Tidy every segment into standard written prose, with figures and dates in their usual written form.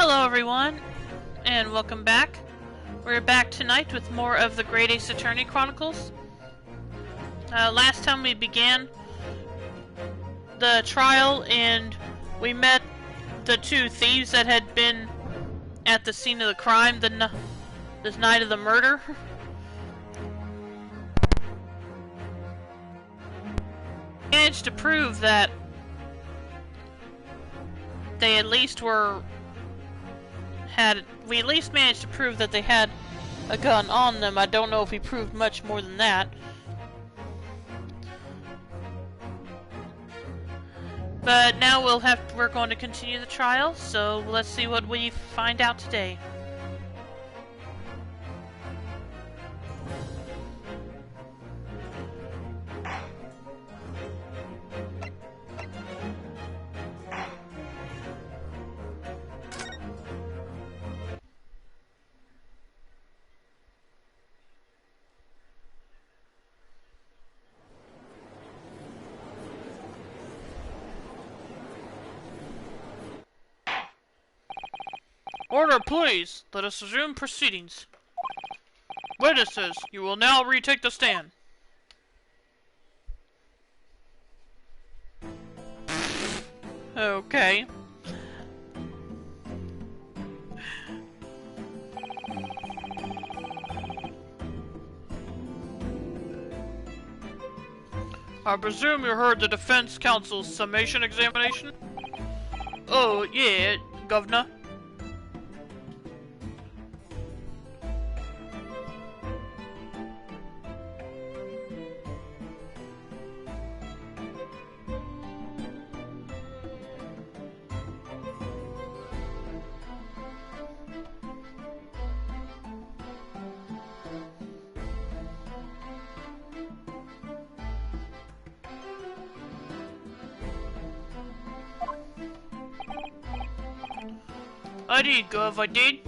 Hello everyone, and welcome back. We're back tonight with more of the Great Ace Attorney Chronicles. Last time we began the trial and we met the two thieves that had been at the scene of the crime this night of the murder. Managed to prove that they at least we at least managed to prove that they had a gun on them. I don't know if we proved much more than that. But now we're going to continue the trial, so let's see what we find out today. Order, please! Let us resume proceedings. Witnesses, you will now retake the stand. Okay. I presume you heard the defense counsel's summation examination? Oh, yeah, Governor. I did, Gov, I did.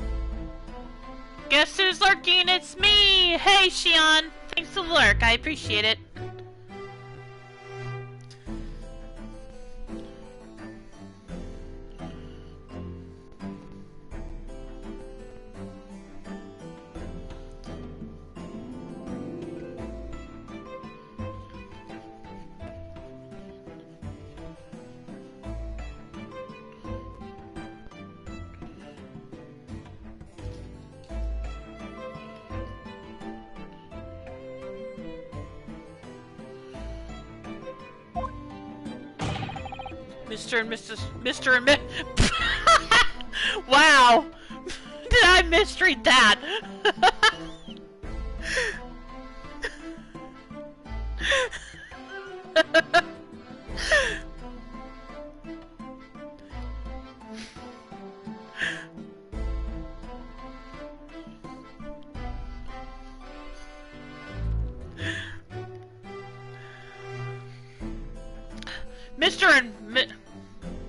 Guess who's lurking? It's me! Hey, Shion! Thanks for the lurk, I appreciate it. Mr. and Wow! Did I misread that?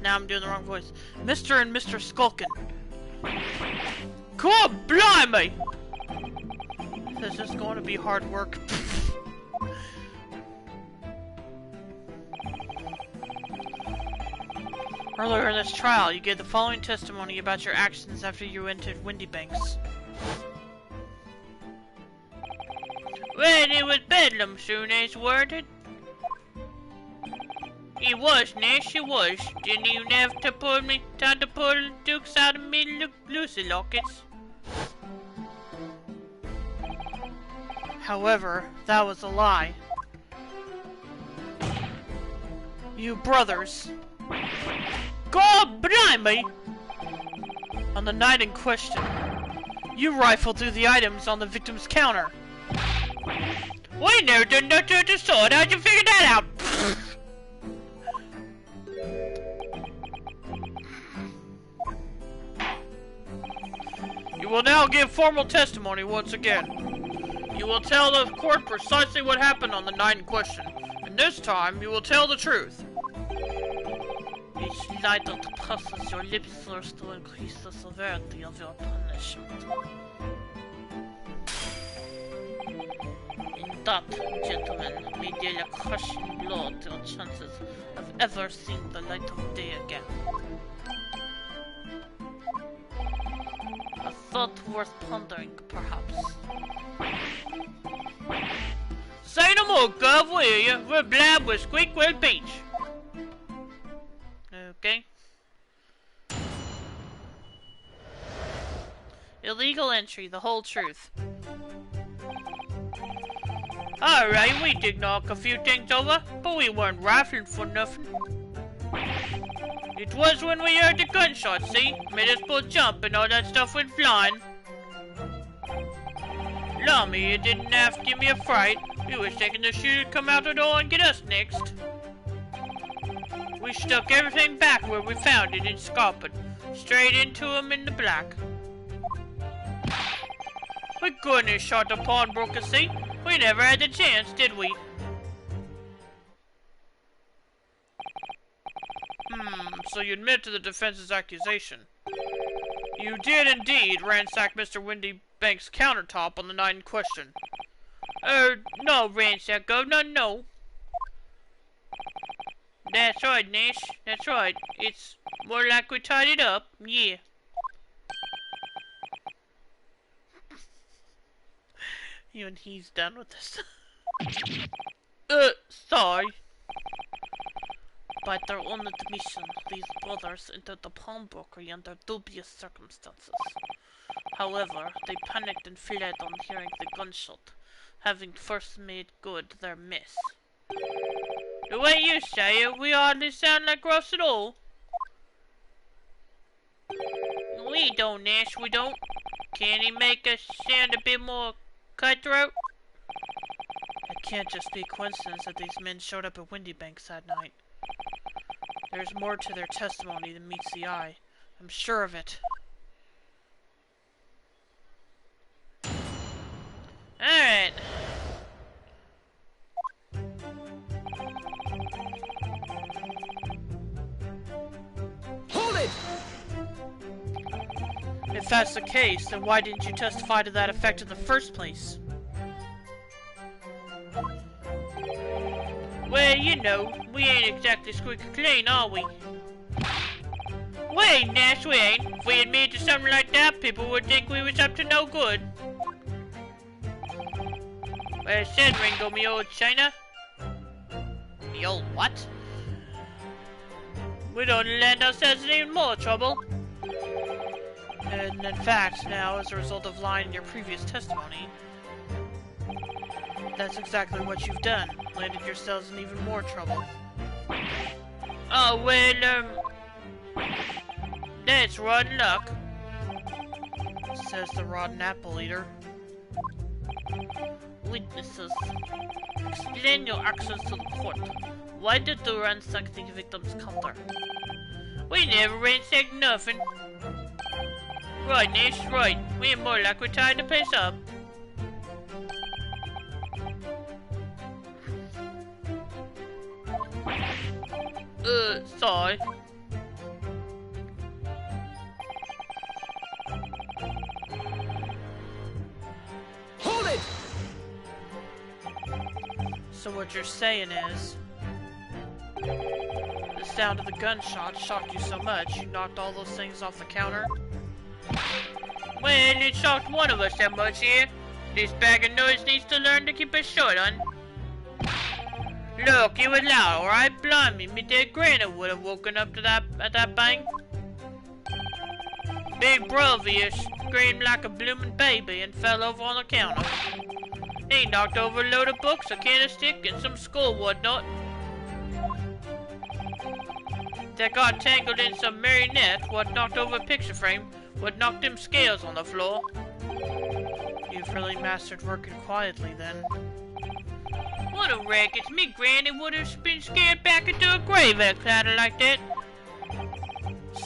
Now I'm doing the wrong voice. Mr. and Mr. Skulkin. God blimey! This is going to be hard work. Earlier in this trial, you gave the following testimony about your actions after you entered Windy Banks. Well, it was bedlam soon as worded. It was, Nash, it was. Didn't even have to pull the dukes out of me Lucy lockets. However, that was a lie. You brothers. God blimey! On the night in question, you rifled through the items on the victim's counter. We never did not touch the sword. How'd you figure that out? You will now give formal testimony once again. You will tell the court precisely what happened on the night in question, and this time you will tell the truth. Each night that passes, your lips thirst to increase the severity of your punishment. In that, gentlemen, may deal a crushing blow to your chances of ever seeing the light of day again. thought worth pondering, perhaps. Say no more, Gov, will you? We're blab with Squeakwell Beach. Okay. Illegal entry, the whole truth. Alright, we did knock a few things over, but we weren't rifling for nothing. It was when we heard the gunshot, see? Made us both jump and all that stuff went flying. Lummy, it didn't have to give me a fright. We was thinking the shooter'd come out the door and get us next. We stuck everything back where we found it and scarpered, straight into him in the black. We couldn't have shot the pawnbroker, see? We never had the chance, did we? So you admit to the defense's accusation. You did indeed ransack Mr. Windybank's countertop on the night in question. No, Ransacko, no. That's right, Nash, that's right. It's more like we tied it up, yeah. Even he's done with this. Sorry. By their own admission, these brothers entered the pawnbroker under dubious circumstances. However, they panicked and fled on hearing the gunshot, having first made good their miss. The way you say it, we hardly sound like roughs at all. We don't, Nash, we don't. Can he make us sound a bit more cutthroat? It can't just be a coincidence that these men showed up at Windybanks that night. There's more to their testimony than meets the eye. I'm sure of it. Alright. Hold it! If that's the case, then why didn't you testify to that effect in the first place? Well, you know, we ain't exactly squeaky clean, are we? We ain't, Nash, we ain't. If we admitted to something like that, people would think we was up to no good. Well said, Ringo, me old China. Me old what? We don't land ourselves in even more trouble. And in fact, now, as a result of lying in your previous testimony, that's exactly what you've done. Landed yourselves in even more trouble. Oh, well, that's rotten luck, says the rotten apple eater. Witnesses, explain your actions to the court. Why did the ransack the victim's counter? We never ransacked nothing. Right, Nash, right. We ain't more like we tied the place up. Sorry. Hold it! So what you're saying is, the sound of the gunshot shocked you so much, you knocked all those things off the counter? Well, it shocked one of us that much here. This bag of noise needs to learn to keep it short, hun. Look, it was loud, alright? Blimey, me dead granny would have woken up to that at that bang. Big brother here screamed like a bloomin' baby and fell over on the counter. He knocked over a load of books, a candlestick, and some skull whatnot. That got tangled in some marionette, what knocked over a picture frame, what knocked them scales on the floor. You've really mastered working quietly, then. What a racket! Me granny would have been scared back into a grave at a clatter like that.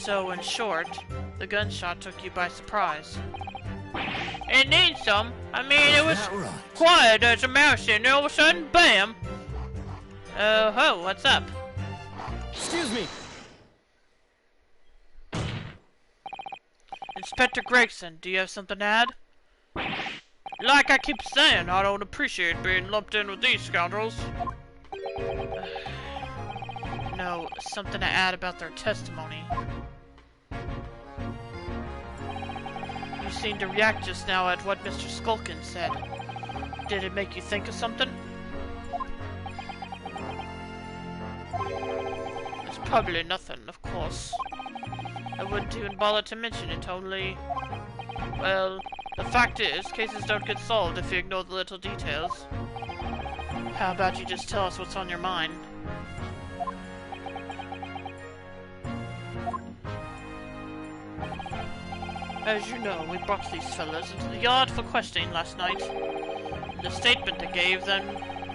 So, in short, the gunshot took you by surprise. And then some. I mean, it was right? quiet as a mouse, and all of a sudden, bam! Oh, what's up? Excuse me. Inspector Gregson, do you have something to add? Like I keep saying, I don't appreciate being lumped in with these scoundrels. No, something to add about their testimony. You seemed to react just now at what Mr. Skulkin said. Did it make you think of something? It's probably nothing, of course. I wouldn't even bother to mention it, only... Well, the fact is, cases don't get solved if you ignore the little details. How about you just tell us what's on your mind? As you know, we brought these fellas into the yard for questioning last night. The statement they gave them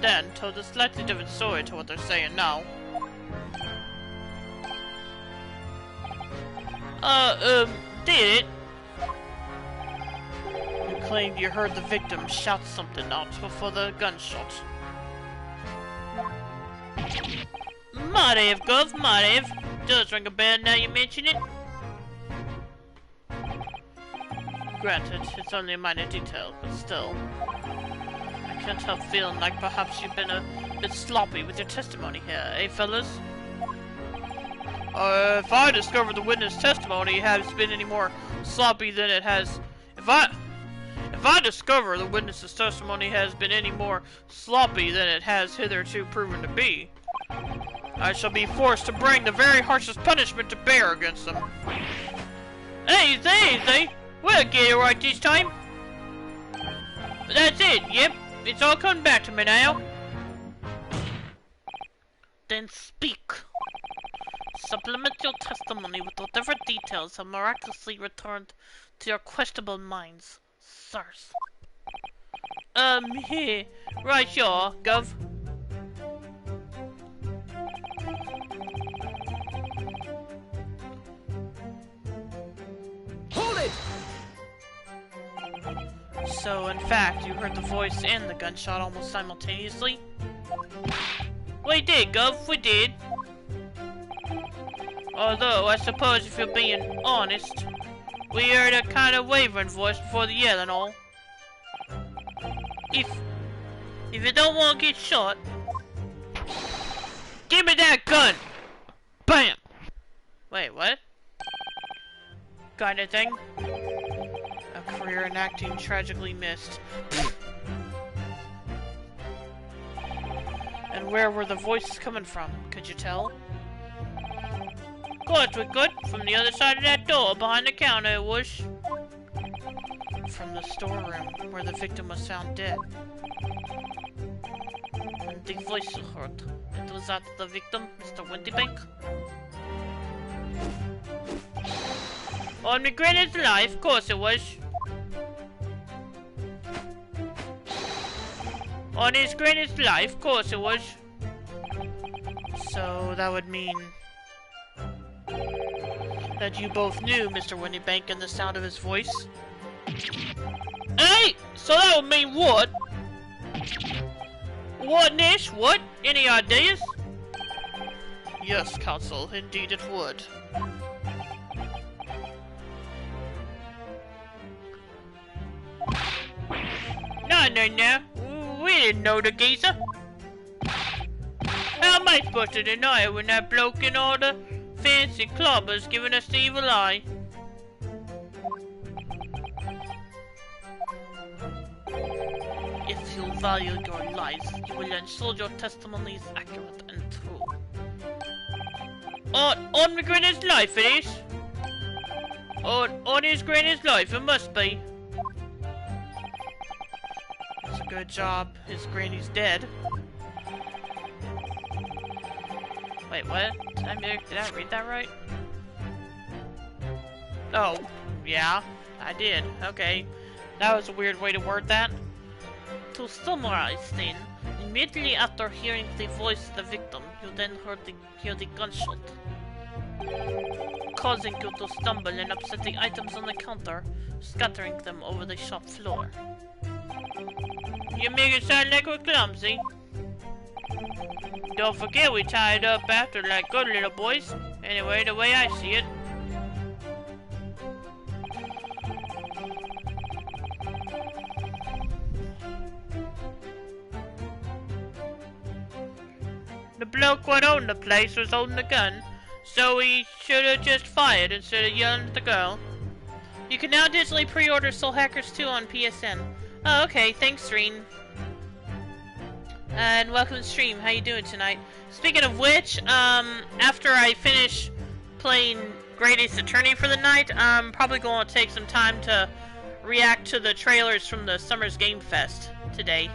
then told a slightly different story to what they're saying now. Did it? You claimed you heard the victim shout something out before the gunshot. Might have, Gov, might have. Does ring a bell now you mention it. Granted, it's only a minor detail, but still. I can't help feeling like perhaps you've been a bit sloppy with your testimony here, eh, fellas? If I discover the witness testimony has been any more sloppy than it has... If I discover the witness's testimony has been any more sloppy than it has hitherto proven to be, I shall be forced to bring the very harshest punishment to bear against them. Easy, easy! We'll get it right this time. That's it, yep. It's all coming back to me now. Then speak. Supplement your testimony with whatever details have miraculously returned to your questionable minds, sirs. Here. Right, sure, Gov. Hold it! So, in fact, you heard the voice and the gunshot almost simultaneously? We did, Gov, we did. Although, I suppose if you're being honest, we heard a kind of wavering voice before the yell and all. If you don't want to get shot, give me that gun! Bam! Wait, what? Kinda thing? A career in acting tragically missed. And where were the voices coming from? Could you tell? Of course we could. From the other side of that door, behind the counter it was. From the storeroom, where the victim was found dead. And the voice you heard, it was that the victim, Mr. Windybank? On McGrenna's life, of course it was. On his Granny's life, of course it was. So that would mean that you both knew Mr. Windybank and the sound of his voice. Hey! So that would mean what? What, Nish? What? Any ideas? Yes, Counsel, indeed it would. No. We didn't know the geezer. How am I supposed to deny it when that bloke in all the fancy clobbers giving us the evil eye? If you value your lives, you will ensure your testimony is accurate and true. On McGrenna's life it is? On his Granny's life it must be. It's a good job his granny's dead. Wait, what? Did I read that right? Oh, yeah, I did. Okay. That was a weird way to word that. To summarize then, immediately after hearing the voice of the victim, you then hear the gunshot, causing you to stumble and upset the items on the counter, scattering them over the shop floor. You make it sound like we're clumsy. Don't forget we tied up after like good little boys. Anyway, the way I see it. The bloke what owned the place was holding the gun, so he should have just fired instead of yelling at the girl. You can now digitally pre-order Soul Hackers 2 on PSN. Oh, okay. Thanks, Reen. And welcome to the stream. How you doing tonight? Speaking of which, after I finish playing Great Ace Attorney for the night, I'm probably going to take some time to react to the trailers from the Summer's Game Fest today.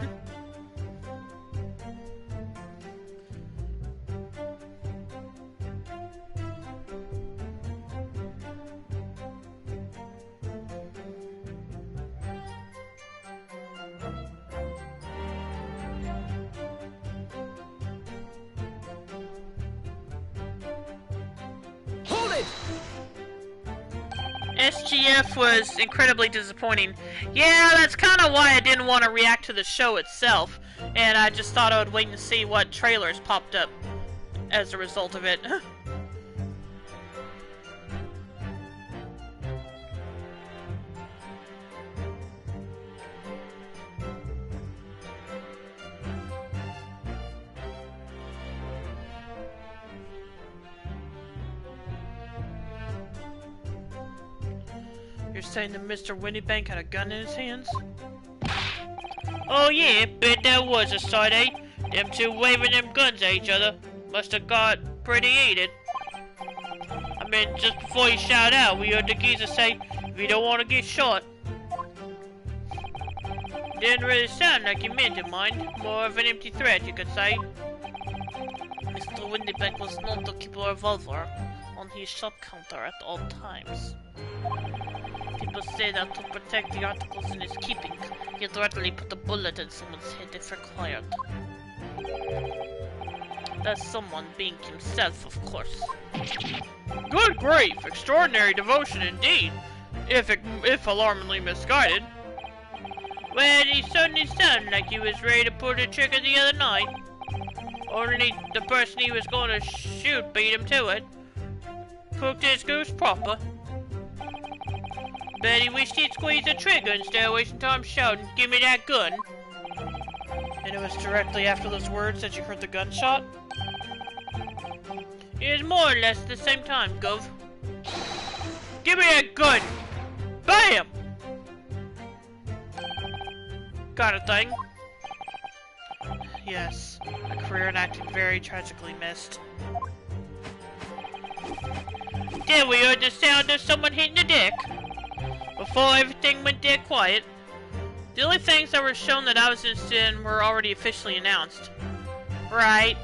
SGF was incredibly disappointing. Yeah, that's kind of why I didn't want to react to the show itself, and I just thought I would wait and see what trailers popped up as a result of it. You're saying that Mr. Winniebank had a gun in his hands? Oh yeah, bet that was a sight, eh? Them two waving them guns at each other. Must have got pretty heated. I mean, just before you shout out, we heard the geezer say, if you don't want to get shot. Didn't really sound like you meant it, mind. More of an empty threat, you could say. Mr. Winniebank was known to keep a revolver on his shop counter at all times. People say that to protect the articles in his keeping, he'd readily put a bullet in someone's head if required. That's someone being himself, of course. Good grief! Extraordinary devotion indeed! If alarmingly misguided. Well, he certainly sounded like he was ready to pull the trigger the other night. Only the person he was going to shoot beat him to it. Cooked his goose proper. Bet he wished he'd squeeze the trigger instead of wasting time shouting, "Give me that gun!" And it was directly after those words that you heard the gunshot? It was more or less the same time, Gov. Give me that gun! BAM! Got a thing? Yes, a career in acting very tragically missed. Then we heard the sound of someone hitting the deck. Before everything went dead quiet. The only things that were shown that I was interested in were already officially announced. Right.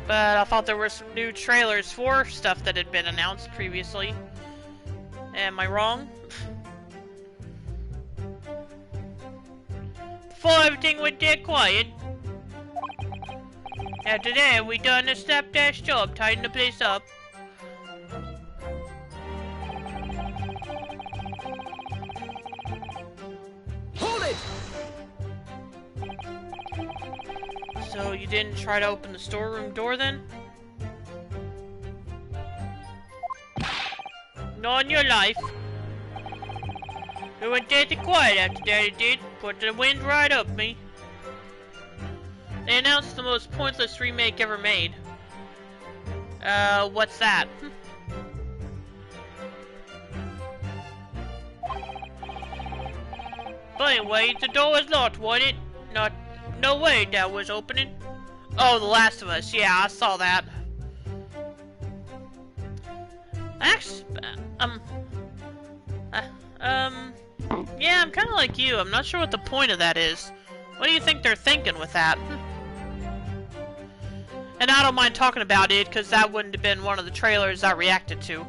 But I thought there were some new trailers for stuff that had been announced previously. Am I wrong? Before everything went dead quiet. After that, we done a slapdash job tidying the place up. Hold it! So you didn't try to open the storeroom door then? Not in your life. It went deadly quiet after that, it did. Put the wind right up me. They announced the most pointless remake ever made. What's that? But anyway, the door was locked, wasn't it? No way that was opening. Oh, The Last of Us. Yeah, I saw that. Actually, yeah, I'm kind of like you. I'm not sure what the point of that is. What do you think they're thinking with that? And I don't mind talking about it, because that wouldn't have been one of the trailers I reacted to.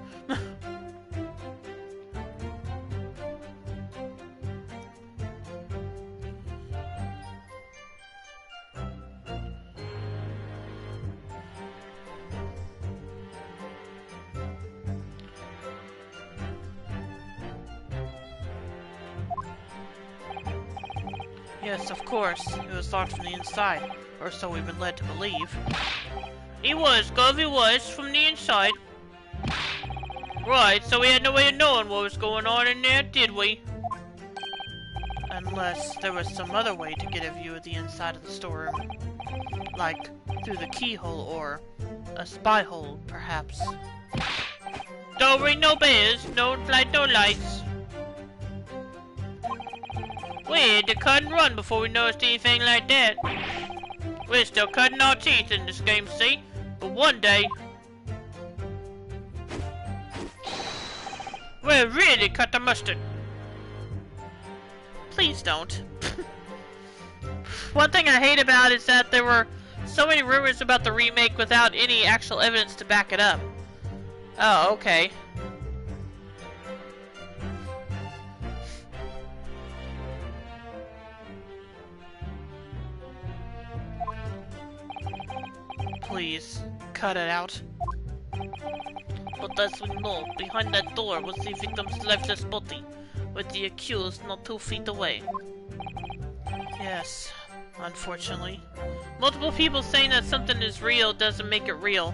Yes, of course. It was locked from the inside, or so we've been led to believe. He was, Gov, he was, from the inside. Right, so we had no way of knowing what was going on in there, did we? Unless there was some other way to get a view of the inside of the storeroom. Like, through the keyhole or a spy hole, perhaps. Don't ring no bells, no light no lights. We had to cut and run before we noticed anything like that. We're still cutting our teeth in this game, see? But one day, we'll really cut the mustard. Please don't. One thing I hate about is that there were so many rumors about the remake without any actual evidence to back it up. Oh, okay. Please, cut it out. But as we know, behind that door was the victim's lifeless body, with the accused not 2 feet away. Yes, unfortunately. Multiple people saying that something is real doesn't make it real.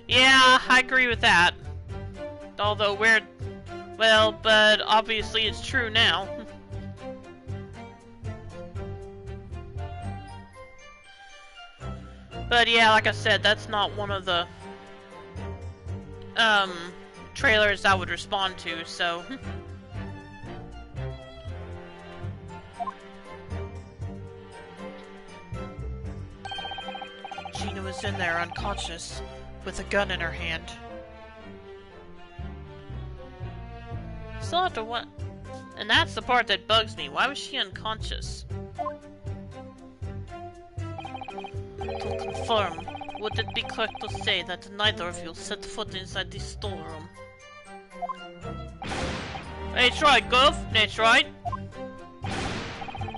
Yeah, I agree with that. Although well, but obviously it's true now. But yeah, like I said, that's not one of the trailers I would respond to, so Gina was in there unconscious, with a gun in her hand. Still have to what? And that's the part that bugs me. Why was she unconscious? To confirm, would it be correct to say that neither of you set foot inside the storeroom? That's right, Gov. That's right.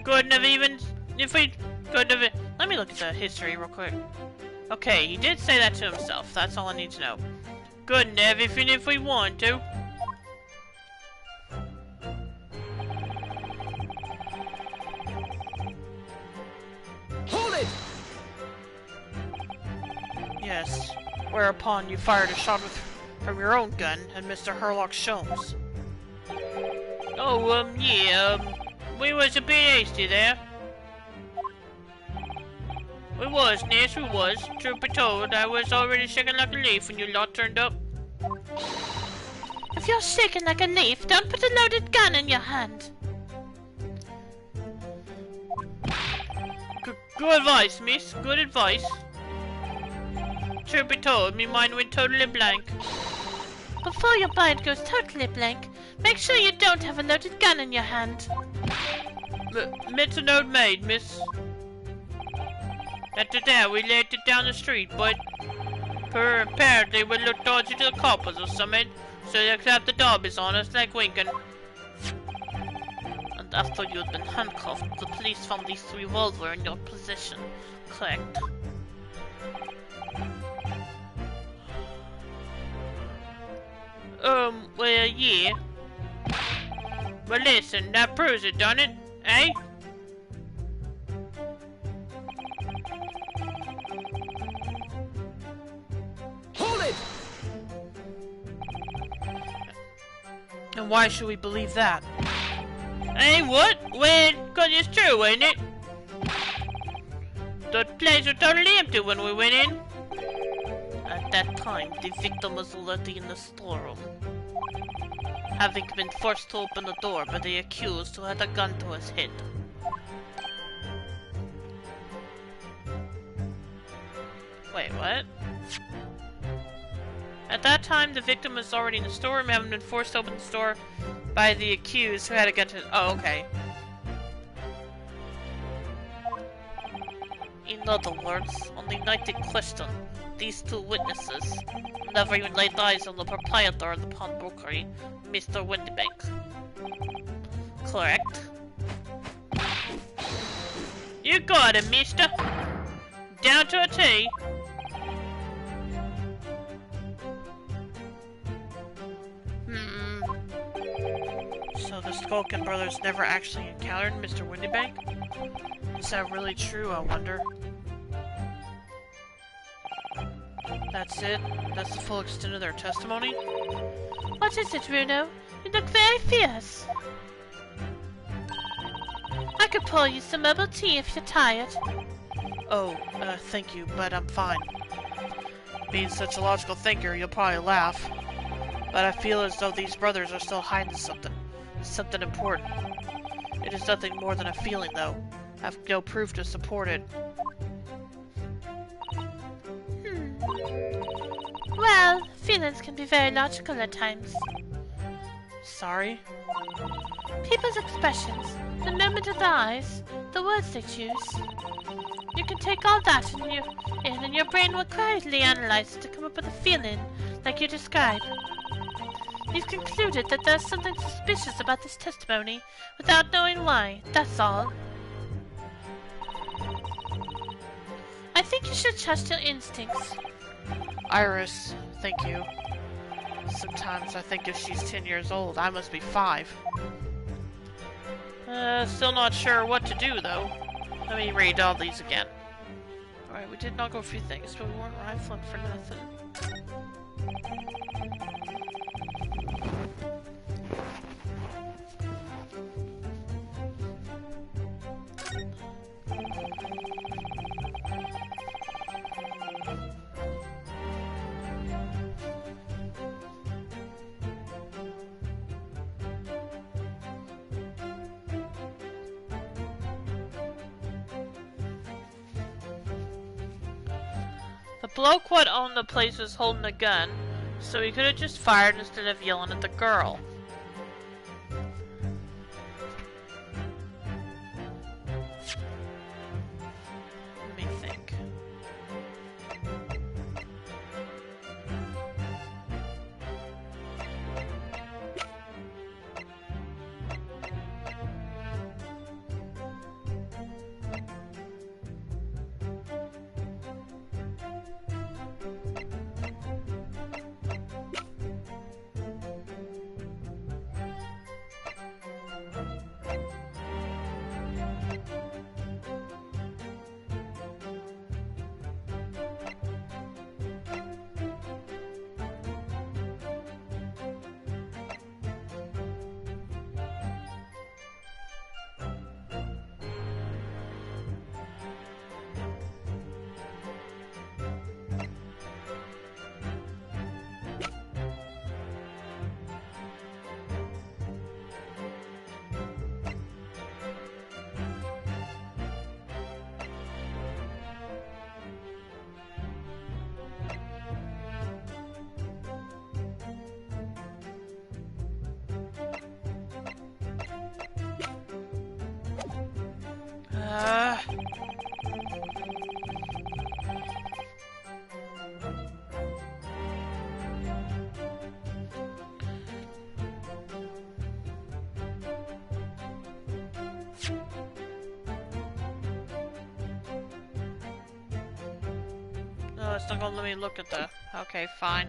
Couldn't have even... Let me look at the history real quick. Okay, he did say that to himself. That's all I need to know. Couldn't have even if we wanted to. Hold it! Yes. Whereupon you fired a shot from your own gun at Mr. Herlock Sholmes. Oh, yeah, we was a bit hasty there. We was, Ness, we was. Truth be told, I was already shaking like a leaf when you lot turned up. If you're shaking like a leaf, don't put a loaded gun in your hand. Good advice, miss. Good advice. Truth be told, me mind went totally blank. Before your mind goes totally blank, make sure you don't have a loaded gun in your hand. Mental note made, miss. After that, we laid it down the street, but apparently we looked dodgy to the coppers or something, so they clapped the dobbies on us like winking. And after you'd been handcuffed, the police found this revolver in your possession. Correct. Well, yeah. But listen, that proves it, don't it? Eh? Hold it! And why should we believe that? Eh, what? Well, 'cause it's true, ain't it? The place was totally empty when we went in. At that time, the victim was already in the storeroom, having been forced to open the door by the accused who had a gun to his head. Wait, what? At that time, the victim was already in the storeroom, having been forced to open the door by the accused who had a gun to his... Oh, okay. In other words, on the night in question, these two witnesses never even laid eyes on the proprietor of the pawnbrokery, Mr. Windybank. Correct? You got it, mister! Down to a T! So the Skulkin brothers never actually encountered Mr. Windybank? Is that really true, I wonder? That's it? That's the full extent of their testimony? What is it, Bruno? You look very fierce. I could pour you some herbal tea if you're tired. Oh, thank you, but I'm fine. Being such a logical thinker, you'll probably laugh. but I feel as though these brothers are still hiding something important. It is nothing more than a feeling, though. I have no proof to support it. Well, feelings can be very logical at times. Sorry? People's expressions, the movement of their eyes, the words they choose. You can take all that and your brain will quietly analyze it to come up with a feeling like you describe. You've concluded that there's something suspicious about this testimony without knowing why, that's all. I think you should trust your instincts. Iris, thank you. Sometimes I think if she's 10 years old, I must be 5. Still not sure what to do, though. Let me read all these again. Alright, we did knock over a few things, but we weren't rifling for nothing. The bloke what owned the place was holding a gun, so he could have just fired instead of yelling at the girl. Let me think. No, it's not gonna let me look at the... Okay, fine.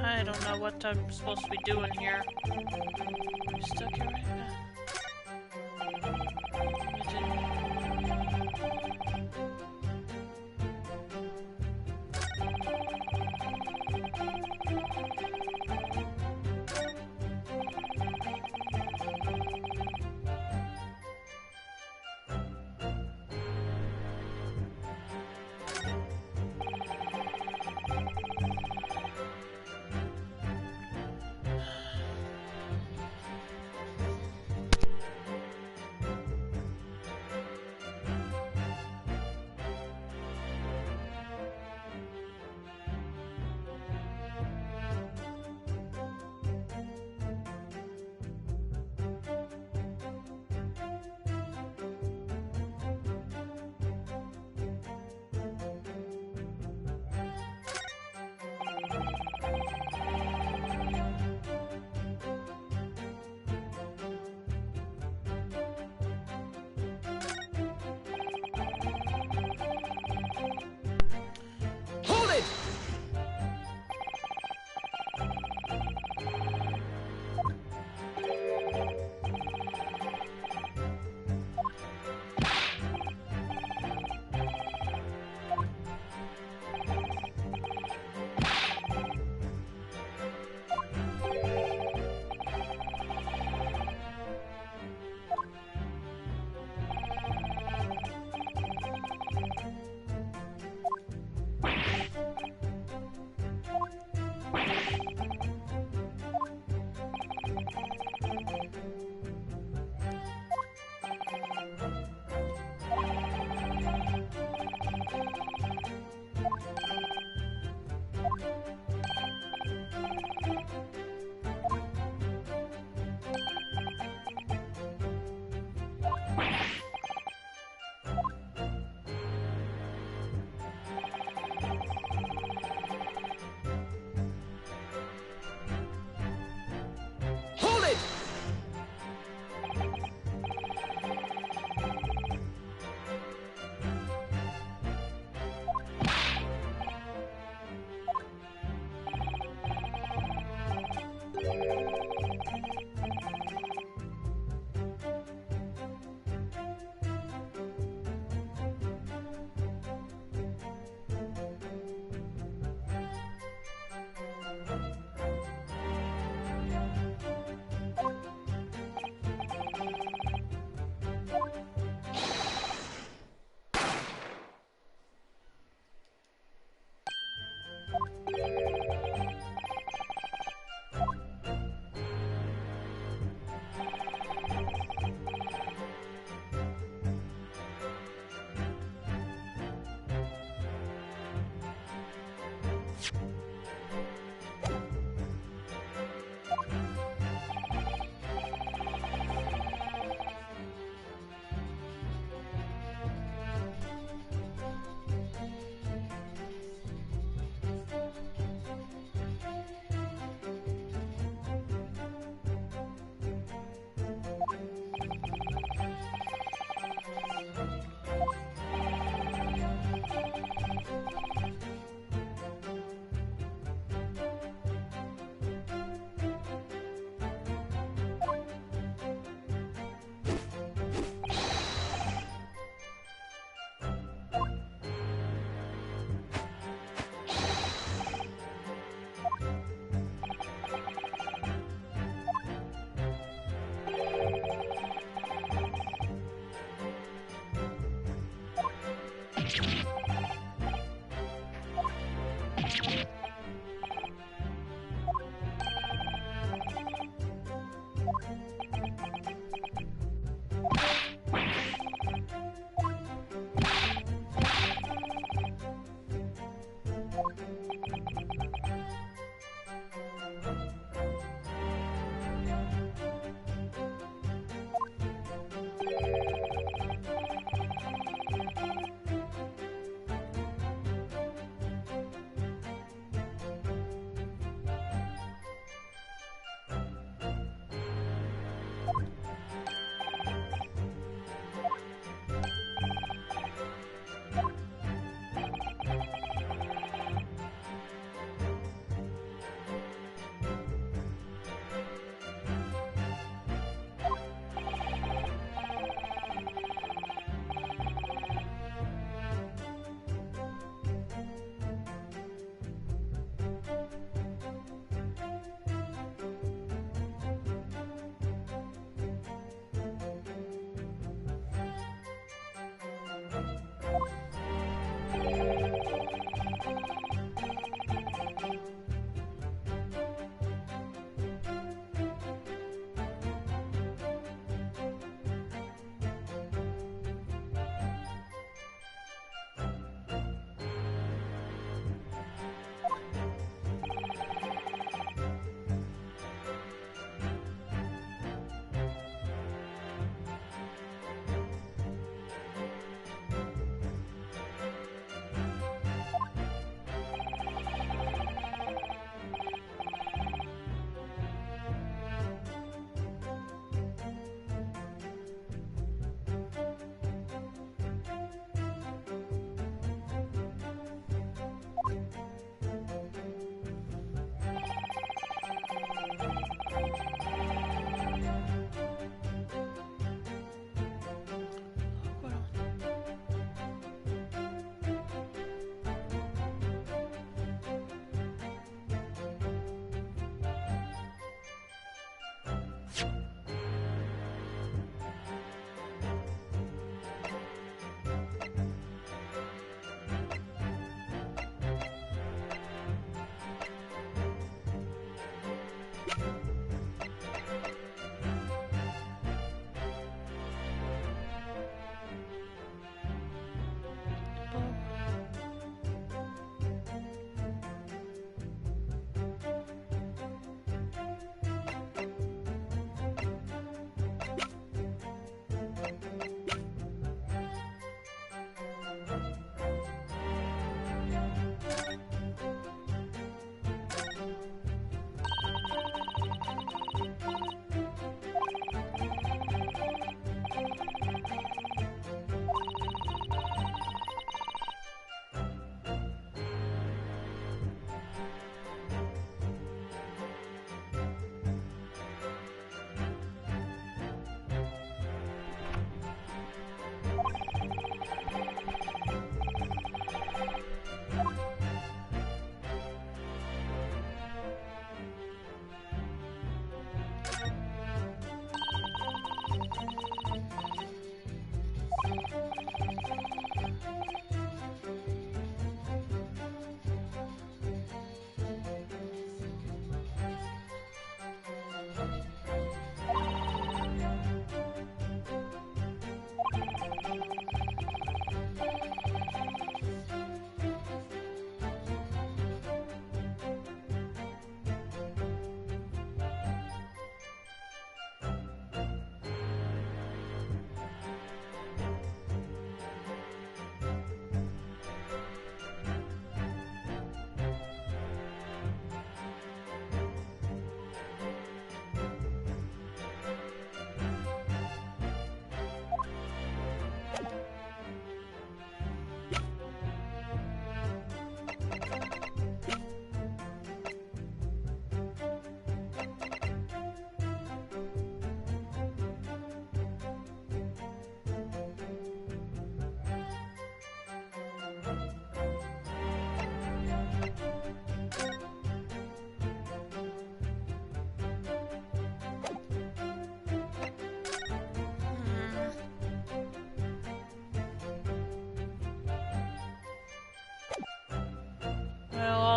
I don't know what I'm supposed to be doing here. You stuck here right now.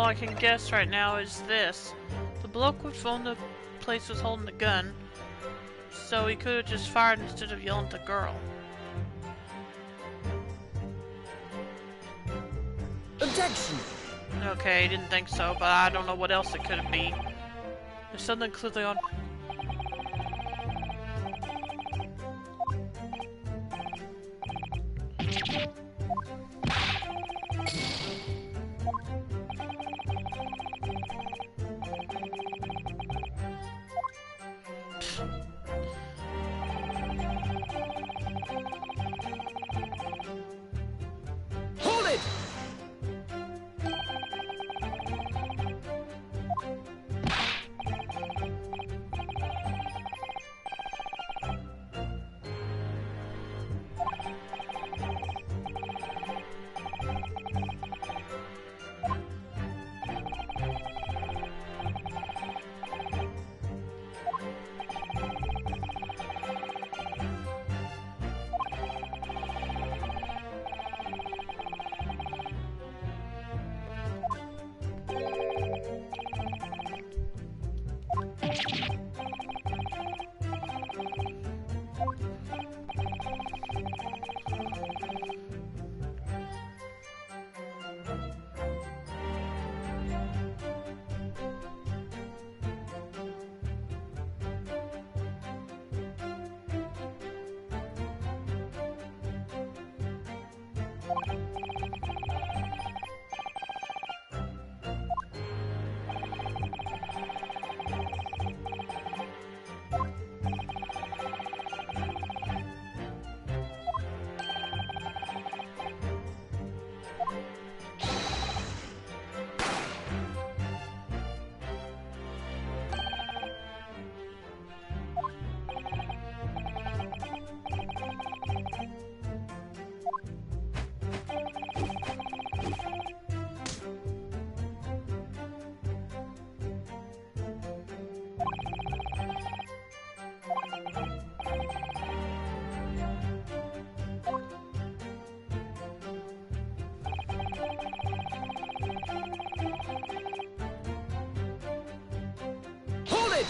all I can guess right now is this. The bloke who owned the place was holding the gun, so he could have just fired instead of yelling at the girl. Objection! Okay, didn't think so, but I don't know what else it could be. There's something clearly on... Hold it! Hold it!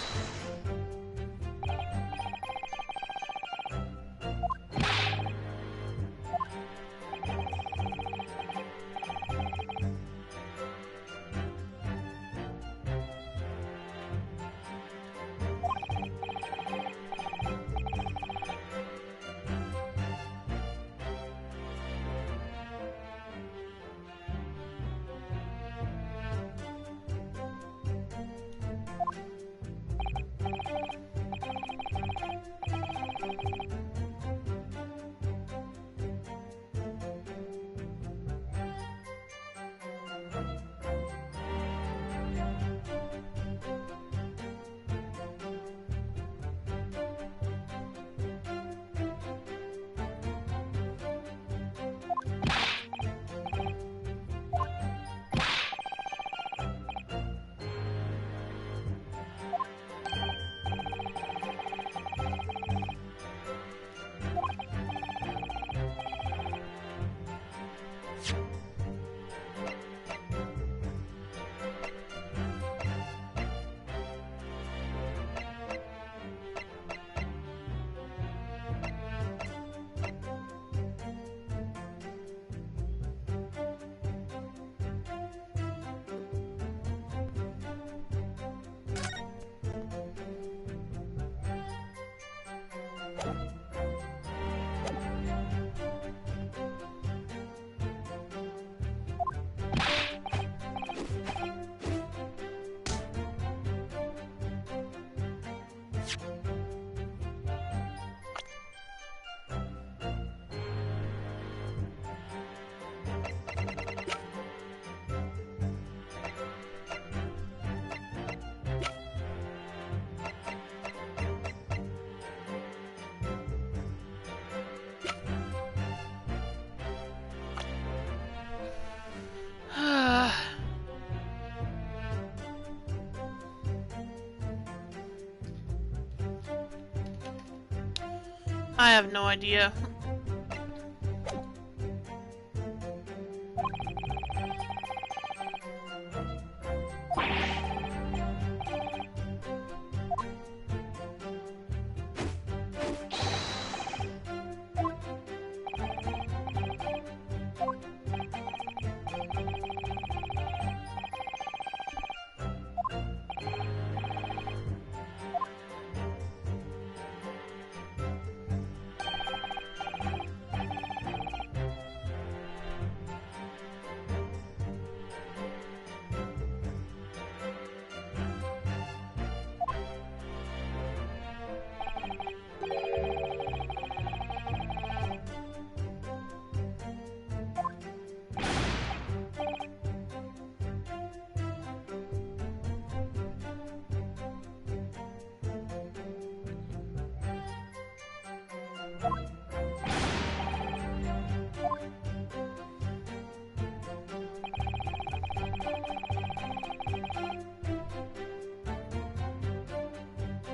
I have no idea.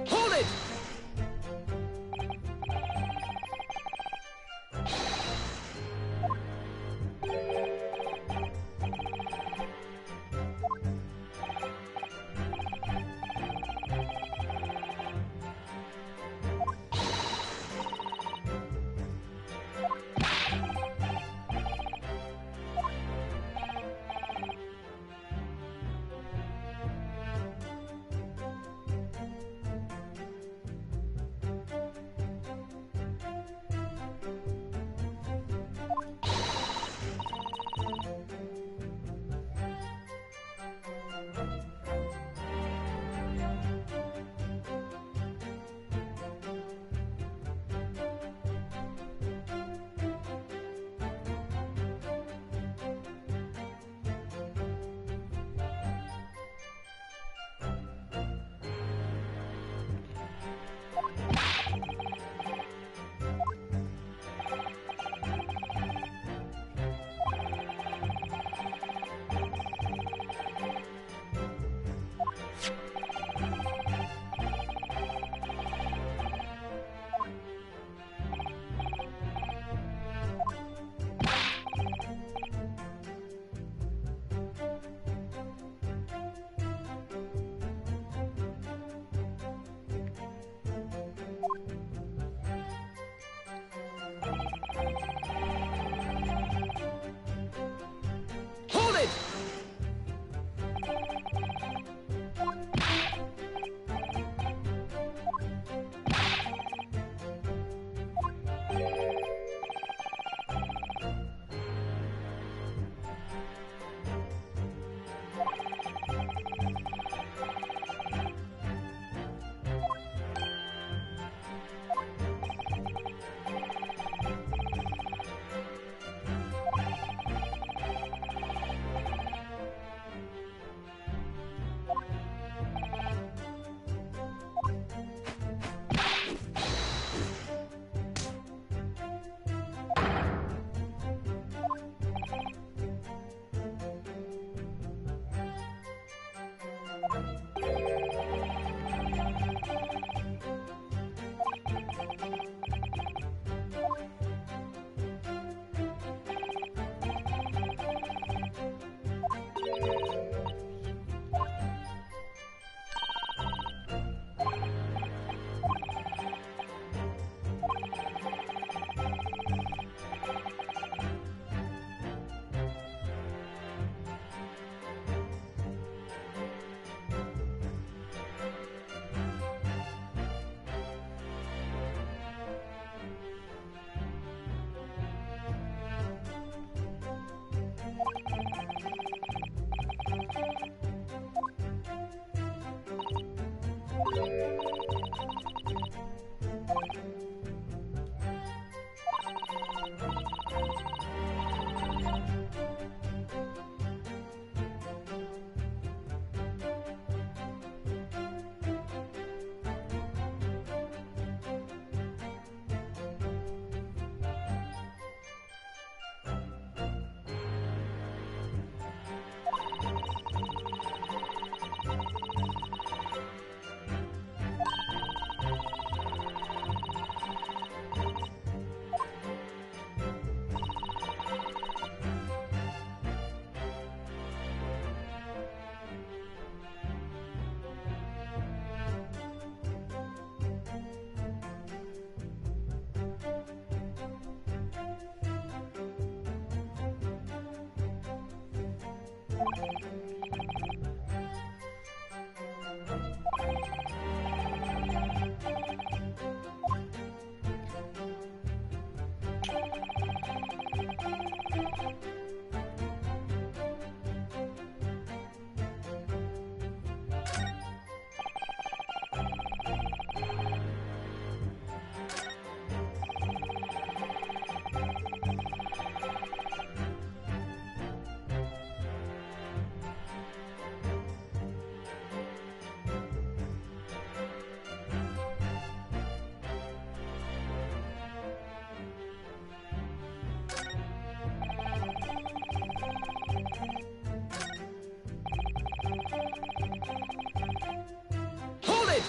Hold it! Hold it!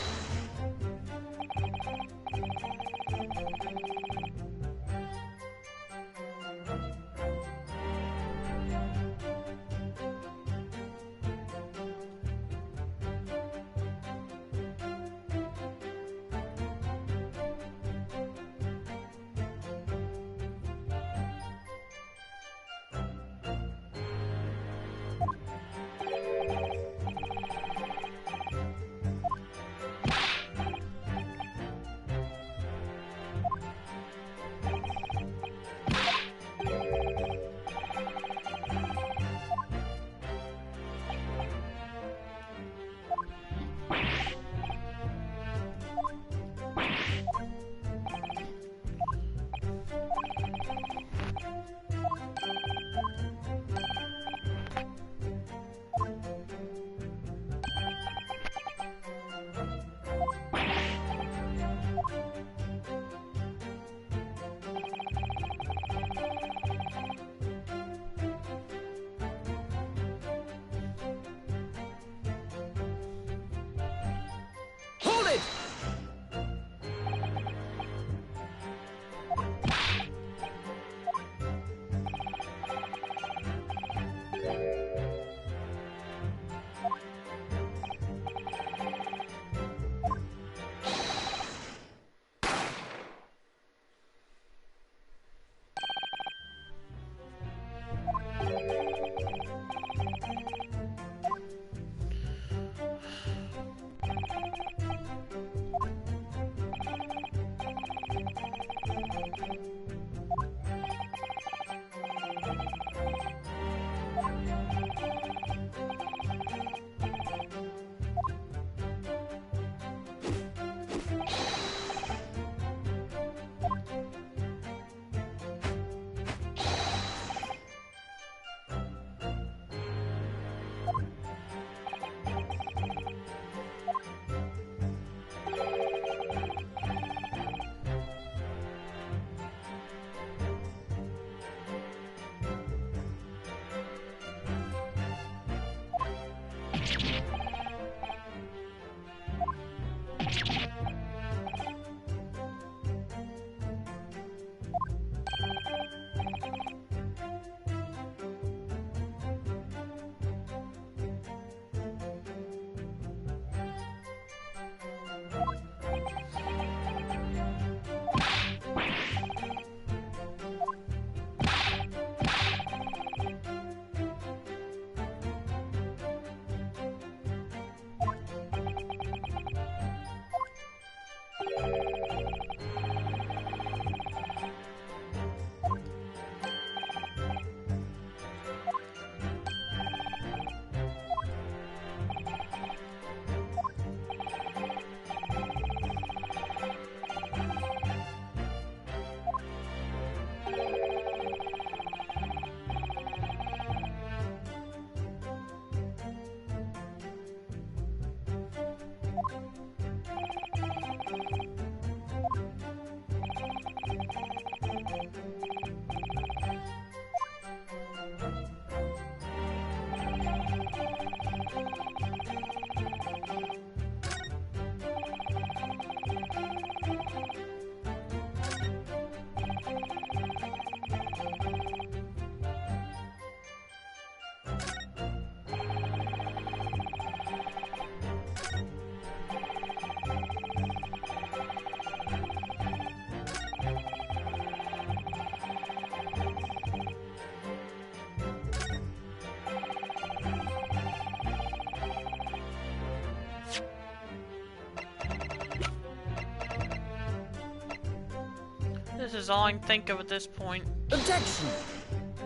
is all I can think of at this point. Objection!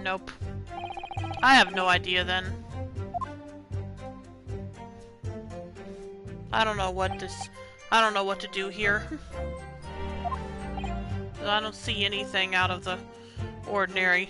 Nope. I have no idea then. I don't know what to do here. I don't see anything out of the ordinary.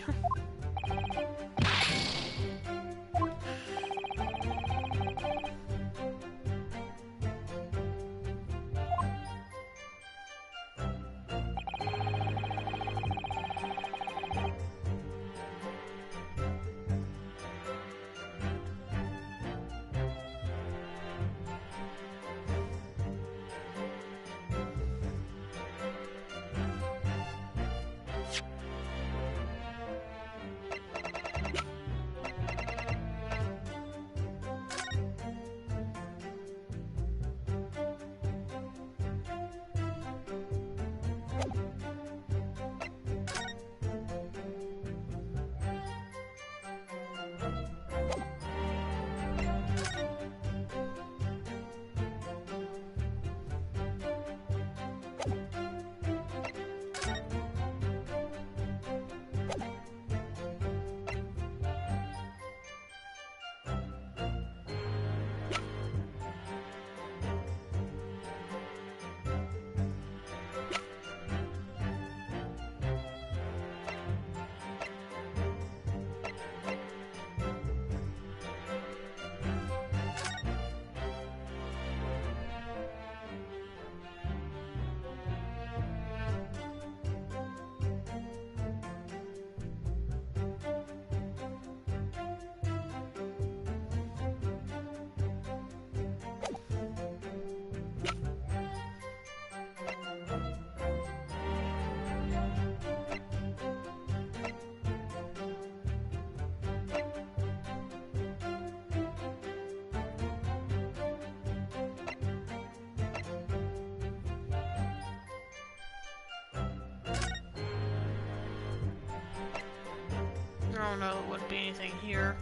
Oh no, there wouldn't be anything here.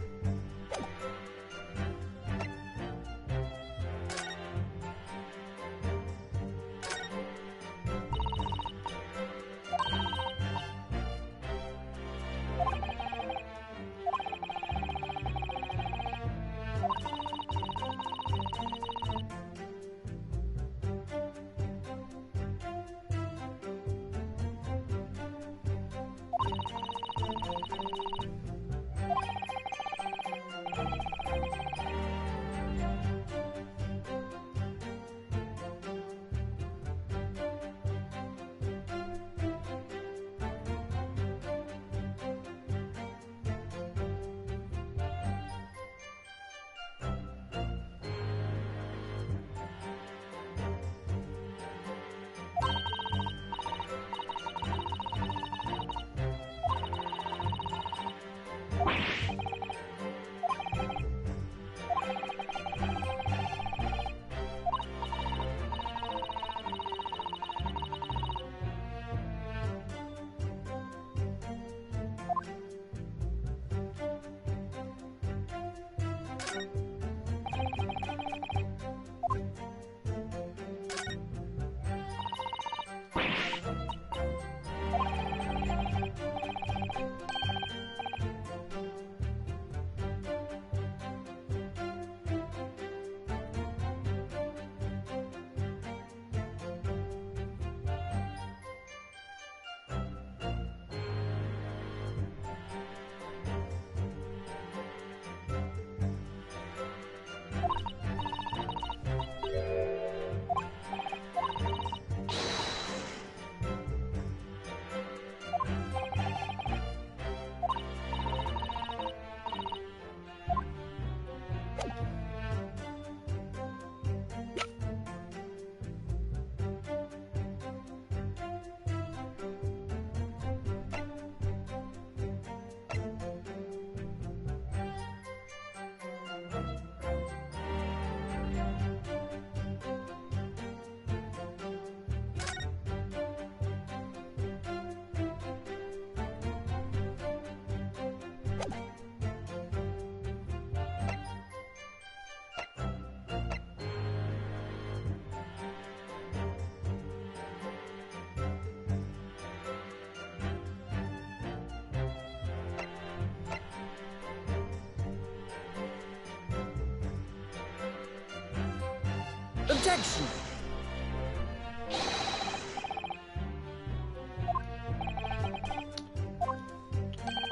Objection!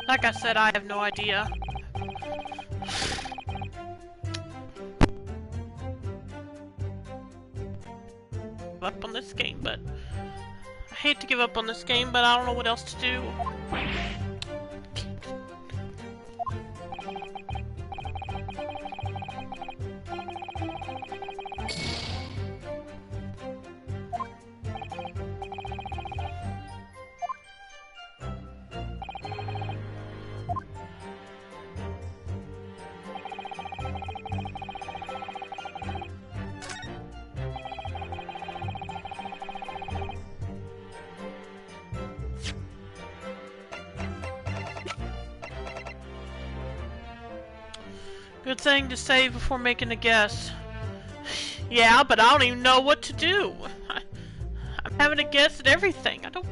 Like I said, I have no idea. Up on this game, but I hate to give up on this game, but I don't know what else to do. Good thing to save before making a guess. Yeah, but I don't even know what to do. I'm having a guess at everything. I don't...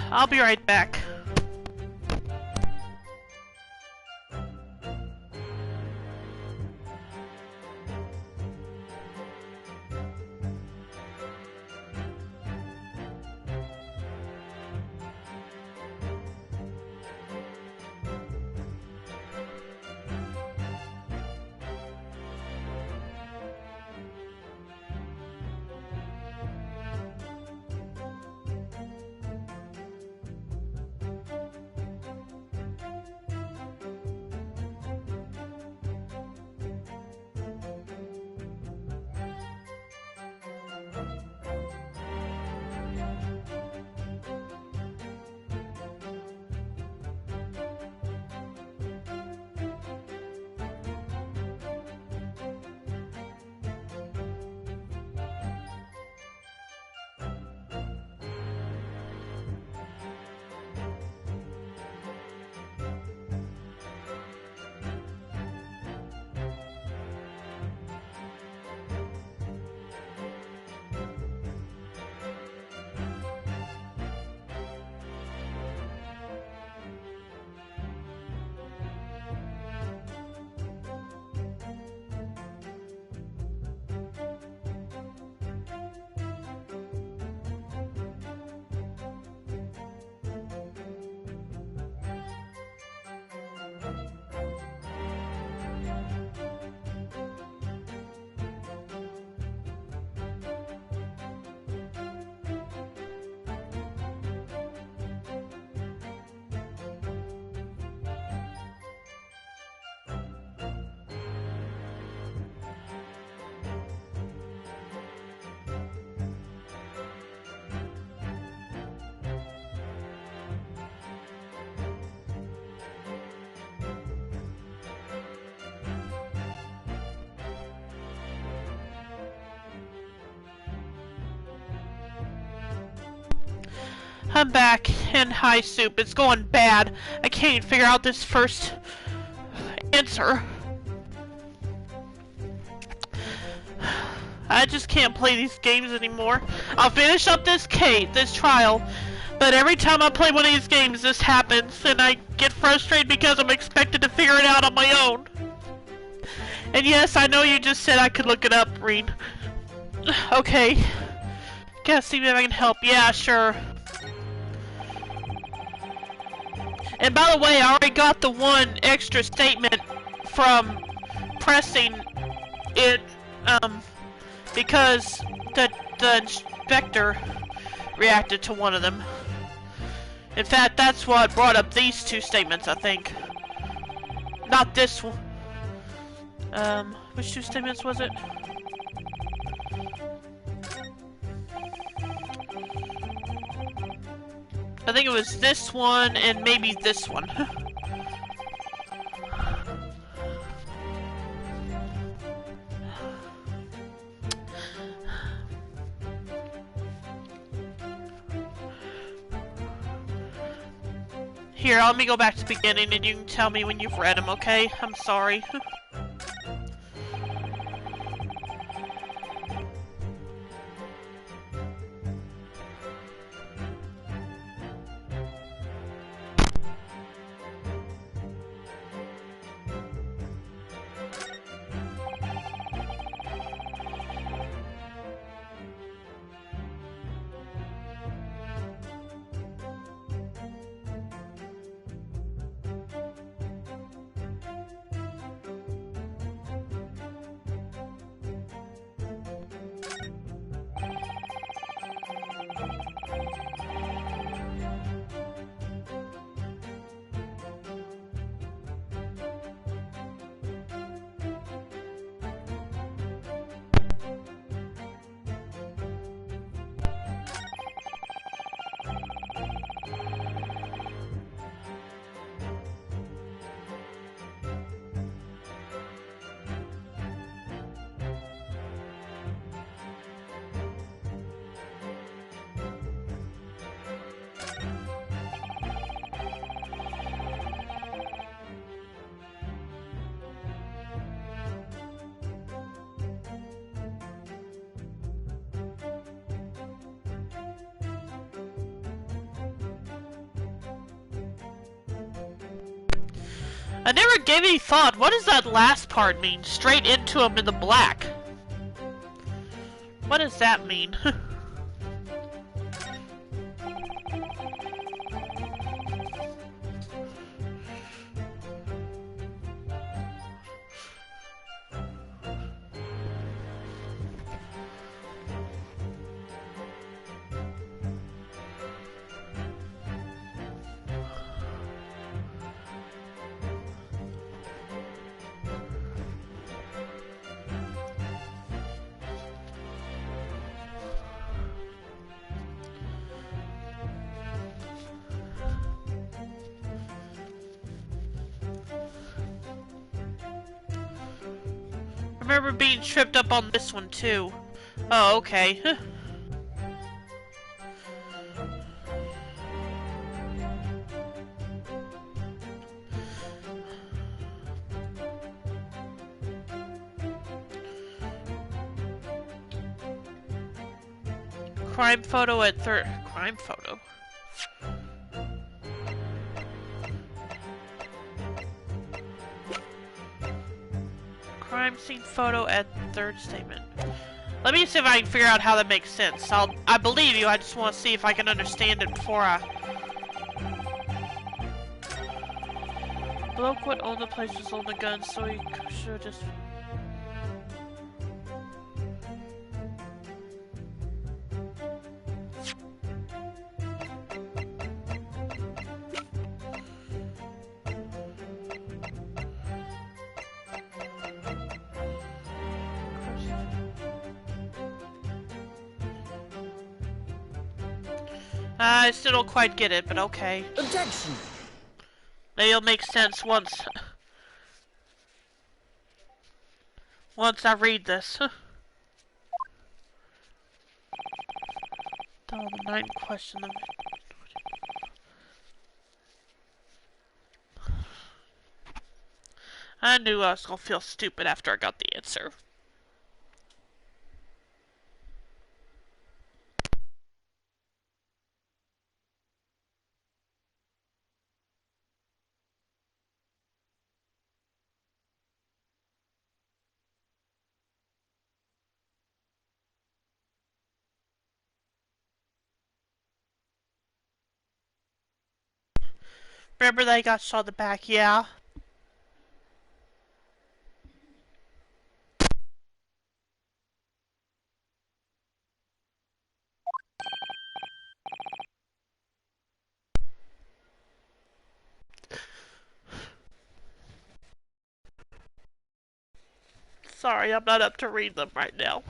I'll be right back. I'm back, and hi, Soup. It's going bad. I can't even figure out this first answer. I just can't play these games anymore. I'll finish up this trial, but every time I play one of these games, this happens, and I get frustrated because I'm expected to figure it out on my own. And yes, I know you just said I could look it up, Reed. Okay. Gotta see if I can help. Yeah, sure. And by the way, I already got the one extra statement from pressing it, because the inspector reacted to one of them. In fact, that's what brought up these two statements, I think. Not this one. Which two statements was it? I think it was this one and maybe this one. Here, let me go back to the beginning and you can tell me when you've read them, okay? I'm sorry. I never gave any thought. What does that last part mean? Straight into him in the black. What does that mean? I remember being tripped up on this one too. Oh, okay. Crime photo at crime photo. Crime scene photo at third statement. Let me see if I can figure out how that makes sense. I believe you, I just want to see if I can understand it before I... Bloke would own the place was holding the gun, so he should just... I still don't quite get it, but okay. Objection! Maybe it'll make sense once I read this. The 9th question. I knew I was gonna feel stupid after I got the answer. Remember they got shot in the back? Yeah. Sorry, I'm not up to read them right now.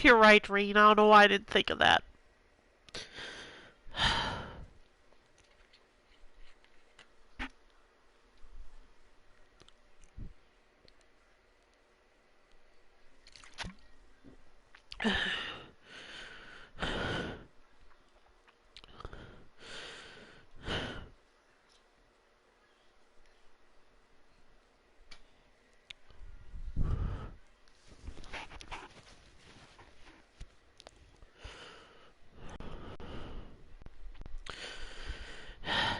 You're right, Reen. I don't know why I didn't think of that.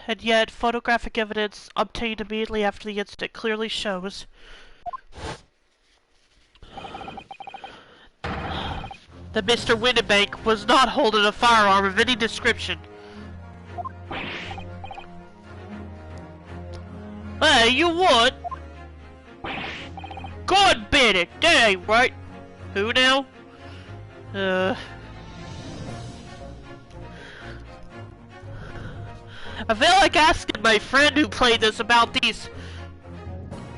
And yet, photographic evidence obtained immediately after the incident clearly shows that Mr. Winnebank was not holding a firearm of any description. Hey, you what? God, Bennett, that ain't right. Who now? I feel like asking my friend who played this about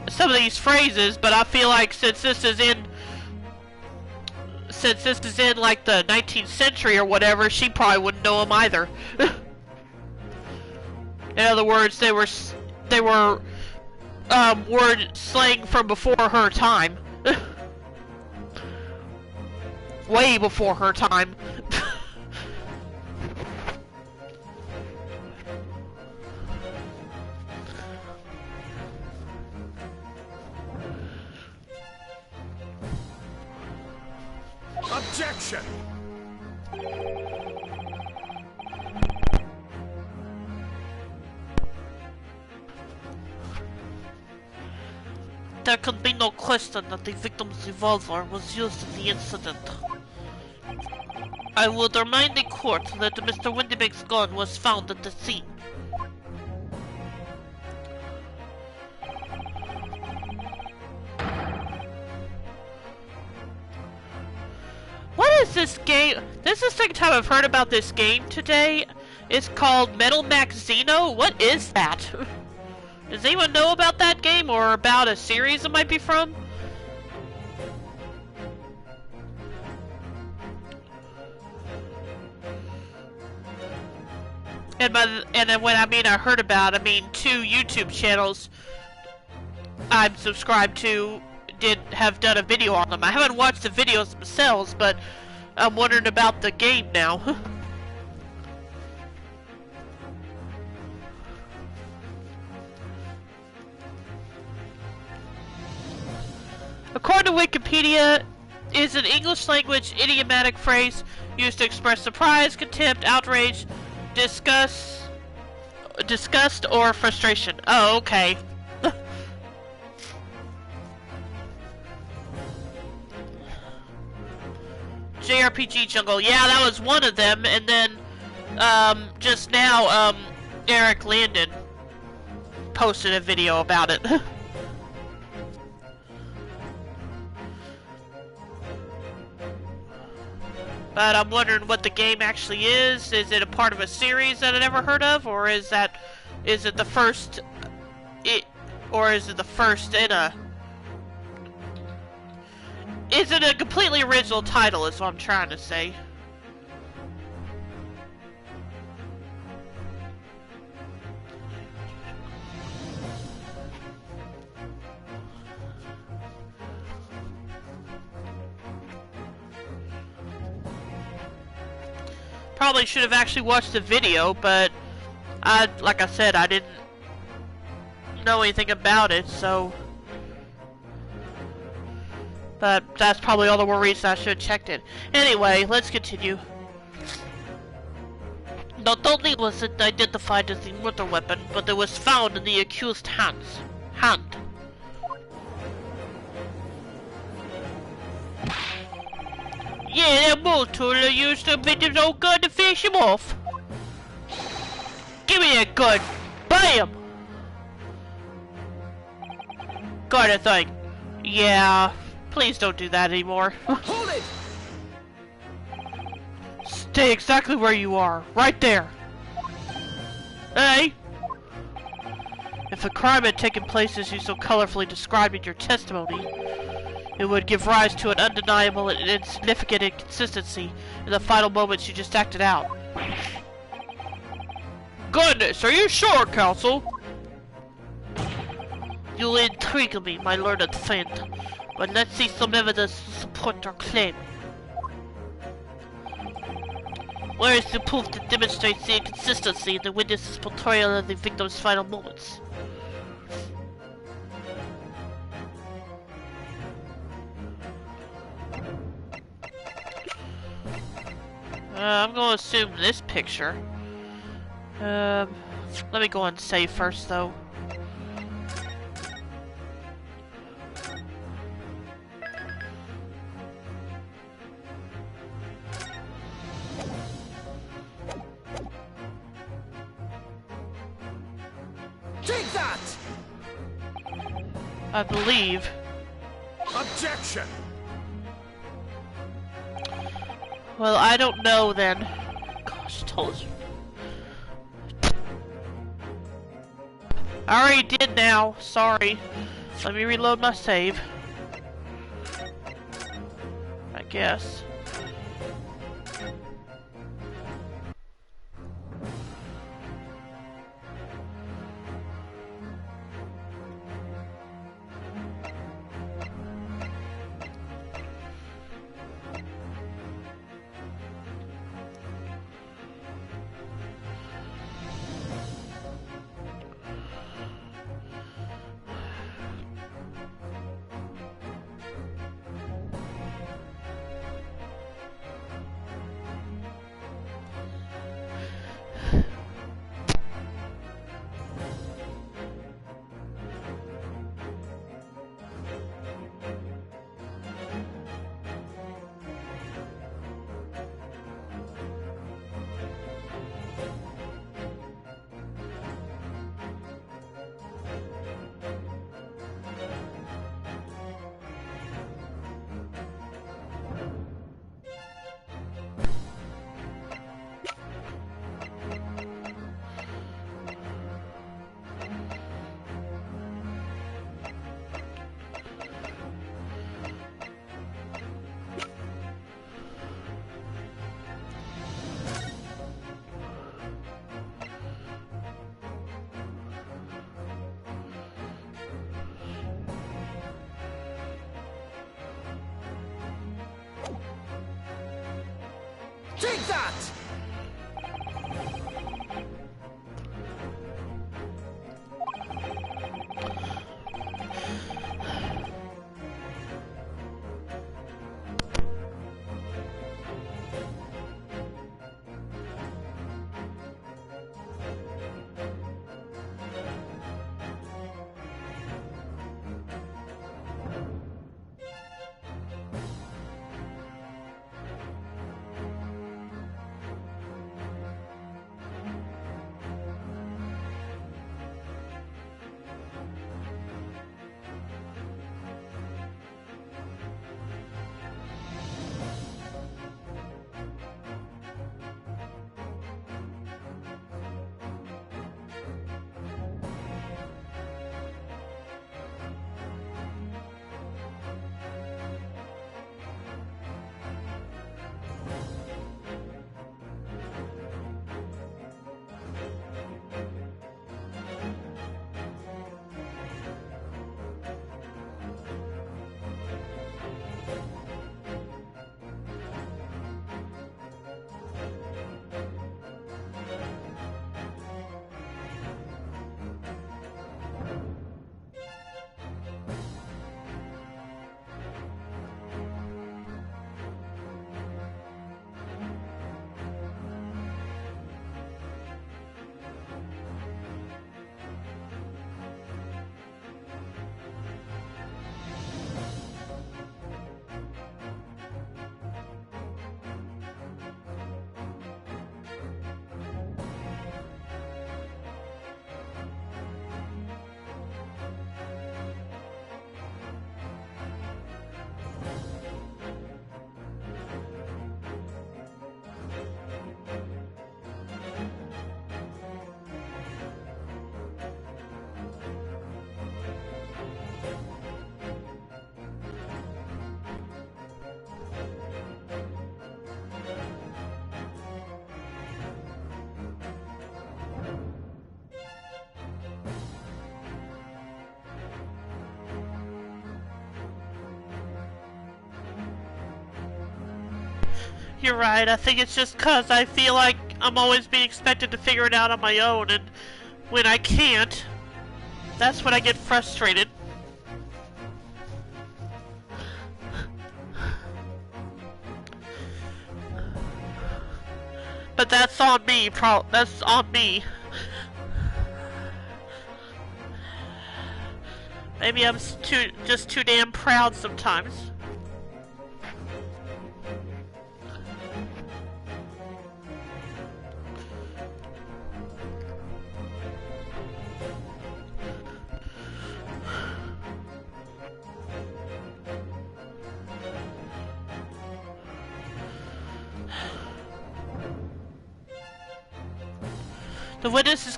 some of these phrases, but I feel like since this is in like the 19th century or whatever, she probably wouldn't know them either. In other words, they were word slang from before her time. Way before her time. Objection! There can be no question that the victim's revolver was used in the incident. I would remind the court that Mr. Windebank's gun was found at the scene. What is this game? This is the second time I've heard about this game today. It's called Metal Max Xeno. What is that? Does anyone know about that game or about a series it might be from? And then when I heard about, I mean 2 YouTube channels I'm subscribed to have done a video on them. I haven't watched the videos themselves, but I'm wondering about the game now. According to Wikipedia, is an English language idiomatic phrase used to express surprise, contempt, outrage, disgust, Disgust or frustration. Oh, okay. JRPG Jungle. Yeah, that was one of them. And then, just now, Eric Landon posted a video about it. But I'm wondering what the game actually is. Is it a part of a series that I never heard of, or is it the first? Or is it the first in a? Is it a completely original title? Is what I'm trying to say. Probably should have actually watched the video, but like I said, I didn't know anything about it, so. But that's probably all the more reason I should have checked it. Anyway, let's continue. Not only was it identified as the murder weapon, but it was found in the accused's hand. Yeah, that mortal used a bit of old gun to finish him off. Give me that gun! Bam! Got a thing. Yeah, please don't do that anymore. Hold it! Stay exactly where you are, right there. Hey! If a crime had taken place as you so colorfully described in your testimony, it would give rise to an undeniable and insignificant inconsistency in the final moments you just acted out. Goodness, are you sure, counsel? You intrigue me, my learned friend, but let's see some evidence to support your claim. Where is the proof that demonstrates the inconsistency in the witness's portrayal of the victim's final moments? I'm going to assume this picture. Let me go and save first, though. Take that! I believe. Objection! Well, I don't know then. Gosh, told you. I already did now. Sorry. Let me reload my save. I guess. Take that! You're right. I think it's just 'cause I feel like I'm always being expected to figure it out on my own, and when I can't, that's when I get frustrated. But that's on me, that's on me. Maybe I'm just too damn proud sometimes. The witness is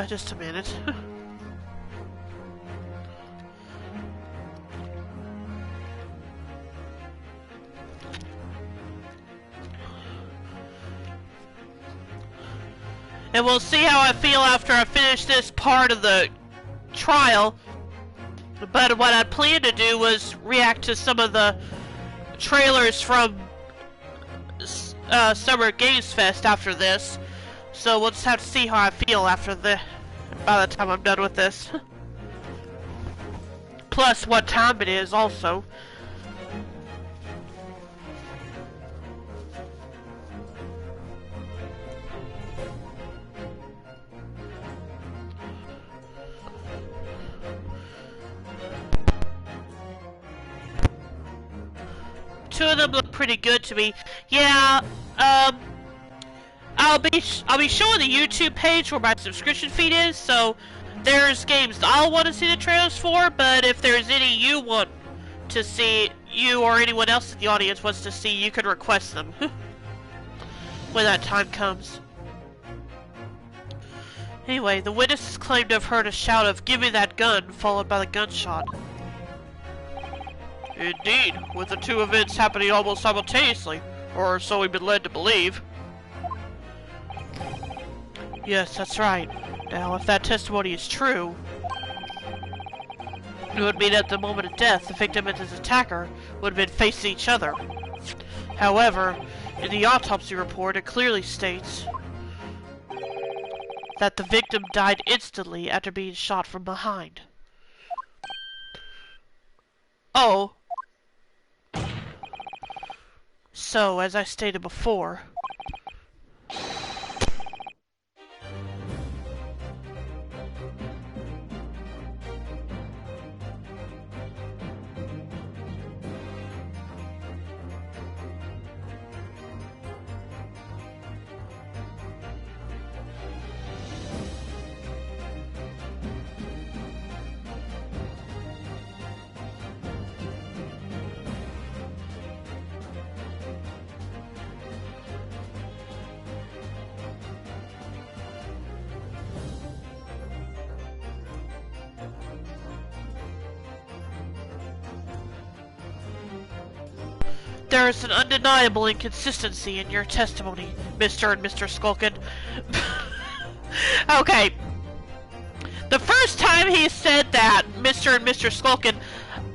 just a minute. And we'll see how I feel after I finish this part of the trial. But what I planned to do was react to some of the trailers from Summer Games Fest after this. So we'll just have to see how I feel by the time I'm done with this. Plus what time it is also. Two of them look pretty good to me. Yeah, I'll be showing the YouTube page where my subscription feed is, so there's games I'll want to see the trailers for, but if there's any you want to see, you or anyone else in the audience wants to see, you can request them. When that time comes. Anyway, the witnesses claimed to have heard a shout of "Give me that gun," followed by the gunshot. Indeed, with the two events happening almost simultaneously, or so we've been led to believe. Yes, that's right. Now, if that testimony is true, it would mean at the moment of death, the victim and his attacker would have been facing each other. However, in the autopsy report, it clearly states that the victim died instantly after being shot from behind. Oh. So, as I stated before, there is an undeniable inconsistency in your testimony, Mr. and Mr. Skulkin. Okay. The first time he said that, Mr. and Mr. Skulkin,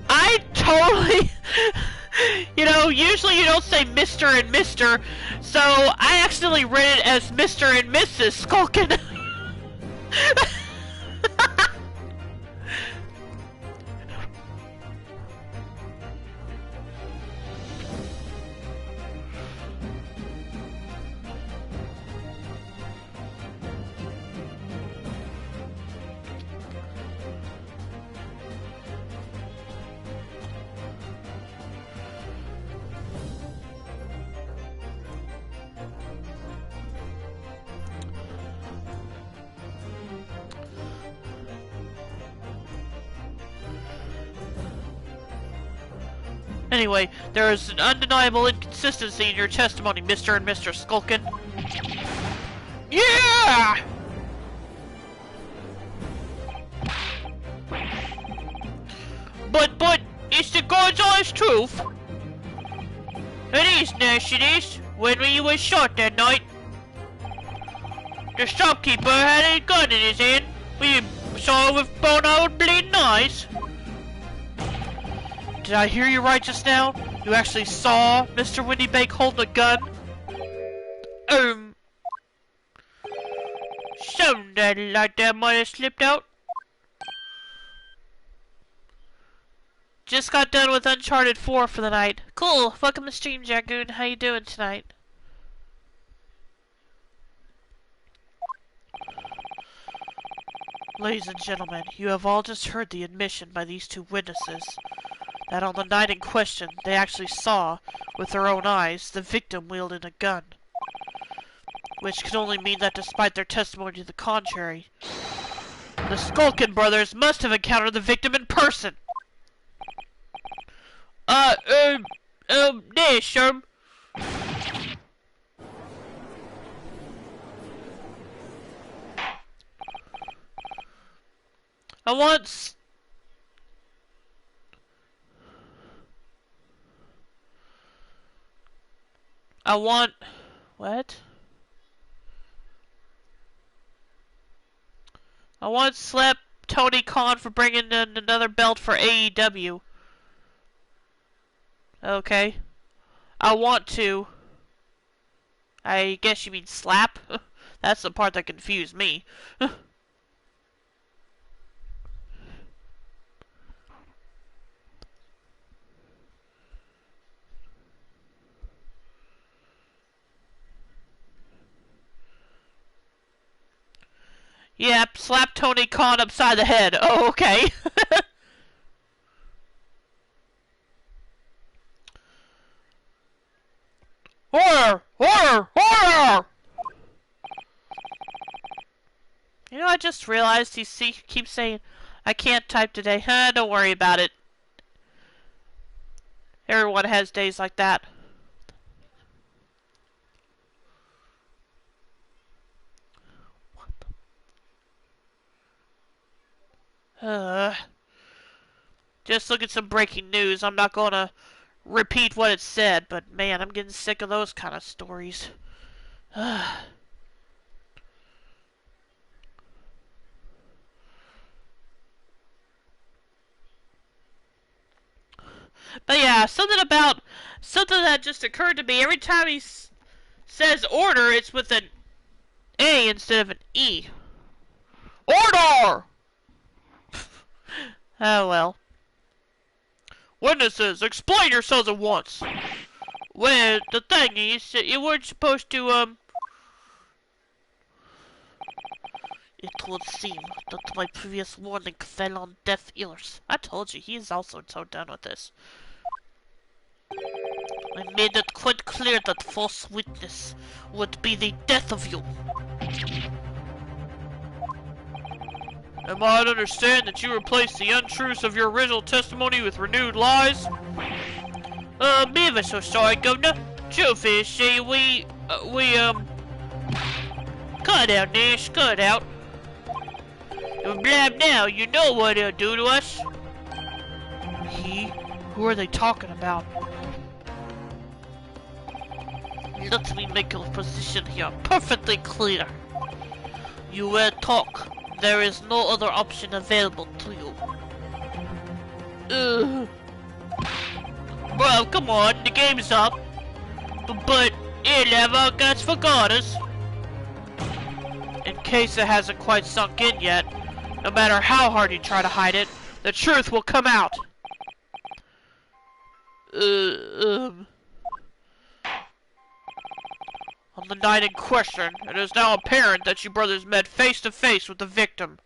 I totally... You know, usually you don't say Mr. and Mr., so I accidentally read it as Mr. and Mrs. Skulkin. Anyway, there is an undeniable inconsistency in your testimony, Mr. and Mr. Skulkin. Yeah! But, it's the God's honest truth. It is, Nash, it is. When you was shot that night, the shopkeeper had a gun in his hand. We saw it with bone out bleeding eyes. Did I hear you right just now? You actually saw Mr. Windybank holding a gun? Something like that might have slipped out. Just got done with Uncharted 4 for the night. Cool. Welcome to stream, Jagoon. How you doing tonight? Ladies and gentlemen, you have all just heard the admission by these two witnesses that on the night in question, they actually saw, with their own eyes, the victim wielding a gun. Which could only mean that despite their testimony to the contrary, the Skulkin brothers must have encountered the victim in person. There, sir. I want... What? I want to slap Tony Khan for bringing in another belt for AEW. Okay. I want to... I guess you mean slap? That's the part that confused me. Yep, slap Tony Khan upside the head. Oh, okay. Horror! Horror! Horror! You know, I just realized he keeps saying, I can't type today. Don't worry about it. Everyone has days like that. Just look at some breaking news. I'm not gonna repeat what it said, but man, I'm getting sick of those kind of stories. But yeah, something that just occurred to me. Every time he says order, it's with an A instead of an E. Order! Oh well. Witnesses, explain yourselves at once. Well, the thing is, you weren't supposed to, It would seem that my previous warning fell on deaf ears. I told you, he is also so done with this. I made it quite clear that false witness would be the death of you. Am I to understand that you replaced the untruths of your original testimony with renewed lies? I'm ever so sorry, Governor. Truth is, see, cut out, Nash, cut out. You blab now, you know what he'll do to us. He? Who are they talking about? Let me make your position here perfectly clear. You will talk. There is no other option available to you. Well, come on, the game's up. But it never gets forgot us. In case it hasn't quite sunk in yet, no matter how hard you try to hide it, the truth will come out. On the night in question, it is now apparent that you brothers met face to face with the victim.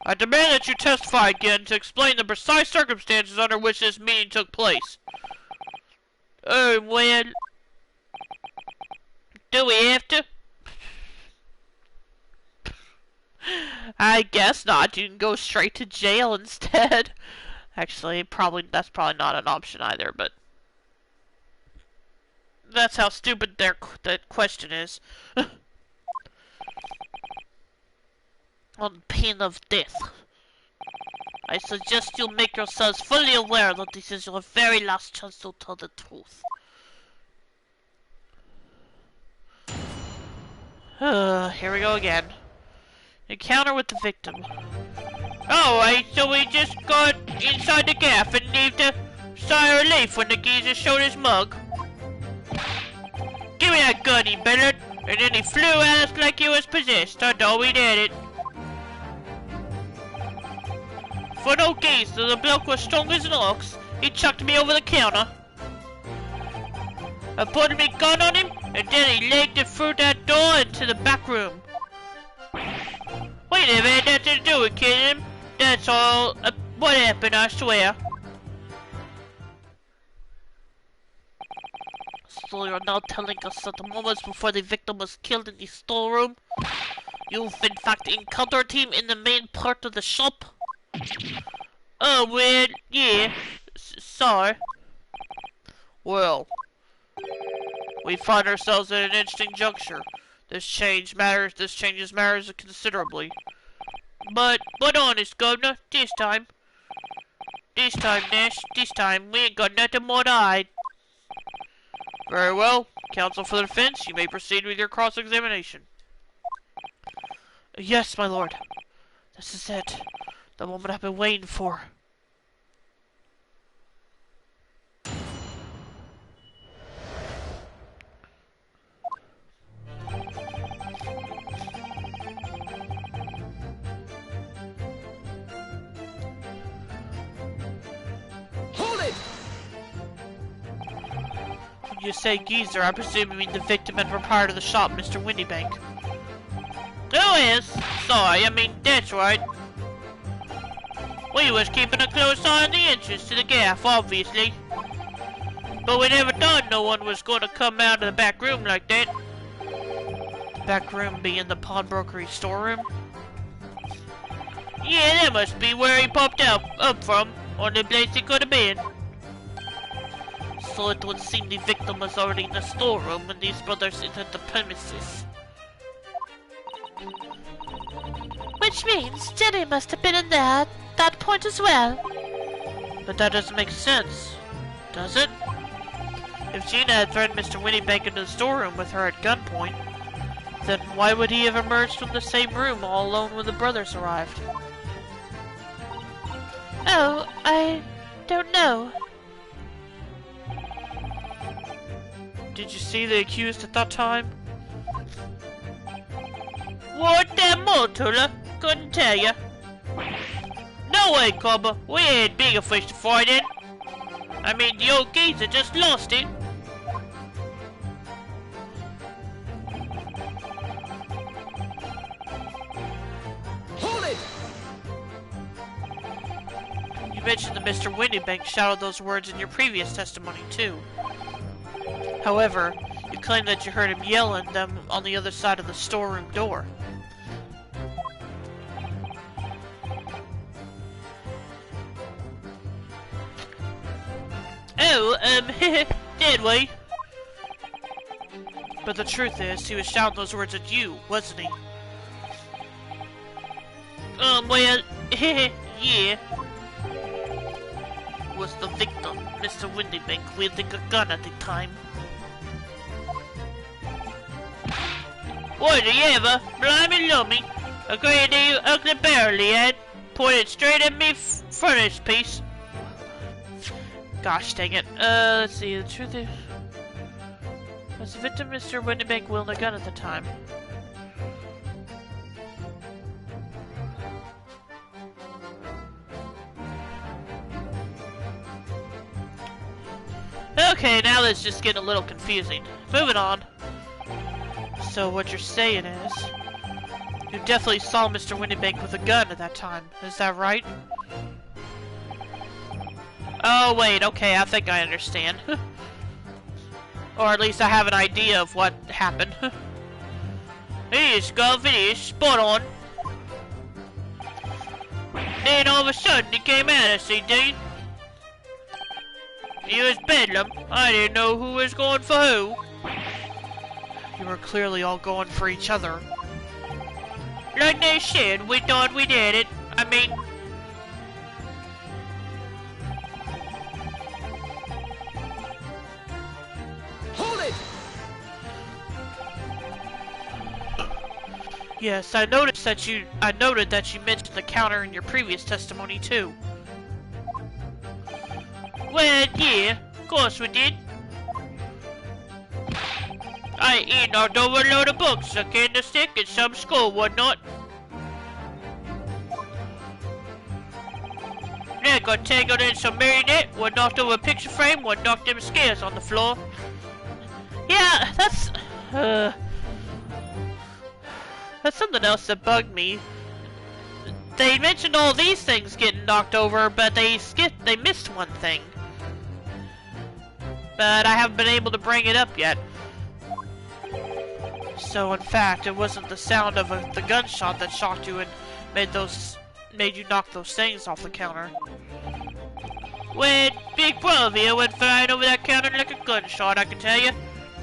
I demand that you testify again to explain the precise circumstances under which this meeting took place. Well... Do we have to? I guess not. You can go straight to jail instead. Actually, that's probably not an option either, but... That's how stupid that question is. On pain of death. I suggest you make yourselves fully aware that this is your very last chance to tell the truth. Here we go again. Encounter with the victim. Alright, so we just got inside the gaff and heaved a sigh of relief when the geezer showed his mug. Give me that gun, he bellowed, and then he flew at us like he was possessed. I thought we'd had it. For no geezer, the bloke was strong as an ox. He chucked me over the counter. I put me gun on him, and then he legged it through that door into the back room. We never had nothing to do with killing him. That's all what happened, I swear. So you're now telling us that the moments before the victim was killed in the storeroom, you've in fact encountered him in the main part of the shop? Oh, well, yeah. Sorry. Well, we find ourselves at an interesting juncture. This changes matters considerably. But honest, Governor, this time, Nash, this time, we ain't got nothing more to hide. Very well. Counsel for the defense, you may proceed with your cross-examination. Yes, my lord. This is it. The moment I've been waiting for. You say geezer, I presume you mean the victim and proprietor of the shop, Mr. Windybank. Oh yes, sorry, I mean, that's right. We was keeping a close eye on the entrance to the gaff, obviously. But we never thought no one was going to come out of the back room like that. The back room being the pawnbrokery storeroom? Yeah, that must be where he popped up from, or the place he could have been. So it would seem the victim was already in the storeroom when these brothers entered the premises. Which means Jenny must have been in there at that point as well. But that doesn't make sense, does it? If Gina had threatened Mr. Windybank into the storeroom with her at gunpoint, then why would he have emerged from the same room all alone when the brothers arrived? Oh, I don't know. Did you see the accused at that time? What that Motula? Couldn't tell ya. No way, Cobber. We had bigger fish to fry then. I mean, the old geezer just lost it. Hold it! You mentioned that Mr. Windybank shouted those words in your previous testimony, too. However, you claim that you heard him yelling them on the other side of the storeroom door. Oh, did we? But the truth is, he was shouting those words at you, wasn't he? Well, yeah. Was the victim, Mr. Windybank, wielding a gun at the time? Was he ever? Blimey lummy. A great ugly barrel he had. Pointed straight at me furnace piece. Gosh dang it. Let's see, the truth is... Was the victim Mr. Windybank wielding a gun at the time? Okay, now this is just getting a little confusing. Moving on. So what you're saying is, you definitely saw Mr. Windybank with a gun at that time, is that right? Oh wait, okay, I think I understand. Or at least I have an idea of what happened. It is, Gov, it is, spot on. Then all of a sudden he came at us, he did. He was bedlam. I didn't know who was going for who. You were clearly all going for each other. Like they said, we thought we did it. I mean... Hold it! Yes, I noted that you mentioned the counter in your previous testimony too. Well, yeah, of course we did. I knocked over a load of books, a candlestick, and some skull, whatnot. Then got tangled in some marionette, one knocked over a picture frame, one knocked them scales on the floor. Yeah, that's something else that bugged me. They mentioned all these things getting knocked over, but they missed one thing. But I haven't been able to bring it up yet. So in fact, it wasn't the sound of the gunshot that shocked you and made you knock those things off the counter. When Big Brother here went flying over that counter like a gunshot, I can tell you.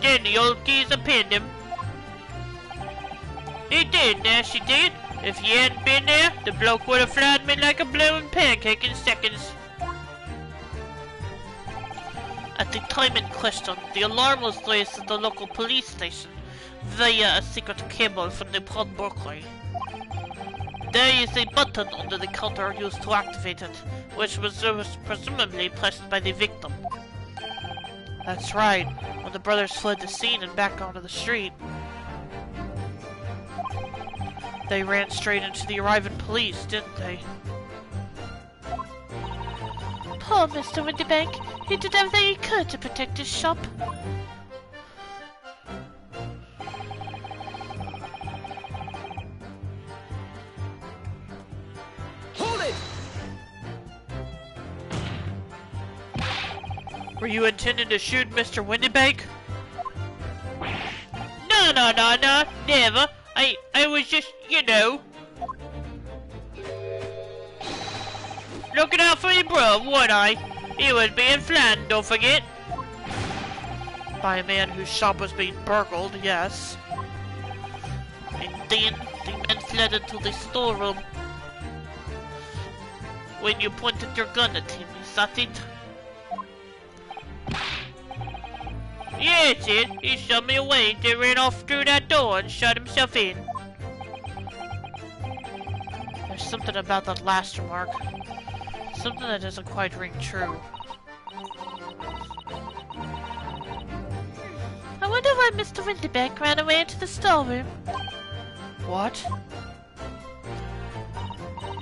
Then the old geezer pinned him. He did, Nash, he did. If he hadn't been there, the bloke would have flattened me like a blowing pancake in seconds. At the time in question, the alarm was raised at the local police station via a secret cable from the Port Berkeley. There is a button under the counter used to activate it, which was presumably pressed by the victim. That's right, when the brothers fled the scene and back onto the street. They ran straight into the arriving police, didn't they? Poor Mr. Windybank. He did everything he could to protect his shop. Hold it! Were you intending to shoot Mr. Windybank? No, never. I was just, you know, looking out for your bro, wasn't I? He was being flattened, don't forget. By a man whose shop was being burgled, yes. And then the men fled into the storeroom. When you pointed your gun at him, is that it? Yeah, it's it. He shoved me away, then ran off through that door and shut himself in. There's something about that last remark. Something that doesn't quite ring true. I wonder why Mr. Windybank ran away into the storeroom. What?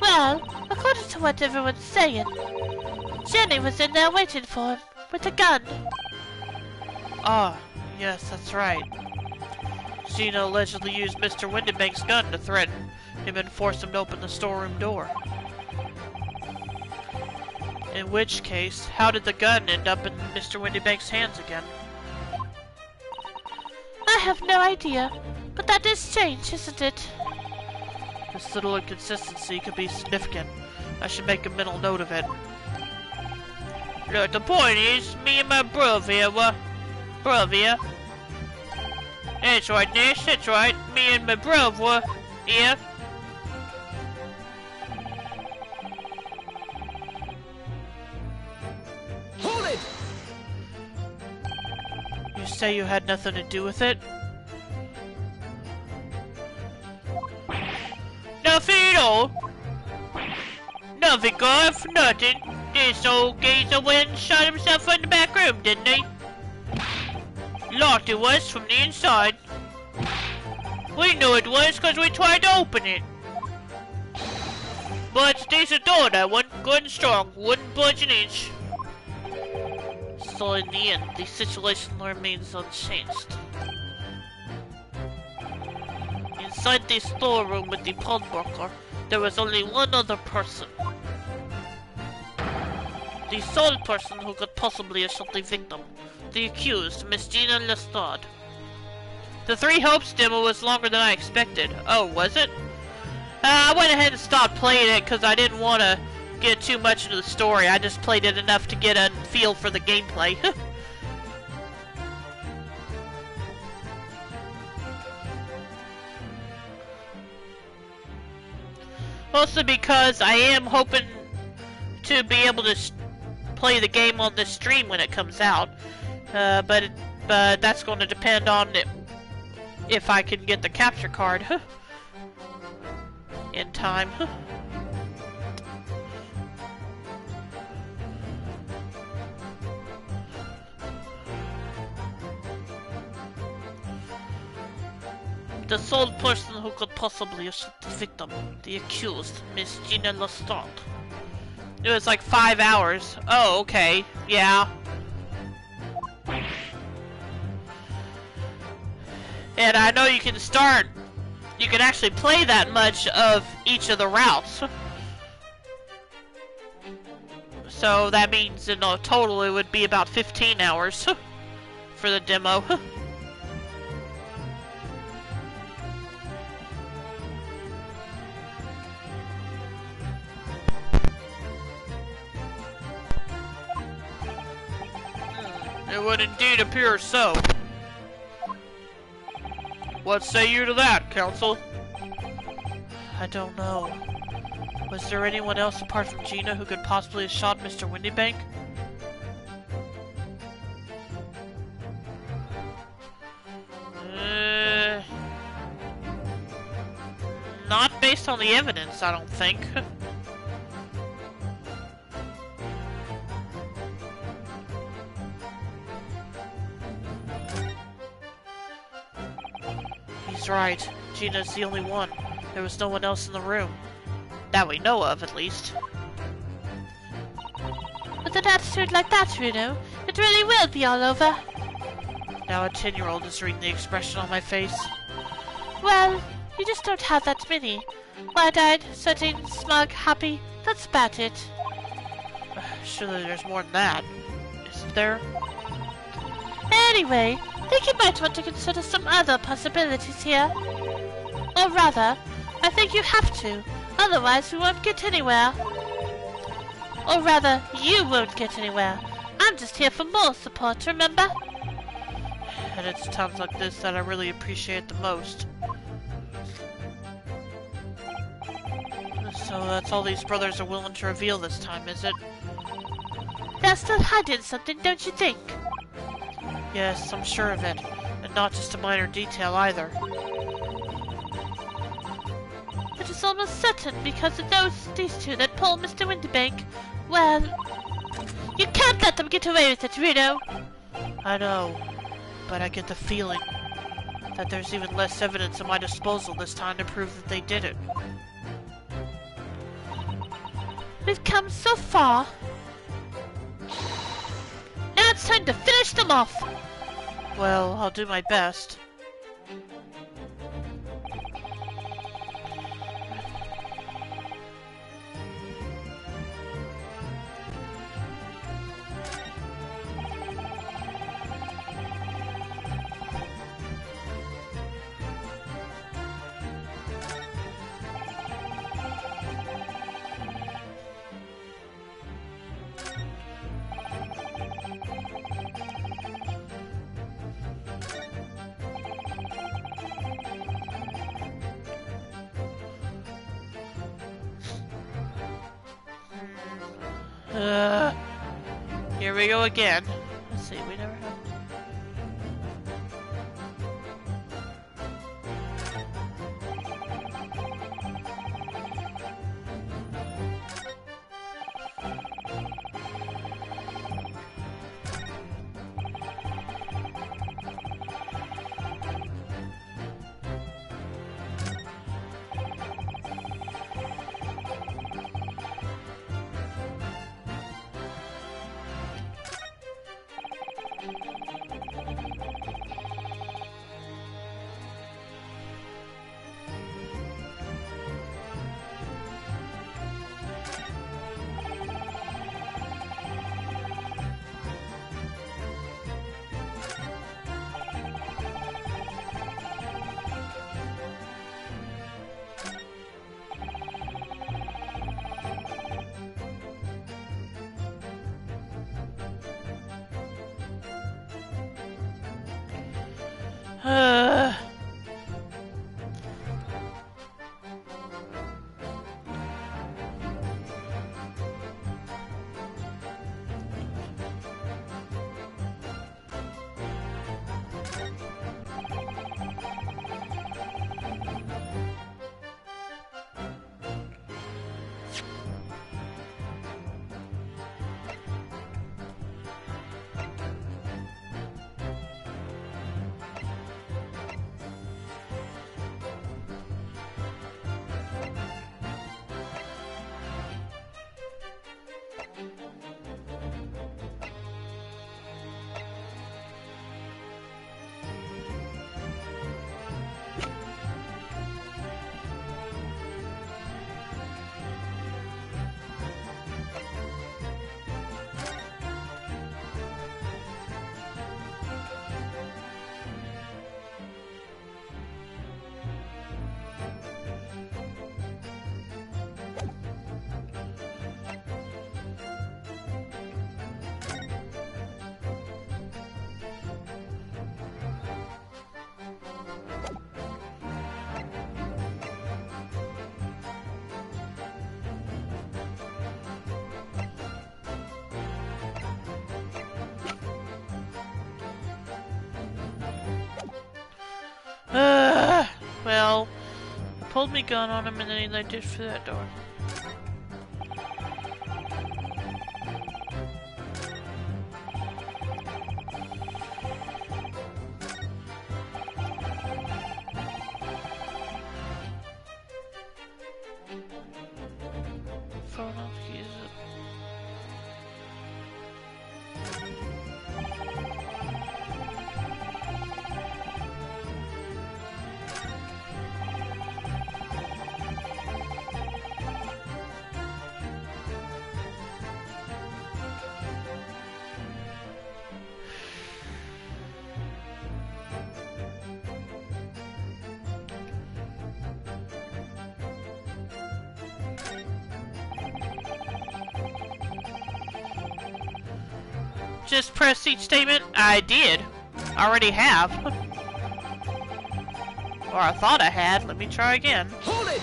Well, according to what everyone's saying, Jenny was in there waiting for him, with a gun. Ah, yes, that's right. Gina allegedly used Mr. Windybank's gun to threaten him and force him to open the storeroom door. In which case, how did the gun end up in Mr. Windybank's hands again? I have no idea, but that is strange, isn't it? This little inconsistency could be significant. I should make a mental note of it. Look, the point is, me and my brother here were... Brother? That's right, Nash, that's right. Me and my brother were here. Hold it! You say you had nothing to do with it? Nothing at all. Nothing, Garth, nothing. This old geezer went and shot himself in the back room, didn't he? Locked it was from the inside. We knew it was because we tried to open it. But it's a decent door, that one. Good and strong. Wouldn't budge an inch. So in the end, the situation remains unchanged. Inside the storeroom with the pawnbroker, there was only one other person. The sole person who could possibly have shot the victim. The accused, Miss Gina Lestrade. The Three Hopes demo was longer than I expected. Oh, was it? I went ahead and stopped playing it because I didn't want to get too much into the story. I just played it enough to get a feel for the gameplay. Mostly because I am hoping to be able to play the game on this stream when it comes out. But that's going to depend on if I can get the capture card. in time. The sole person who could possibly have shot the victim, the accused, Miss Gina Lestrade. It was like 5 hours. Oh, okay. Yeah. And I know you can actually play that much of each of the routes. So that means in a total it would be about 15 hours for the demo. It would indeed appear so. What say you to that, Counsel? I don't know. Was there anyone else apart from Gina who could possibly have shot Mr. Windybank? Not based on the evidence, I don't think. He's right. Gina's the only one. There was no one else in the room. That we know of, at least. With an attitude like that, Runo, it really will be all over. Now a 10-year-old is reading the expression on my face. Well, you just don't have that many. Wide-eyed, certain, smug, happy, that's about it. Surely there's more than that. Isn't there? Anyway, I think you might want to consider some other possibilities here. Or rather, I think you have to, otherwise we won't get anywhere. Or rather, you won't get anywhere. I'm just here for more support, remember? And it's times like this that I really appreciate the most. So that's all these brothers are willing to reveal this time, is it? They're still hiding something, don't you think? Yes, I'm sure of it. And not just a minor detail either. It is almost certain because of these two that pull Mr. Windybank. Well, you can't let them get away with it, Runo. I know, but I get the feeling that there's even less evidence at my disposal this time to prove that they did it. We've come so far. Now it's time to finish them off. Well, I'll do my best. Here we go again. Let's see, we never have... Well, I pulled my gun on him and then he led just for that door. Phone off, keys up. Just press each statement? I did. Already have. Or I thought I had. Let me try again. Hold it!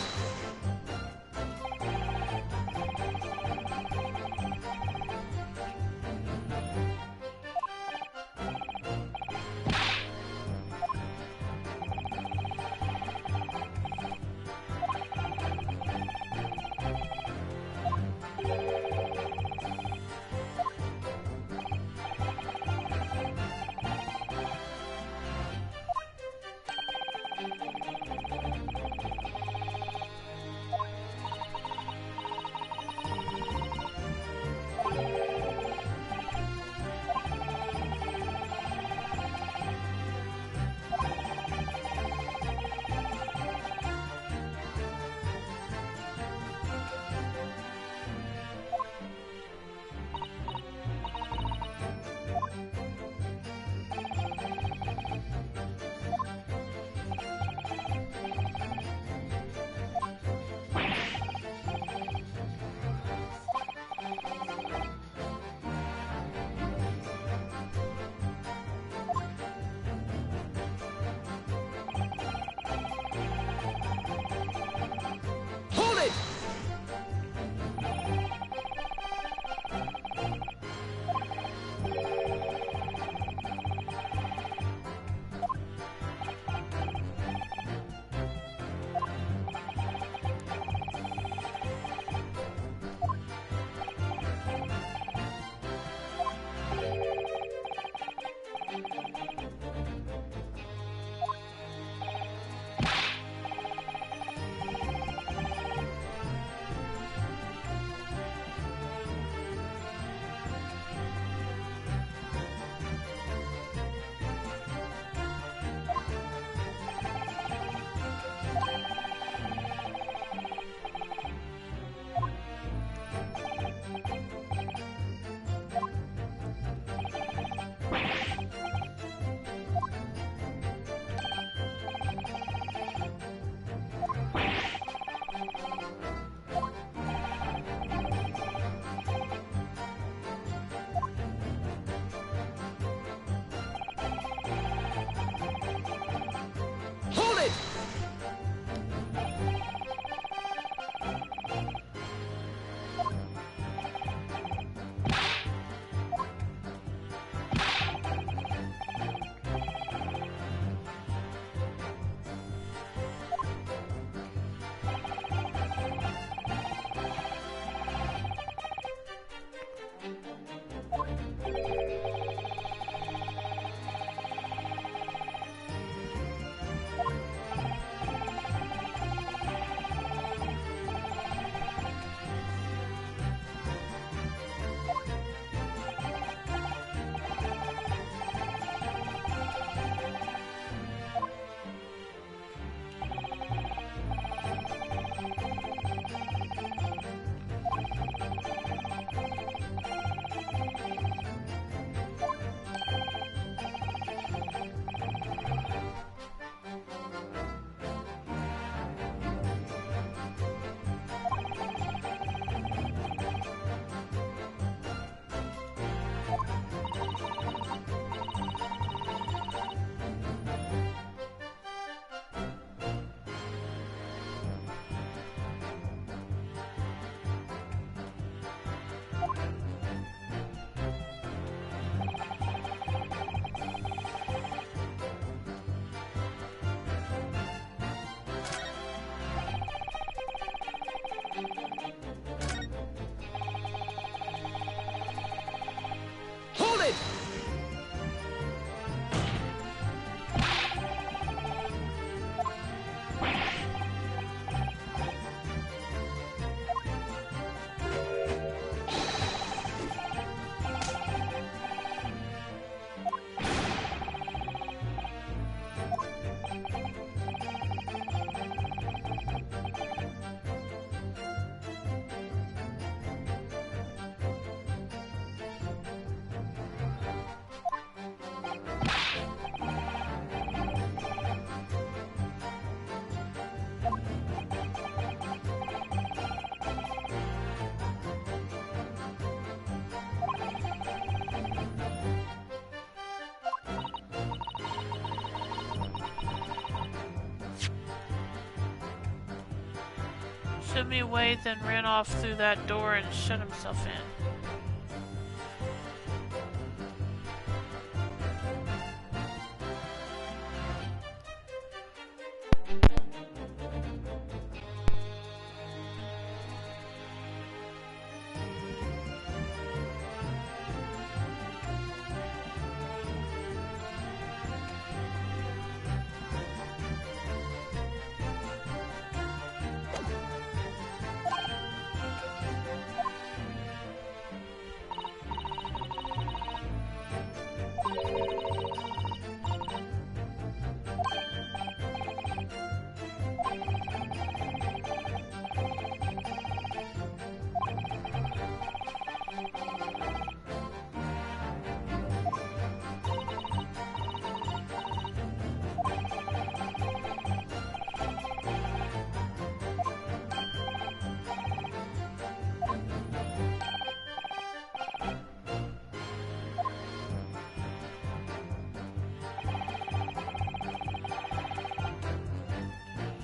took me away, then ran off through that door and shut himself in.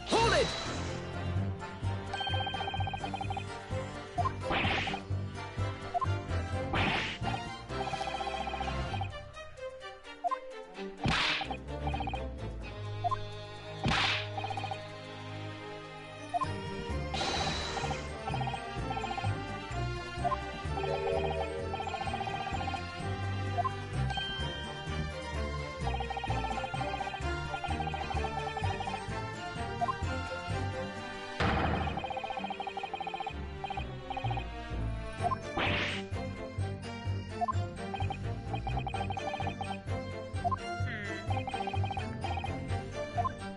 Hold it!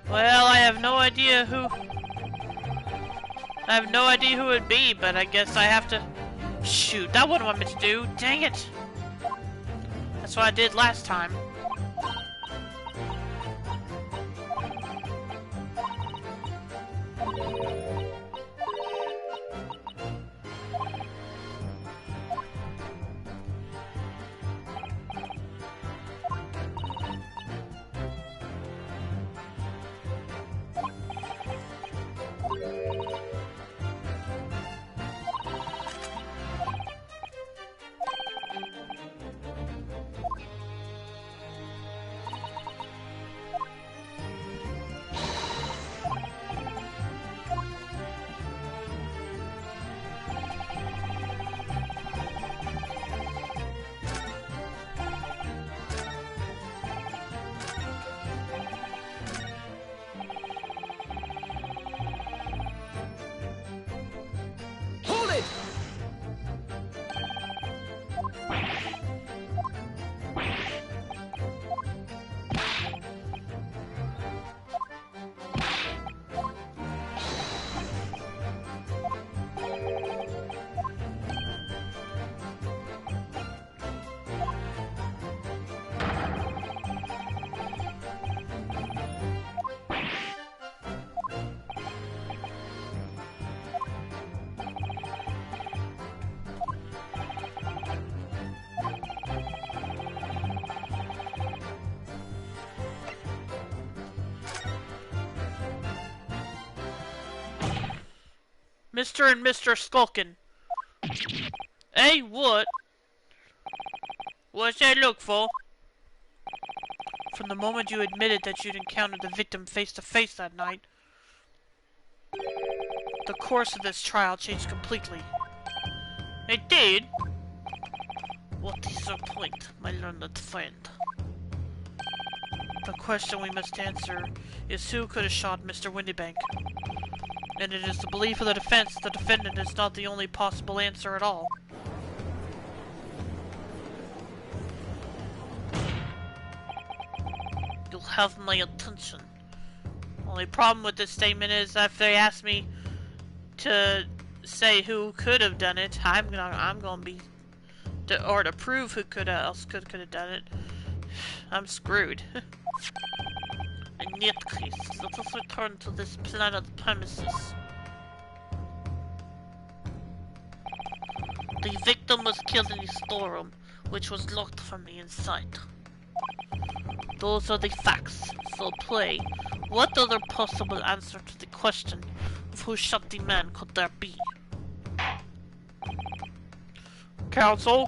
Well, I have no idea who it would be, but I guess I have to... Shoot, that wasn't what I meant to do. Dang it! That's what I did last time. Hold it! Mr. and Mr. Skulkin. Hey, what? What's that look for? From the moment you admitted that you'd encountered the victim face to face that night, the course of this trial changed completely. It did? What is your point, my learned friend? The question we must answer is who could have shot Mr. Windybank? And it is the belief of the defense the defendant is not the only possible answer at all. You'll have my attention. Only problem with this statement is that if they ask me to say who could have done it, I'm gonna be to prove who could have done it. I'm screwed. In that case, let us return to this planet premises. The victim was killed in the storeroom, which was locked from the inside. Those are the facts. So play, what other possible answer to the question, of who shot the man could there be? Counsel,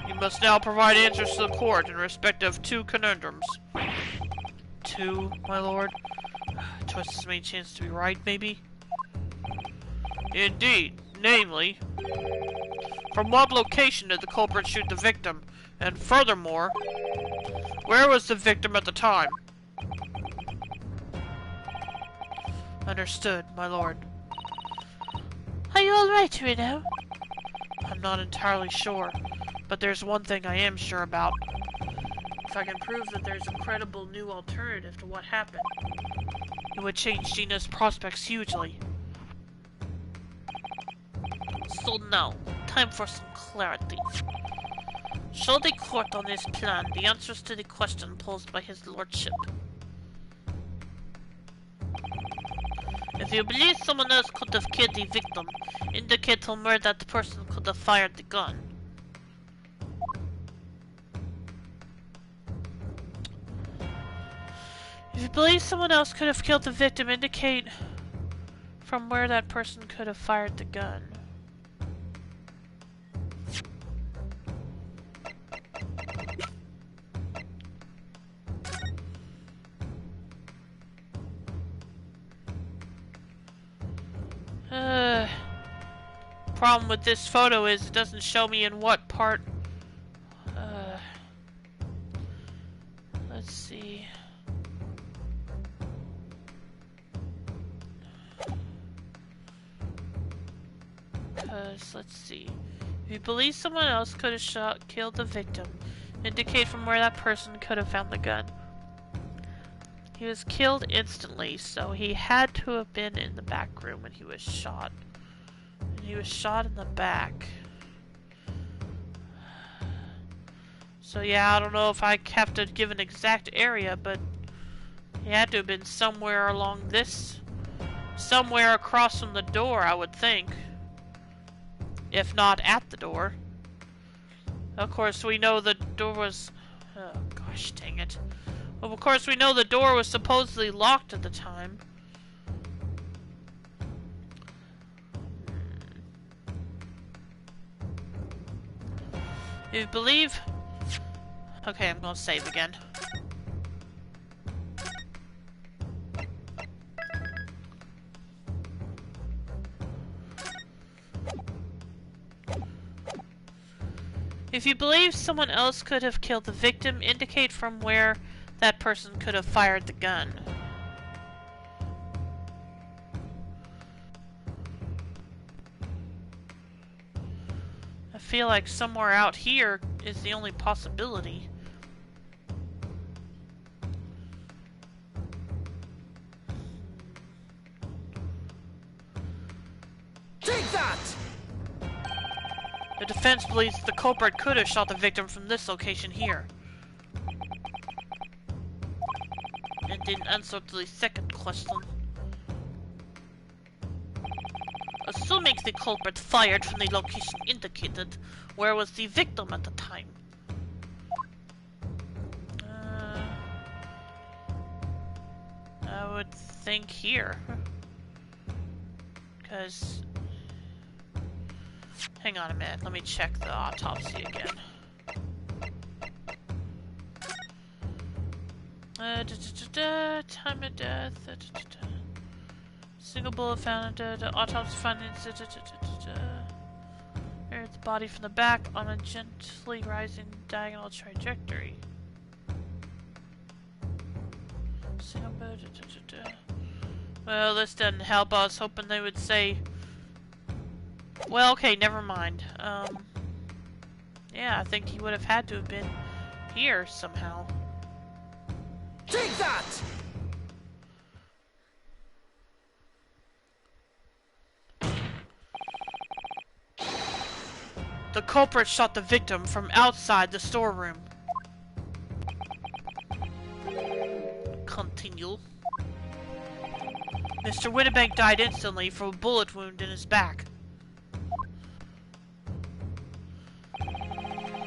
you must now provide answers to the court in respect of 2 conundrums. 2, my lord? Twice as many chances to be right, maybe? Indeed. Namely, from what location did the culprit shoot the victim? And furthermore, where was the victim at the time? Understood, my lord. Are you alright, Reno? I'm not entirely sure, but there's one thing I am sure about. If I can prove that there's a credible new alternative to what happened, it would change Gina's prospects hugely. So now, time for some clarity. Show the court on this plan the answers to the question posed by his lordship. If you believe someone else could have killed the victim, indicate from where that person could have fired the gun. If you believe someone else could have killed the victim, indicate from where that person could have fired the gun. Problem with this photo is it doesn't show me in what part. Let's see. Let's see. If you believe someone else could have killed the victim, indicate from where that person could have found the gun. He was killed instantly, so he had to have been in the back room when he was shot. And he was shot in the back. So yeah, I don't know if I have to give an exact area, but he had to have been somewhere along this... somewhere across from the door, I would think. If not at the door. Of course, we know the door was... oh, gosh dang it. Well, of course, we know the door was supposedly locked at the time. You believe... okay, I'm gonna save again. If you believe someone else could have killed the victim, indicate from where that person could have fired the gun. I feel like somewhere out here is the only possibility. Take that! The defense believes the culprit could have shot the victim from this location here. And didn't answer to the second question. Assuming the culprit fired from the location indicated, where was the victim at the time? I would think here. Because... hang on a minute, let me check the autopsy again. Time of death. Single bullet found. Autopsy findings. Here's the body from the back on a gently rising diagonal trajectory. Single bullet. Well, this doesn't help. I was hoping they would say. Well, okay, never mind. Yeah, I think he would have had to have been here somehow. Take that! The culprit shot the victim from outside the storeroom. Continue. Mr. Winnebank died instantly from a bullet wound in his back.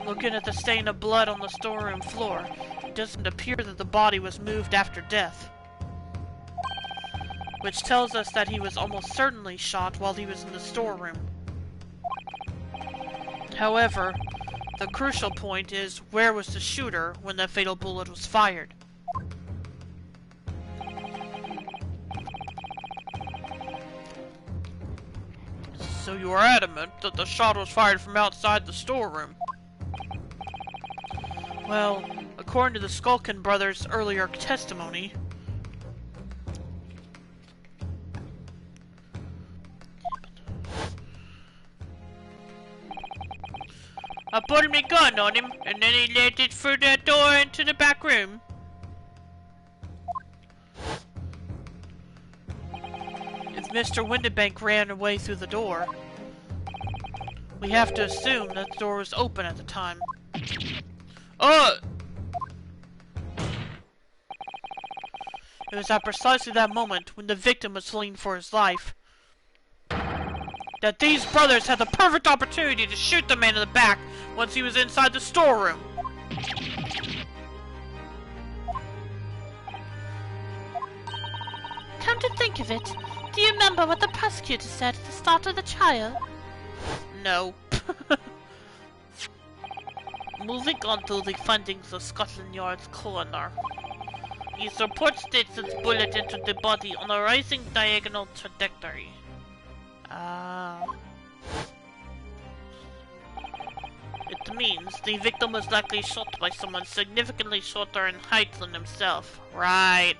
Looking at the stain of blood on the storeroom floor, it doesn't appear that the body was moved after death. which tells us that he was almost certainly shot while he was in the storeroom. However, the crucial point is, where was the shooter when the fatal bullet was fired? So you are adamant that the shot was fired from outside the storeroom? Well, according to the Skulkin brothers' earlier testimony, I put my gun on him, and then he let it through that door into the back room. If Mr. Windibank ran away through the door, we have to assume that the door was open at the time. It was at precisely that moment, when the victim was fleeing for his life, that these brothers had the perfect opportunity to shoot the man in the back once he was inside the storeroom. Come to think of it, do you remember what the prosecutor said at the start of the trial? No. Moving on to the findings of Scotland Yard's coroner. His report states that the bullet entered the body on a rising diagonal trajectory. It means the victim was likely shot by someone significantly shorter in height than himself. Right.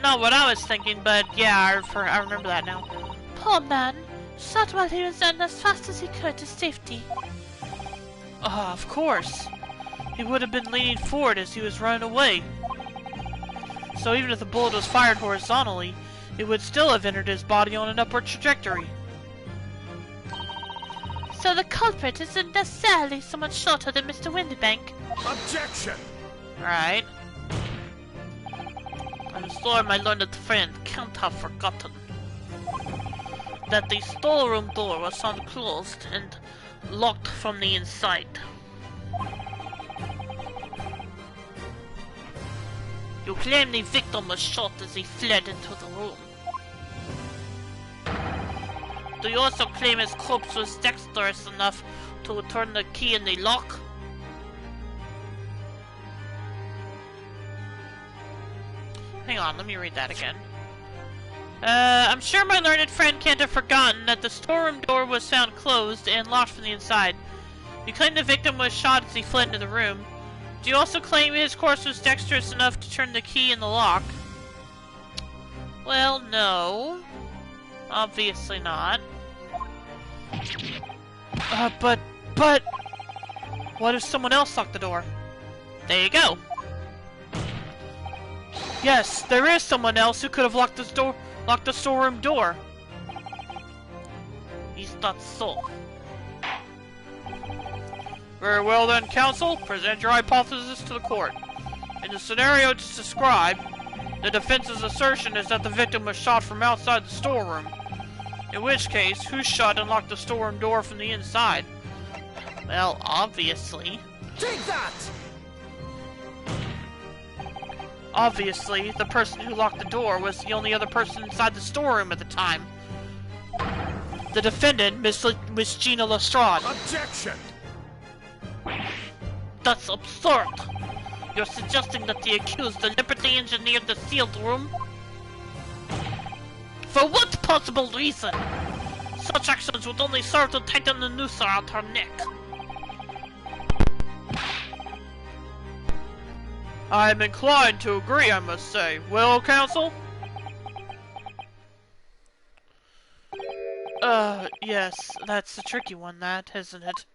Not what I was thinking, but yeah, I remember that now. Poor man, shot while he was running as fast as he could to safety. Of course. He would have been leaning forward as he was running away. So even if the bullet was fired horizontally, it would still have entered his body on an upward trajectory. So the culprit isn't necessarily someone shorter than Mr. Windibank? Objection! Right. I'm sorry, my learned friend can't have forgotten that the storeroom door was found closed and locked from the inside. You claim the victim was shot as he fled into the room. Do you also claim his corpse was dexterous enough to turn the key in the lock? Hang on, let me read that again. I'm sure my learned friend can't have forgotten that the storeroom door was found closed and locked from the inside. You claim the victim was shot as he fled into the room. Do you also claim his corpse was dexterous enough to turn the key in the lock? Well, no. Obviously not. But... What if someone else locked the door? There you go. Yes, there is someone else who could have locked the storeroom door. Is that so? Very well then, counsel. Present your hypothesis to the court. In the scenario just described, the defense's assertion is that the victim was shot from outside the storeroom. In which case, who shot and locked the storeroom door from the inside? Well, obviously. Take that! Obviously, the person who locked the door was the only other person inside the storeroom at the time. The defendant, Miss Gina Lestrade. Objection! That's absurd! You're suggesting that the accused deliberately engineered the sealed room? For what possible reason? Such actions would only serve to tighten the noose around her neck. I'm inclined to agree, I must say. Well, counsel? Yes, that's a tricky one, that, isn't it?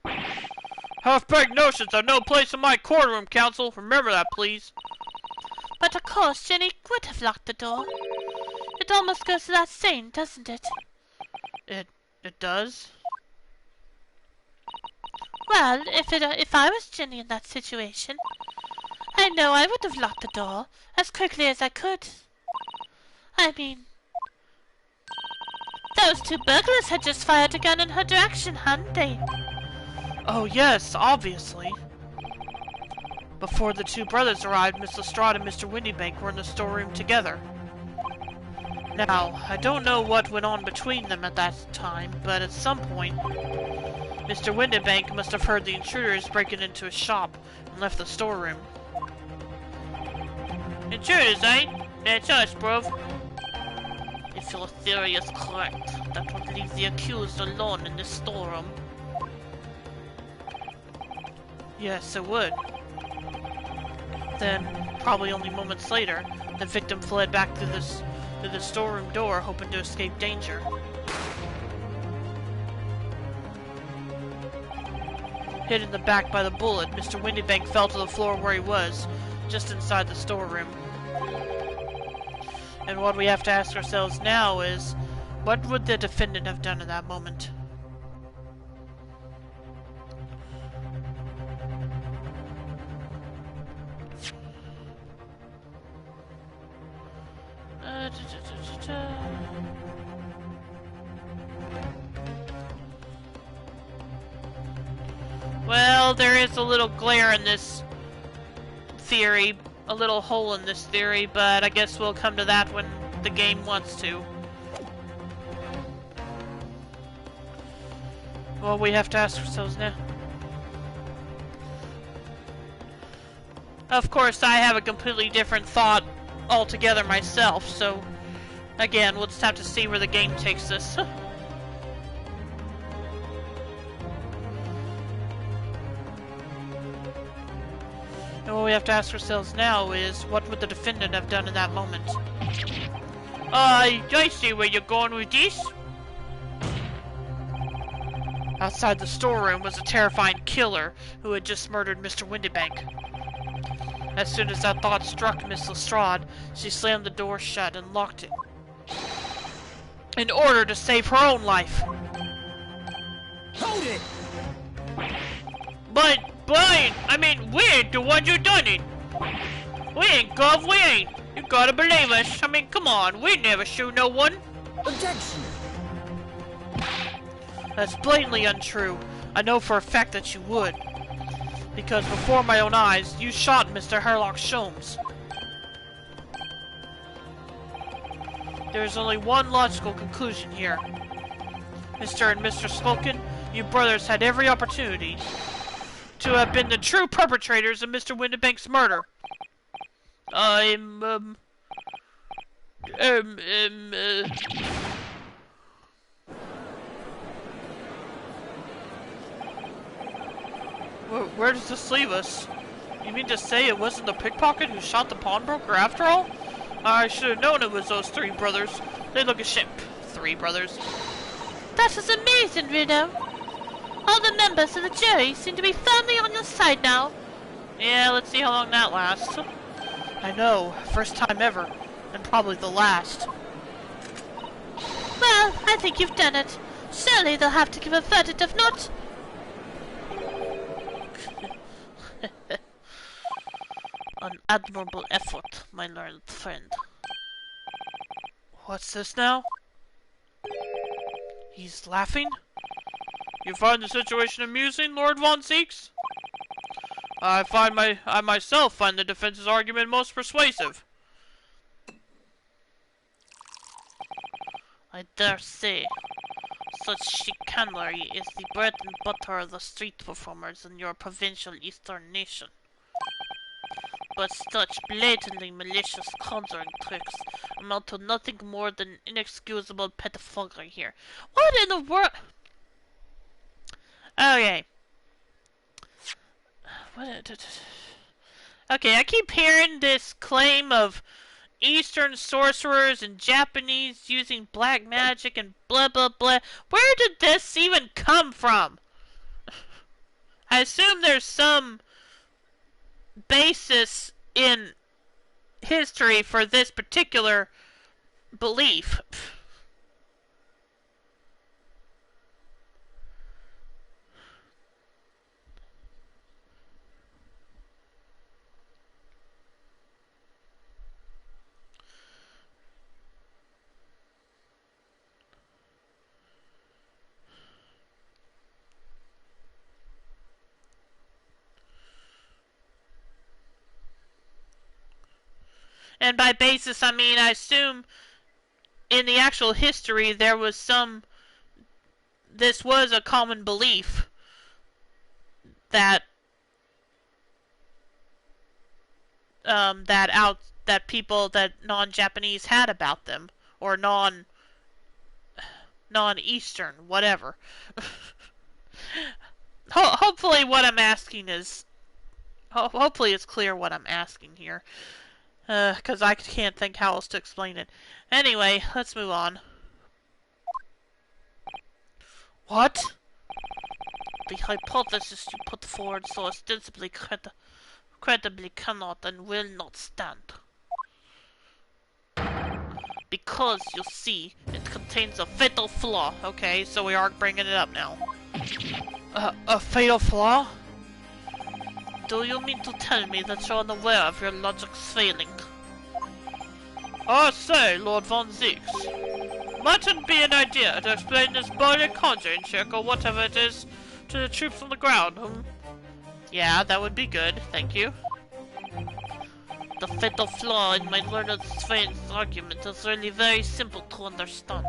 Half-baked notions have no place in my courtroom, counsel. Remember that, please. But of course, Jenny would have locked the door. It almost goes without saying, doesn't it? It does? Well, if I was Jenny in that situation, I know I would have locked the door as quickly as I could. I mean, those two burglars had just fired a gun in her direction, hadn't they? Oh yes, obviously. Before the two brothers arrived, Miss Lestrade and Mr. Windybank were in the storeroom together. Now, I don't know what went on between them at that time, but at some point, Mr. Windybank must have heard the intruders breaking into his shop and left the storeroom. Intruders, eh? That's us, bruv. If your theory is correct, that would leave the accused alone in the storeroom. Yes, it would. Then, probably only moments later, the victim fled back through the storeroom door, hoping to escape danger. Hit in the back by the bullet, Mr. Windybank fell to the floor where he was, just inside the storeroom. And what we have to ask ourselves now is, what would the defendant have done in that moment? Well, there is a little glare in this theory, a little hole in this theory, but I guess we'll come to that when the game wants to. Well, we have to ask ourselves now. Of course, I have a completely different thought altogether myself, so again, we'll just have to see where the game takes us. And what we have to ask ourselves now is, what would the defendant have done in that moment? I see where you're going with this. Outside the storeroom was a terrifying killer who had just murdered Mr. Windybank. As soon as that thought struck Miss Lestrade, she slammed the door shut and locked it, in order to save her own life. Hold it! But, Brian, I mean, we ain't the ones who done it. We ain't, Gov, we ain't. You gotta believe us. I mean, come on, we never shoot no one. Objection! That's blatantly untrue. I know for a fact that you would. Because before my own eyes, you shot Mr. Herlock Sholmes. There's only one logical conclusion here. Mr. and Mr. Smokin, you brothers had every opportunity to have been the true perpetrators of Mr. Windybank's murder. Where does this leave us? You mean to say it wasn't the pickpocket who shot the pawnbroker after all? I should have known it was those three brothers. They look a ship. Three brothers. That is amazing, Reno. All the members of the jury seem to be firmly on your side now. Yeah, let's see how long that lasts. I know, first time ever, and probably the last. Well, I think you've done it. Surely they'll have to give a verdict, if not... An admirable effort, my learned friend. What's this now? He's laughing? You find the situation amusing, Lord Von Zeeks? I myself find the defense's argument most persuasive. I dare say, such chicanery is the bread and butter of the street performers in your provincial eastern nation. But such blatantly malicious conjuring tricks amount to nothing more than inexcusable pettifoggery here. What in the world? Okay. Okay, I keep hearing this claim of Eastern sorcerers and Japanese using black magic and blah blah blah. Where did this even come from? I assume there's some basis in history for this particular belief. And by basis, I mean I assume in the actual history there was some... This was a common belief that that people that non-Japanese had about them, or non-Eastern, whatever. Hopefully what I'm asking is... Hopefully it's clear what I'm asking here. Because I can't think how else to explain it. Anyway, let's move on. What? The hypothesis you put forward so ostensibly credibly cannot and will not stand. Because, you see, it contains a fatal flaw. Okay, so we are bringing it up now. A fatal flaw? Do you mean to tell me that you're unaware of your logic's failing? I say, Lord Von Zeeks, might it be an idea to explain this body conjuring trick or whatever it is to the troops on the ground, Yeah, that would be good, thank you. The fatal flaw in my learned Swain's argument is really very simple to understand.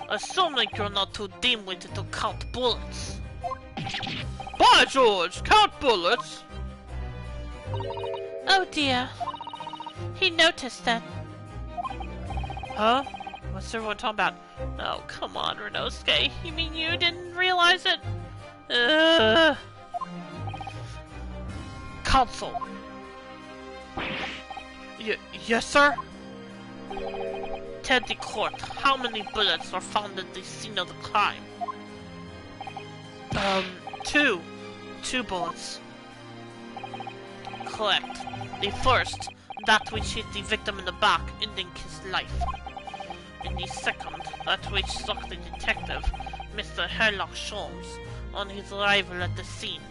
Assuming you're not too dim-witted to count bullets. By George, count bullets! Oh dear. He noticed that. Huh? What's everyone talking about? Oh, come on, Renosuke. You mean you didn't realize it? Counsel. Yes, sir? Tell the court how many bullets were found at the scene of the crime. Two. 2 bullets. Correct. The first, that which hit the victim in the back, ending his life. And the second, that which struck the detective, Mr. Sherlock Holmes, on his arrival at the scene.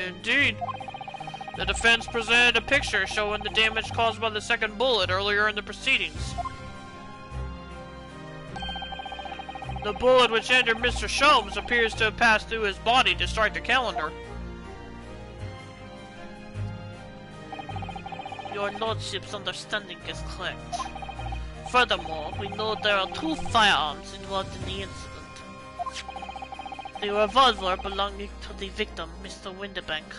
Indeed. The defense presented a picture showing the damage caused by the second bullet earlier in the proceedings. The bullet which entered Mr. Sholmes appears to have passed through his body to strike the calendar. Your lordship's understanding is correct. Furthermore, we know there are 2 firearms involved in the incident. The revolver belonging to the victim, Mr. Windibank,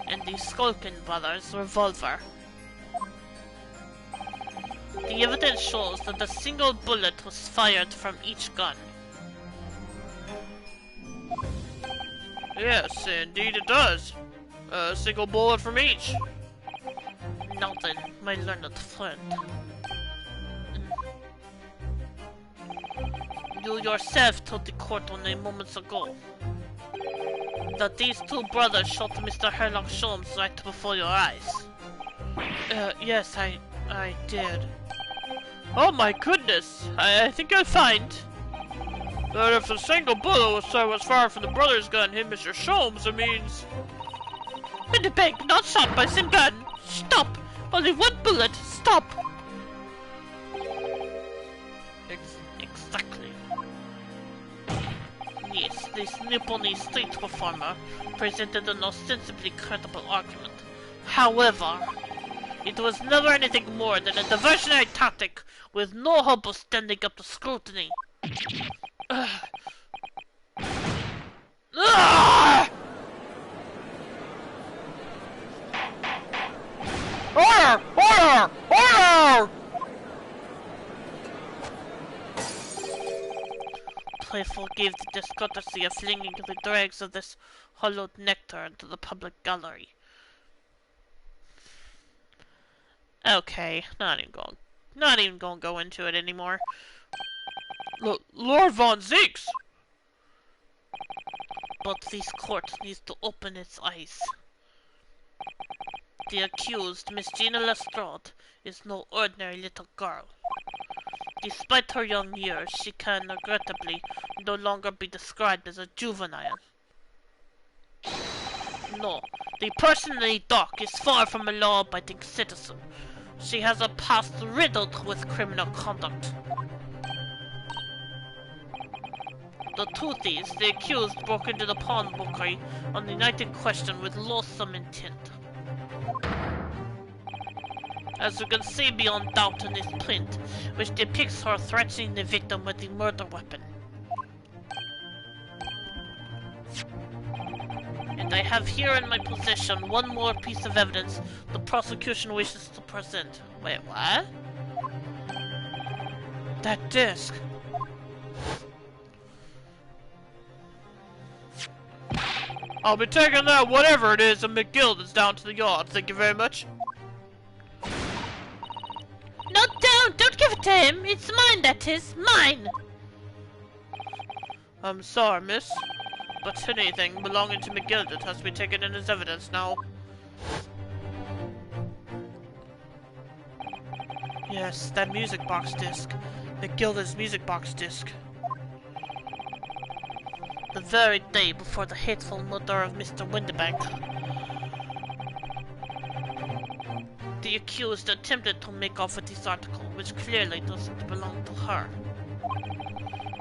and the Skulkin brothers' revolver. The evidence shows that a single bullet was fired from each gun. Yes, indeed it does. A single bullet from each. Now then, my learned friend. You yourself told the court only moments ago that these 2 brothers shot Mr. Sherlock Holmes right before your eyes. Yes, I did. Oh my goodness! I think I'll find that if a single bullet was fired from the brother's gun hit Mr. Sholmes, it means... Windibank, not shot by same gun! Stop! Only 1 bullet! Stop! Exactly. Yes, this Nipponi street performer presented an ostensibly credible argument. However, it was never anything more than a diversionary tactic with no hope of standing up to scrutiny. Order! Order! Order! Pray forgive the discourtesy of flinging the dregs of this hollowed nectar into the public gallery. Okay, not even gonna go into it anymore. Lord Von Zeeks! But this court needs to open its eyes. The accused, Miss Gina Lestrade, is no ordinary little girl. Despite her young years, she can, regrettably, no longer be described as a juvenile. No, the person in the dock is far from a law-abiding citizen. She has a past riddled with criminal conduct. The truth is, the accused broke into the pawnbrokery on the night in question with loathsome intent. As you can see beyond doubt in this print, which depicts her threatening the victim with the murder weapon. And I have here in my possession one more piece of evidence the prosecution wishes to present. Wait, what? That disc. I'll be taking that whatever it is and McGill that's down to the yard. Thank you very much. No, don't give it to him. It's mine, that is. Mine. I'm sorry, miss. But anything belonging to McGilded has to be taken in as evidence now. Yes, that music box disc. McGilded's music box disc. The very day before the hateful murder of Mr. Winterbank. The accused attempted to make off with this article, which clearly doesn't belong to her.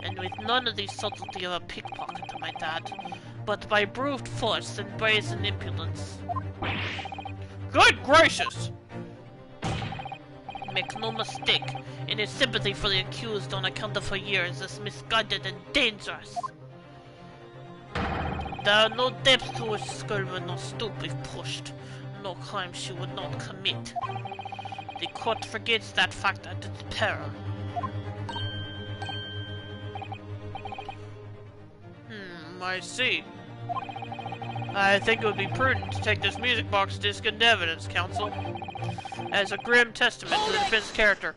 And with none of the subtlety of a pickpocket, I might add, but by brute force and brazen impudence. Good gracious! Make no mistake, in his sympathy for the accused on account of her years is misguided and dangerous. There are no depths to which skull would not stoop if pushed, no crime she would not commit. The court forgets that fact at its peril. I see. I think it would be prudent to take this music box disc into evidence, counsel, as a grim testament to the defense character.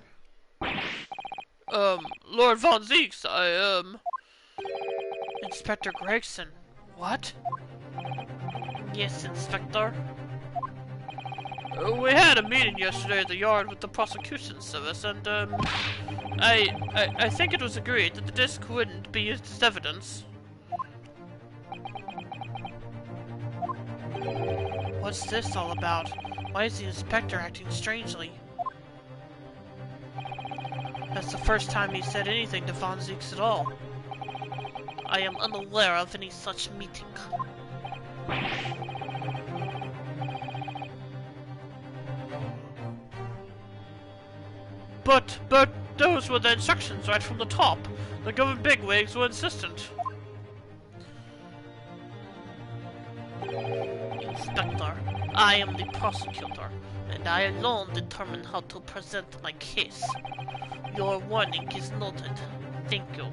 Lord Von Zeeks, Inspector Gregson. What? Yes, Inspector. We had a meeting yesterday at the yard with the prosecution service, and, I think it was agreed that the disc wouldn't be used as evidence. What's this all about? Why is the inspector acting strangely? That's the first time he said anything to Von Zeeks at all. I am unaware of any such meeting. But those were the instructions right from the top. The government bigwigs were insistent. Inspector, I am the prosecutor, and I alone determine how to present my case. Your warning is noted. Thank you.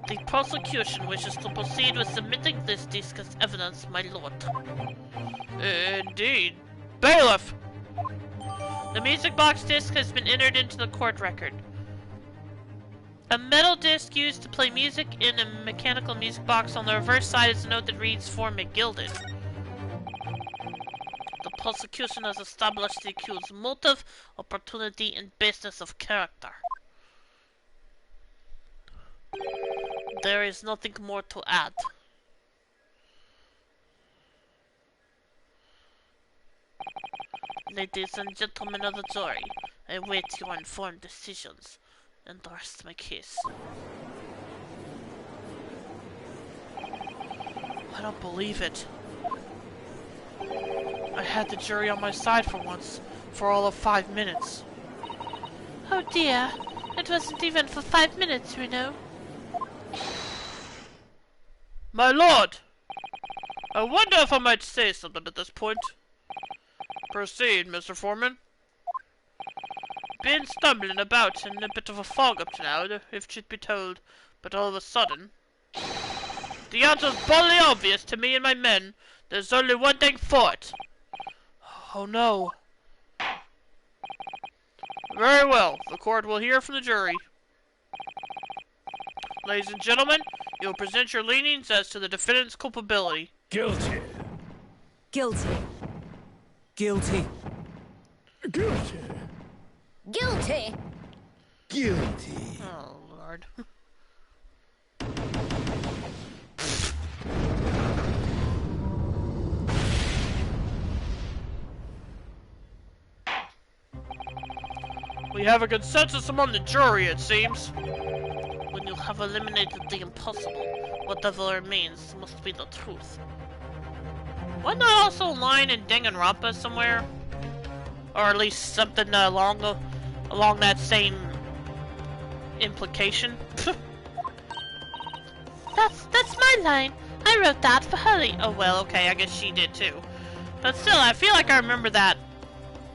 The prosecution wishes to proceed with submitting this disc as evidence, my lord. Indeed. Bailiff! The music box disc has been entered into the court record. A metal disc used to play music in a mechanical music box. On the reverse side is a note that reads, "For McGilded." The prosecution has established the accused's motive, opportunity, and baseness of character. There is nothing more to add. Ladies and gentlemen of the jury, I await your informed decisions and the rest of my case. I don't believe it. I had the jury on my side for once, for all of 5 minutes. Oh dear, it wasn't even for 5 minutes, you know. My lord! I wonder if I might say something at this point. Proceed, Mr. Foreman. Been stumbling about in a bit of a fog up to now, if truth be told, but all of a sudden... The answer's boldly obvious to me and my men. There's only one thing for it. Oh no. Very well, the court will hear from the jury. Ladies and gentlemen, you will present your leanings as to the defendant's culpability. Guilty. Guilty. Guilty. Guilty. Guilty. Guilty. Oh, Lord. We have a consensus among the jury, it seems. When you have eliminated the impossible, whatever remains must be the truth. Wasn't there also a line in Danganronpa somewhere? Or at least something along that same implication? That's my line. I wrote that for Holly. Oh well, okay, I guess she did too. But still, I feel like I remember that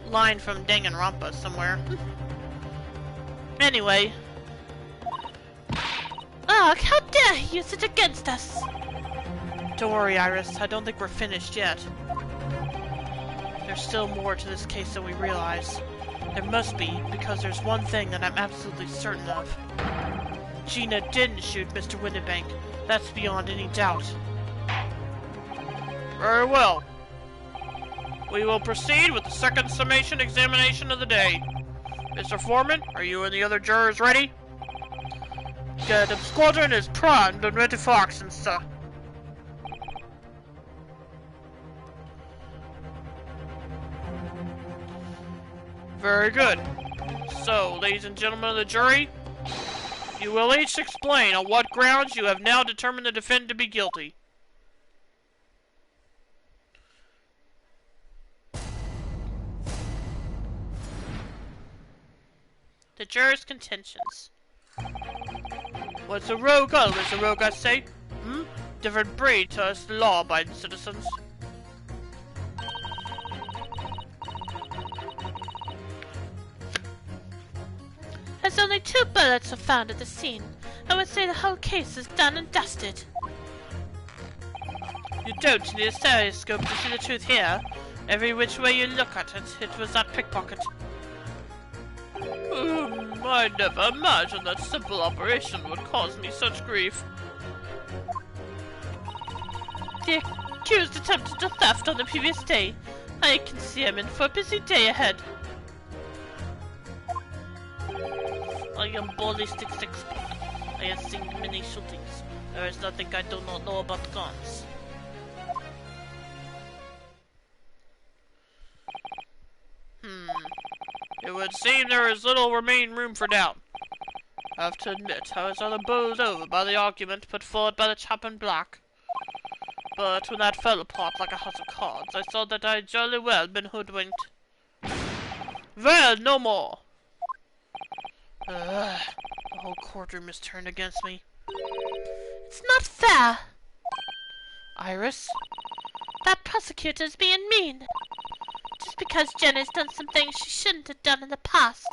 line from Danganronpa somewhere. Anyway. Ugh, how dare he use it against us? Don't worry, Iris. I don't think we're finished yet. There's still more to this case than we realize. There must be, because there's one thing that I'm absolutely certain of. Gina didn't shoot Mr. Windibank. That's beyond any doubt. Very well. We will proceed with the second summation examination of the day. Mr. Foreman, are you and the other jurors ready? The squadron is primed and ready for action, sir. Very good. So, ladies and gentlemen of the jury, you will each explain on what grounds you have now determined the defendant to be guilty. The jurors' contentions. What's a rogue always a rogue, I say? Different breed to us law-abiding citizens. As only 2 bullets were found at the scene, I would say the whole case is done and dusted. You don't need a stereoscope to see the truth here. Every which way you look at it, it was that pickpocket. I never imagined that simple operation would cause me such grief. The accused attempted a theft on the previous day. I can see him in for a busy day ahead. I am ballistics expert. I have seen many shootings. There is nothing I do not know about guns. It would seem there is little remaining room for doubt. I have to admit, I was rather bowled over by the argument put forward by the chap in black. But when that fell apart like a house of cards, I saw that I had jolly well been hoodwinked. Well, no more! The whole courtroom is turned against me. It's not fair. Iris? That prosecutor's being mean. Just because Jenna's done some things she shouldn't have done in the past,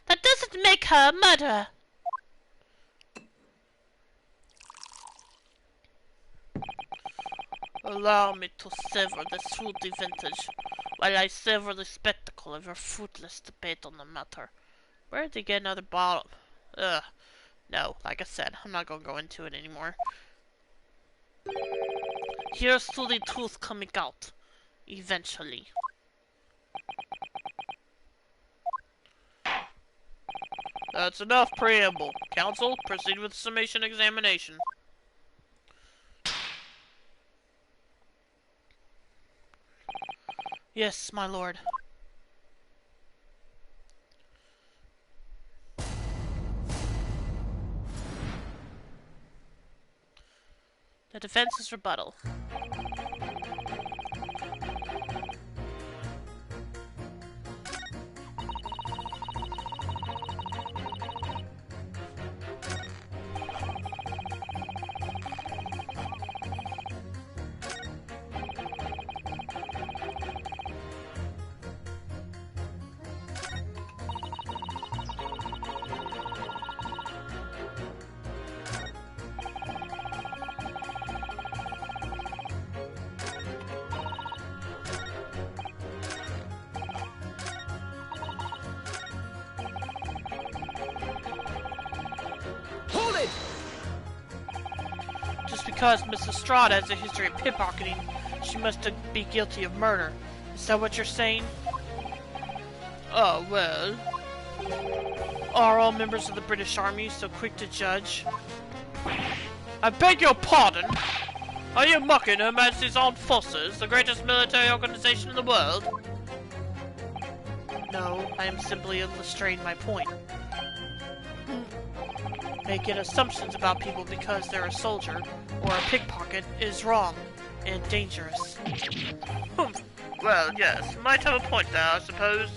that doesn't make her a murderer. Allow me to sever this fruity vintage, while I sever the spectacle of your fruitless debate on the matter. Where did they get another bottle? No, like I said, I'm not gonna go into it anymore. Here's to the truth coming out. Eventually. That's enough preamble. Counsel, proceed with summation examination. Yes, my lord. The defense's rebuttal. Because Miss Estrada has a history of pickpocketing, she must be guilty of murder. Is that what you're saying? Oh, well. Are all members of the British Army so quick to judge? I beg your pardon? Are you mocking Her Majesty's Armed Forces, the greatest military organization in the world? No, I am simply illustrating my point. Making assumptions about people because they're a soldier or a pickpocket is wrong and dangerous. Well, yes, might have a point there, I suppose.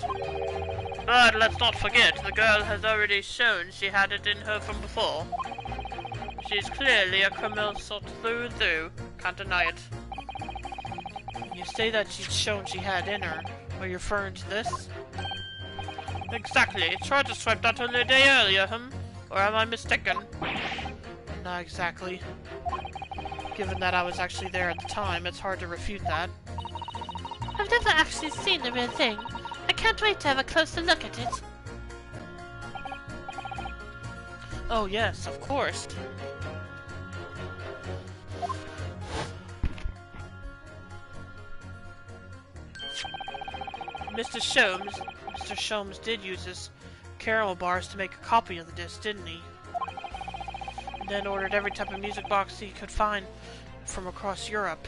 But let's not forget, the girl has already shown she had it in her from before. She's clearly a criminal sort through and through. Can't deny it. When you say that she's shown she had it in her, are you referring to this? Exactly. Tried to swipe that only a day earlier, Or am I mistaken? Not exactly. Given that I was actually there at the time, it's hard to refute that. I've never actually seen the real thing. I can't wait to have a closer look at it. Oh yes, of course. Mr. Sholmes did use his caramel bars to make a copy of the disc, didn't he? And then ordered every type of music box he could find from across Europe.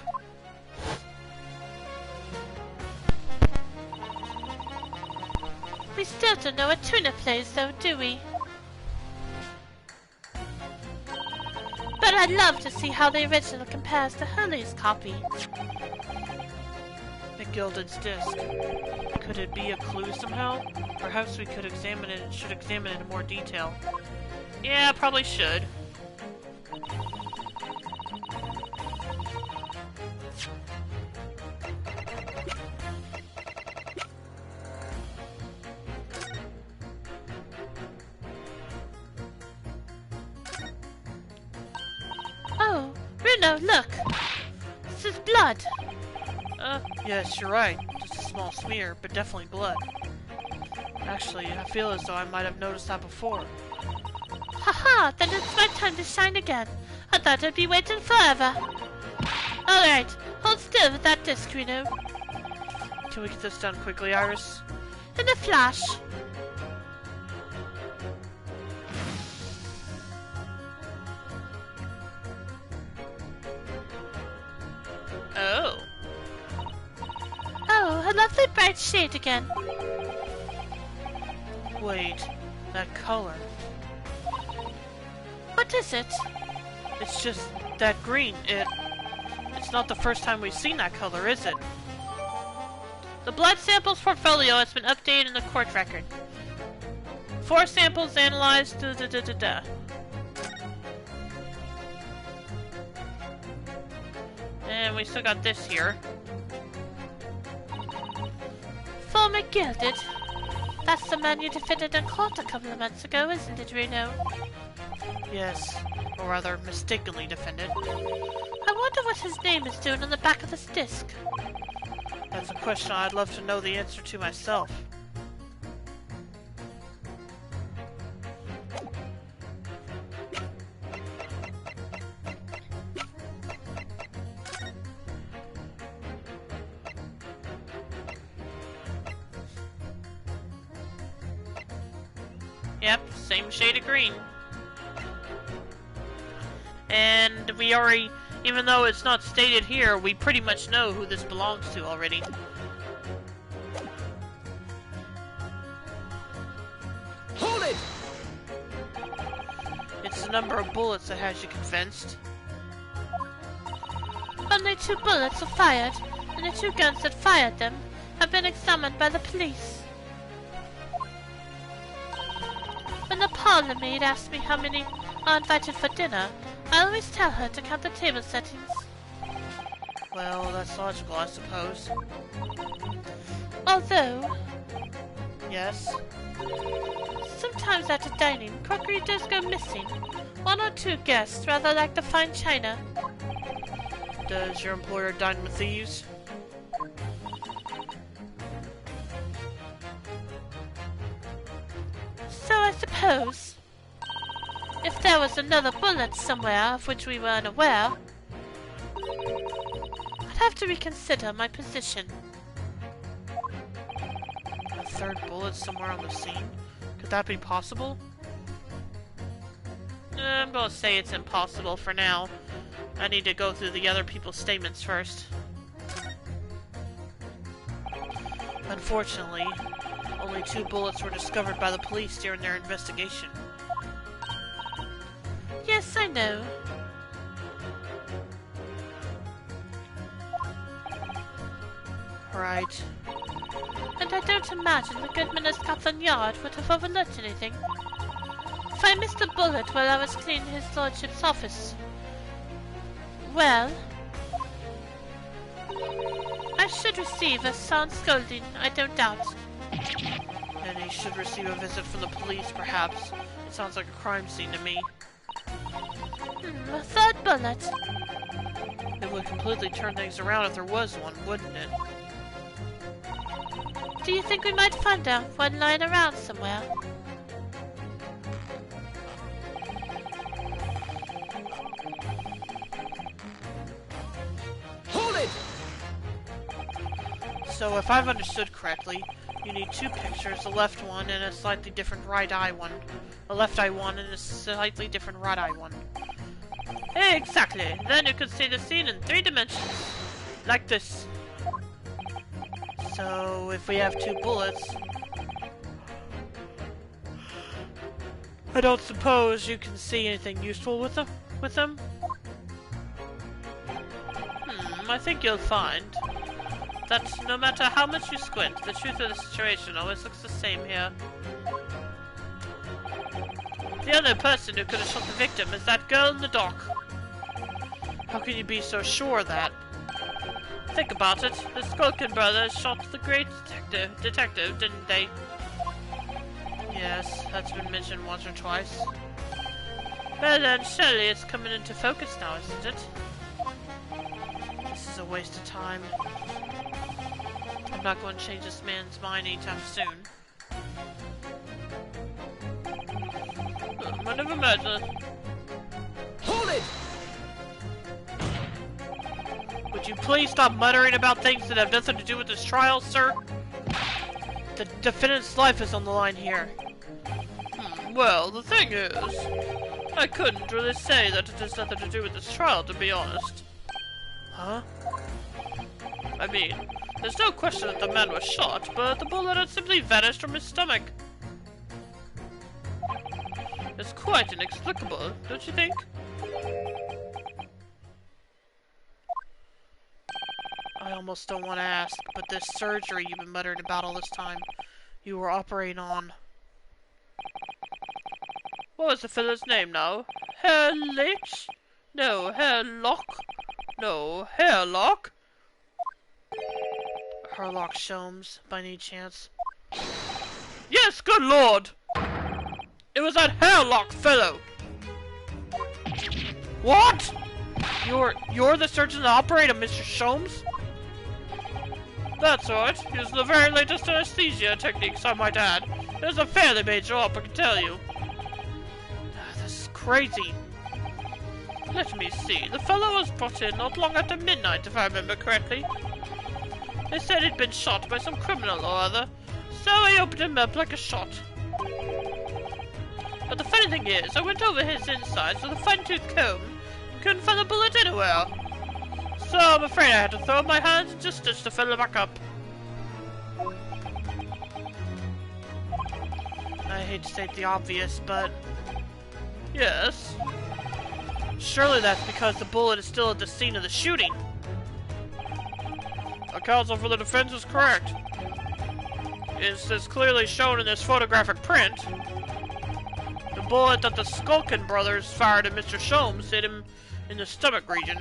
We still don't know what Tuna plays, though, do we? But I'd love to see how the original compares to Hurley's copy. McGilded's disc. Could it be a clue somehow? Perhaps we could examine it and should examine it in more detail. Yeah, probably should. Oh, Bruno, look! This is blood! Yes, you're right. Just a small smear, but definitely blood. Actually, I feel as though I might have noticed that before. Haha, then it's my time to shine again. I thought I'd be waiting forever. Alright, hold still with that disc, Bruno. Can we get this done quickly, Iris? In a flash. Oh. Oh, a lovely bright shade again. Wait, that color. What is it? It's just that green. It's not the first time we've seen that color, is it? The blood samples portfolio has been updated in the court record. 4 samples analyzed. And we still got this here. Former Gilded. That's the man you defended in court a couple of months ago, isn't it, Reno? Yes, or rather, mistakenly defended. I wonder what his name is doing on the back of this disc. That's a question I'd love to know the answer to myself. Yep, same shade of green. And we already, even though it's not stated here, we pretty much know who this belongs to already. Hold it! It's the number of bullets that has you convinced. Only 2 bullets were fired, and the 2 guns that fired them have been examined by the police. When the parlor maid asks me how many are invited for dinner, I always tell her to count the table settings. Well, that's logical, I suppose. Although, Yes? sometimes at a dining, crockery does go missing. 1 or 2 guests rather like the fine china. Does your employer dine with thieves? So I suppose, if there was another bullet somewhere of which we were unaware, I'd have to reconsider my position. A 3rd bullet somewhere on the scene? Could that be possible? I'm gonna say it's impossible for now. I need to go through the other people's statements first. Unfortunately, Only 2 bullets were discovered by the police during their investigation. Yes, I know. Right. And I don't imagine the good man at Scotland Yard would have overlooked anything. If I missed a bullet while I was cleaning his lordship's office, well, I should receive a sound scolding, I don't doubt. And he should receive a visit from the police, perhaps. It sounds like a crime scene to me. A third bullet. It would completely turn things around if there was one, wouldn't it? Do you think we might find one lying around somewhere? Hold it! So if I've understood correctly, you need 2 pictures, a left one and a slightly different right eye one. A left eye one and a slightly different right eye one. Exactly. Then you can see the scene in 3 dimensions. Like this. So if we have 2 bullets, I don't suppose you can see anything useful with them? I think you'll find that no matter how much you squint, the truth of the situation always looks the same here. The other person who could have shot the victim is that girl in the dock. How can you be so sure of that? Think about it. The Skulkin brothers shot the great detective, didn't they? Yes, that's been mentioned once or twice. Well then, surely it's coming into focus now, isn't it? This is a waste of time. I'm not going to change this man's mind anytime soon. I never imagined. Hold it! Would you please stop muttering about things that have nothing to do with this trial, sir? The defendant's life is on the line here. Well, the thing is, I couldn't really say that it has nothing to do with this trial, to be honest. Huh? I mean, there's no question that the man was shot, but the bullet had simply vanished from his stomach. It's quite inexplicable, don't you think? I almost don't want to ask, but this surgery you've been muttering about all this time, you were operating on. What was the fellow's name now? Hairlich? No, Hairlock? No, Hairlock? Herlock Sholmes, by any chance? Yes, good lord! It was that Hairlock fellow! What? You're the surgeon that operated Mr. Sholmes? That's right. Using the very latest anesthesia techniques, I might add. It was a fairly major op, I can tell you. This is crazy. Let me see. The fellow was brought in not long after midnight, if I remember correctly. They said he'd been shot by some criminal or other, so I opened him up like a shot. But the funny thing is, I went over his insides with a fine-tooth comb and couldn't find the bullet anywhere. So I'm afraid I had to throw up my hands and just stitch the fellow back up. I hate to state the obvious, but Yes? surely that's because the bullet is still at the scene of the shooting. Our counsel for the defense is correct. It's as clearly shown in this photographic print. The bullet that the Skulkin brothers fired at Mr. Sholmes hit him in the stomach region,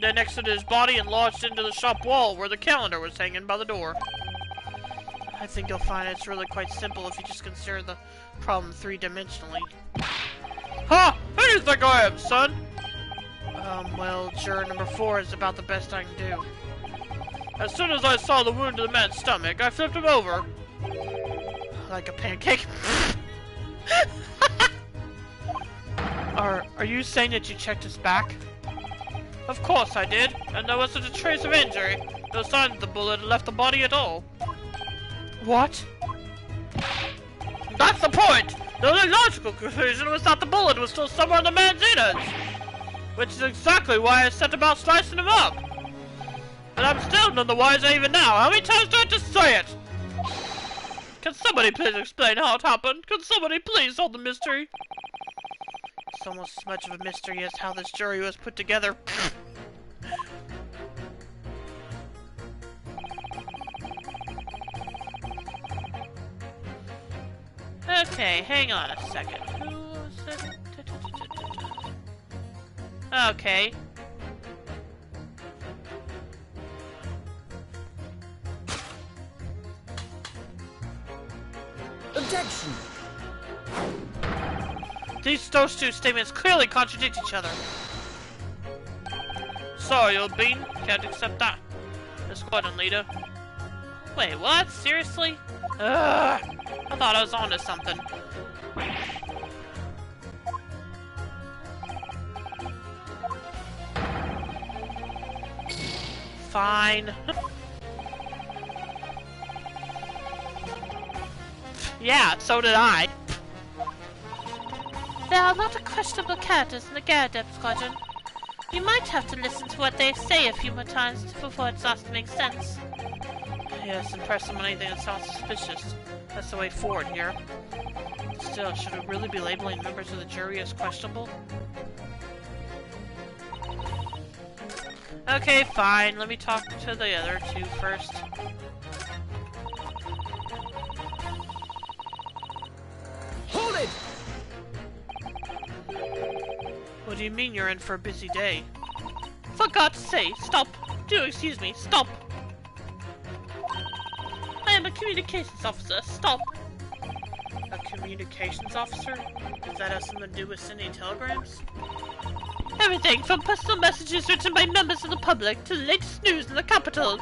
then exited his body and lodged into the shop wall where the calendar was hanging by the door. I think you'll find it's really quite simple if you just consider the problem 3-dimensionally. Ha! Who do you think I am, son? Well, juror number 4 is about the best I can do. As soon as I saw the wound to the man's stomach, I flipped him over. Like a pancake. Are you saying that you checked his back? Of course I did, and there wasn't a trace of injury. No sign that the bullet had left the body at all. What? That's the point! The only logical conclusion was that the bullet was still somewhere in the man's innards. Which is exactly why I set about slicing him up. And I'm still none the wiser even now. How many times do I have to say it? Can somebody please explain how it happened? Can somebody please solve the mystery? It's almost as much of a mystery as how this jury was put together. Okay, hang on a second. Who was it? Okay. Objection! Those two statements clearly contradict each other. Sorry, old bean. Can't accept that. Let's go ahead, leader. Wait, what? Seriously? Ugh. I thought I was onto something. Fine. Yeah, so did I. There are a lot of questionable characters in the Gyarados Squadron. You might have to listen to what they say a few more times before it starts to make sense. Yes, and press them on anything that sounds suspicious. That's the way forward here. Still, should we really be labeling members of the jury as questionable? Okay, fine. Let me talk to the other two first. Hold it! What do you mean you're in for a busy day? For God's sake, stop! Do excuse me, stop! I am a communications officer, stop! A communications officer? Does that have something to do with sending telegrams? Everything from personal messages written by members of the public to the latest news in the capital.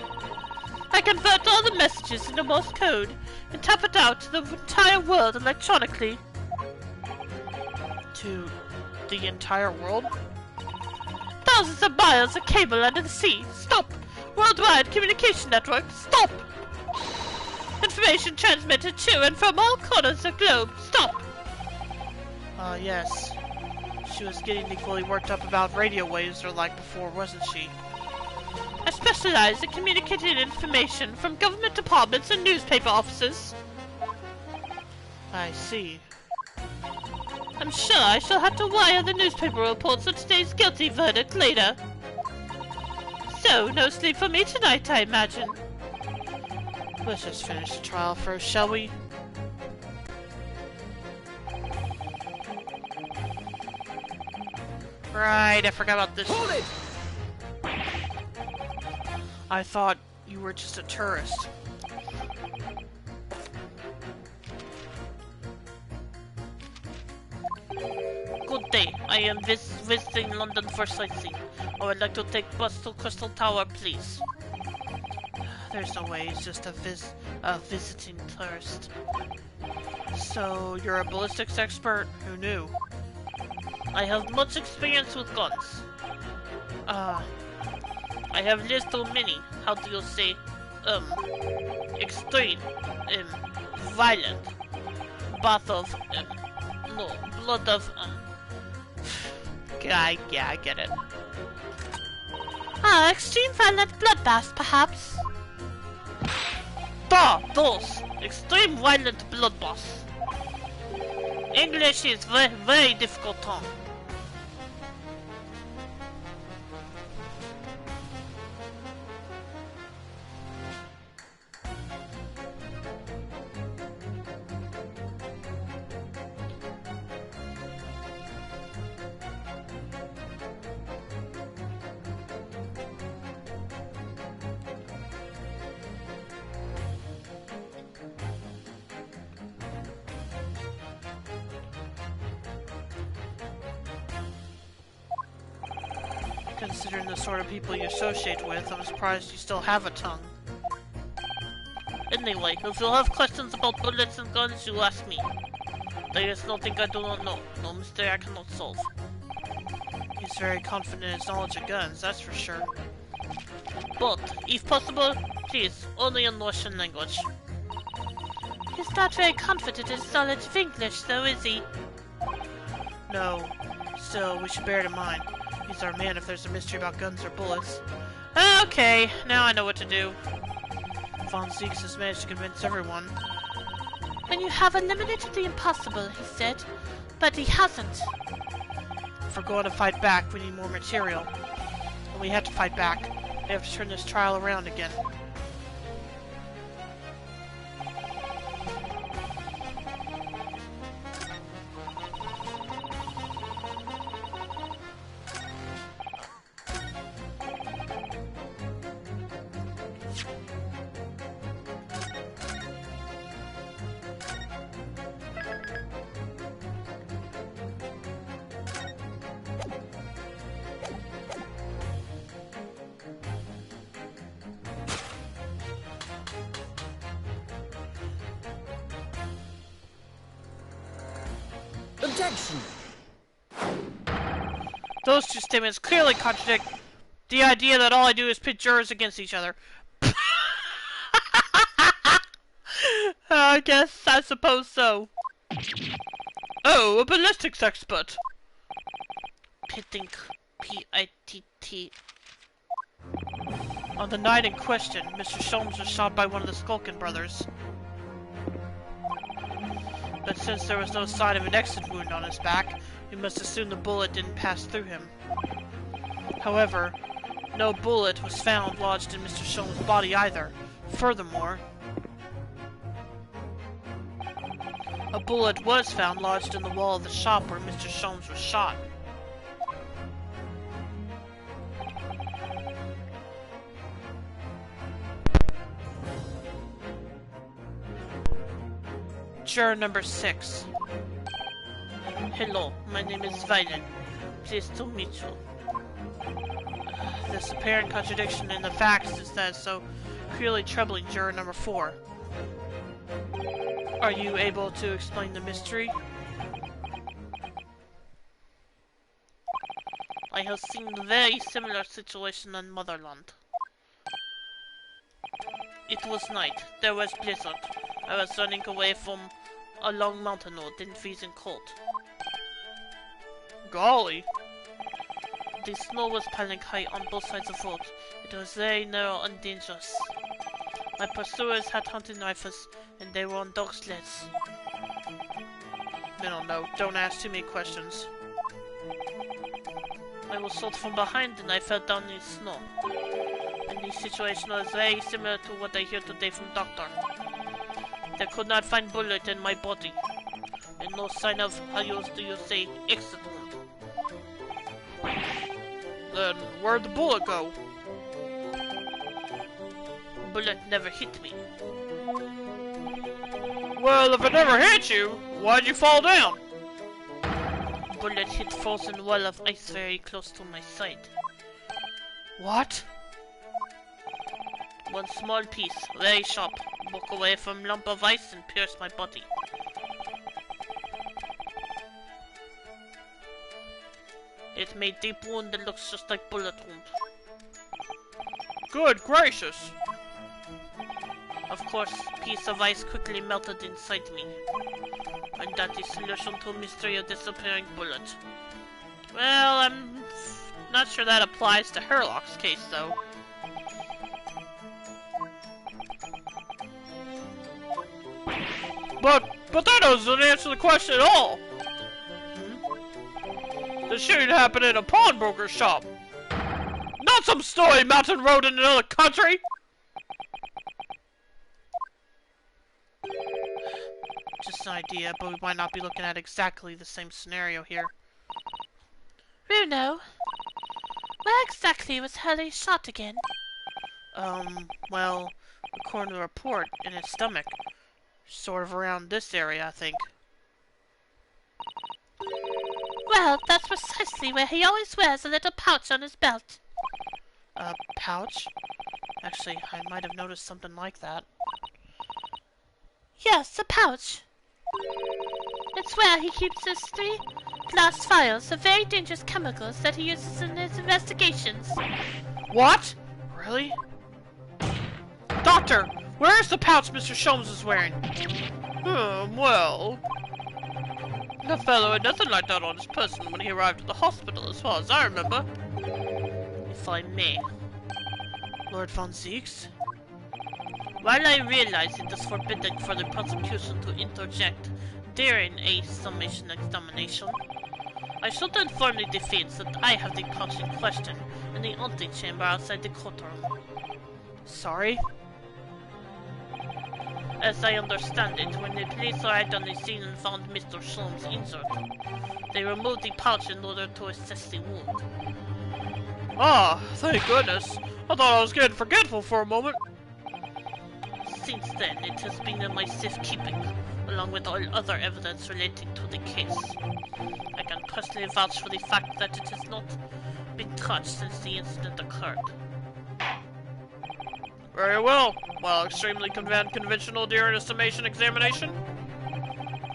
I convert all the messages into Morse code and tap it out to the entire world electronically. To the entire world? Thousands of miles of cable under the sea. Stop! Worldwide communication network. Stop! Information transmitted to and from all corners of the globe. Stop! Yes. She was getting equally worked up about radio waves or like before, wasn't she? I specialize in communicating information from government departments and newspaper offices. I see. I'm sure I shall have to wire the newspaper reports of today's guilty verdict later. So, no sleep for me tonight, I imagine. Let's just finish the trial first, shall we? Right, I forgot about this. Hold it! I thought you were just a tourist. Good day. I am visiting London for sightseeing. I would like to take bus to Crystal Tower, please. There's no way. It's just a visiting tourist. So you're a ballistics expert? Who knew? I have much experience with guns. I have lived through many, how do you say, extreme, violent, bath of, no, blood of, yeah, I get it. Extreme violent bloodbath, perhaps? Those, extreme violent bloodbaths. English is very, very difficult tongue. Considering the sort of people you associate with, I'm surprised you still have a tongue. Anyway, if you have questions about bullets and guns, you ask me. There is nothing I do not know, no mystery I cannot solve. He's very confident in his knowledge of guns, that's for sure. But, if possible, please, only in Russian language. He's not very confident in his knowledge of English, though, is he? No. Still, we should bear it in mind. He's our man if there's a mystery about guns or bullets. Okay, now I know what to do. Von Zieks has managed to convince everyone. When you have eliminated the impossible, he said. But he hasn't. If we're going to fight back, we need more material. And we have to fight back. We have to turn this trial around again. Objection! Those two statements clearly contradict the idea that all I do is pit jurors against each other. I suppose so. Oh, a ballistics expert. Pitting. P-I-T-T. On the night in question, Mr. Sholmes was shot by one of the Skulkin brothers. But since there was no sign of an exit wound on his back, we must assume the bullet didn't pass through him. However, no bullet was found lodged in Mr. Sholmes' body either. Furthermore, a bullet was found lodged in the wall of the shop where Mr. Sholmes was shot. Juror number 6. Hello, my name is Violet. Pleased to meet you. This apparent contradiction in the facts is that so clearly troubling juror number 4. Are you able to explain the mystery? I have seen a very similar situation in Motherland. It was night. There was blizzard. I was running away from a long mountain road in freezing cold. Golly! The snow was piling high on both sides of the road. It was very narrow and dangerous. My pursuers had hunting rifles, and they were on dog sleds. I don't know. Don't ask too many questions. I was shot from behind and I fell down in the snow. And the situation was very similar to what I hear today from Doctor. They could not find bullet in my body. And no sign of, how do you say, exit wound. Then where'd the bullet go? Bullet never hit me. Well, if it never hit you, why'd you fall down? Bullet hit frozen wall of ice very close to my side. What? One small piece, very sharp, broke away from lump of ice and pierced my body. It made deep wound that looks just like bullet wound. Good gracious! Of course, piece of ice quickly melted inside me. And that is solution to mystery of disappearing bullet. Well, I'm not sure that applies to Herlock's case, though. But that doesn't answer the question at all! The shooting happened in a pawnbroker's shop! Not some snowy mountain road in another country! Just an idea, but we might not be looking at exactly the same scenario here. Bruno, where exactly was Hurley shot again? Well, according to the report, in his stomach. Sort of around this area, I think. Well, that's precisely where he always wears a little pouch on his belt. A pouch? Actually, I might have noticed something like that. Yes, a pouch. It's where he keeps his 3 glass vials of very dangerous chemicals that he uses in his investigations. What? Really? Doctor, where is the pouch Mr. Sholmes is wearing? Well... The fellow had nothing like that on his person when he arrived at the hospital, as far as I remember. If I may. Lord Von Zieks? While I realize it is forbidden for the prosecution to interject during a summation examination, I should inform the defense that I have the pouch in question in the antechamber outside the courtroom. Sorry? As I understand it, when the police arrived on the scene and found Mr. Sholmes injured, they removed the pouch in order to assess the wound. Ah, thank goodness. I thought I was getting forgetful for a moment. Since then, it has been in my safekeeping, along with all other evidence relating to the case. I can personally vouch for the fact that it has not been touched since the incident occurred. Very well. While extremely conventional during a summation examination,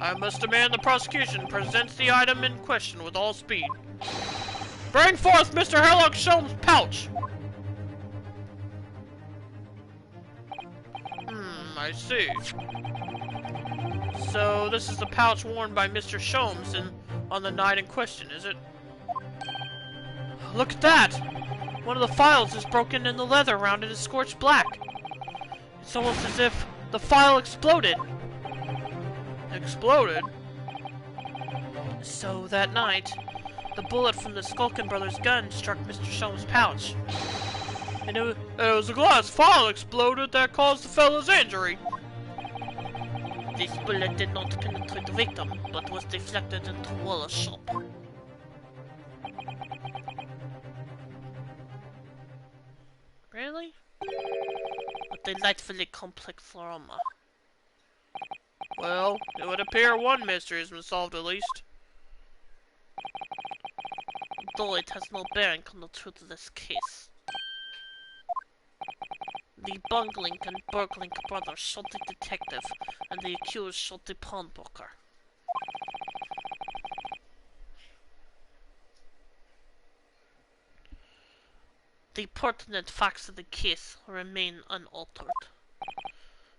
I must demand the prosecution presents the item in question with all speed. Bring forth Mr. Herlock Sholmes' pouch! I see. So this is the pouch worn by Mr. Sholmes on the night in question, is it? Look at that! One of the files is broken and the leather around it is scorched black. It's almost as if the file exploded. Exploded? So that night, the bullet from the Skulkin brothers' gun struck Mr. Sholmes' pouch. And it was a glass file exploded that caused the fellow's injury. This bullet did not penetrate the victim, but was deflected into Waller's shop. Really? A delightfully complex aroma. Well, it would appear one mystery has been solved at least. Though it has no bearing on the truth of this case. The Bungling and Burgling brothers shot the detective, and the accused shot the pawnbroker. The pertinent facts of the case remain unaltered.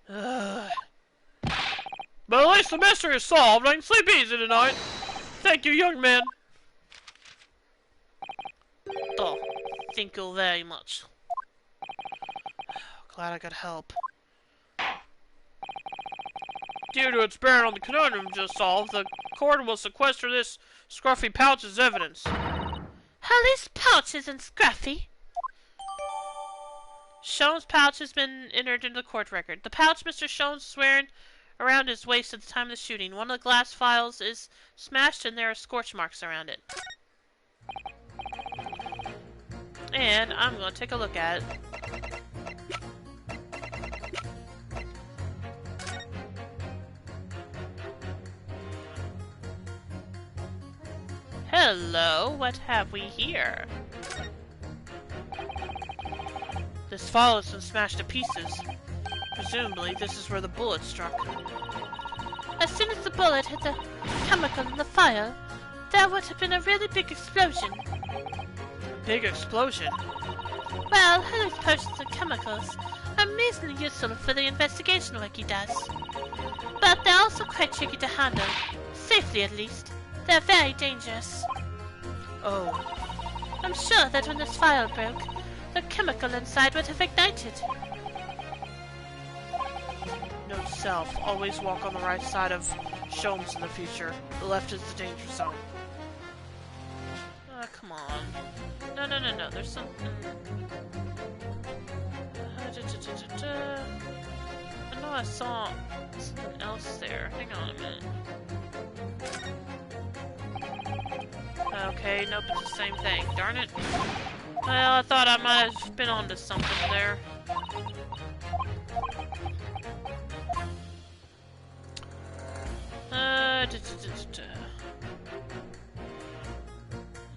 But at least the mystery is solved. I can sleep easy tonight. Thank you, young man. Oh, thank you very much. Glad I could help. Due to its bearing on the conundrum just solved, the court will sequester this scruffy pouch as evidence. Holly's pouch isn't scruffy. Sholmes' pouch has been entered into the court record. The pouch Mr. Sholmes is wearing around his waist at the time of the shooting. One of the glass files is smashed and there are scorch marks around it. And I'm going to take a look at it. Hello, what have we here? This file has been smashed to pieces. Presumably, this is where the bullet struck. As soon as the bullet hit the chemical in the file, there would have been a really big explosion. Big explosion? Well, Holly's potions and chemicals are amazingly useful for the investigation work he does. But they're also quite tricky to handle. Safely, at least. They're very dangerous. Oh. I'm sure that when this file broke, the chemical inside would have ignited. Note to self, always walk on the right side of Sholmes in the future. The left is the danger zone. Ah, come on. No, there's something... I know I saw something else there. Hang on a minute. Okay, nope, it's the same thing. Darn it. Well, I thought I might have been onto something there.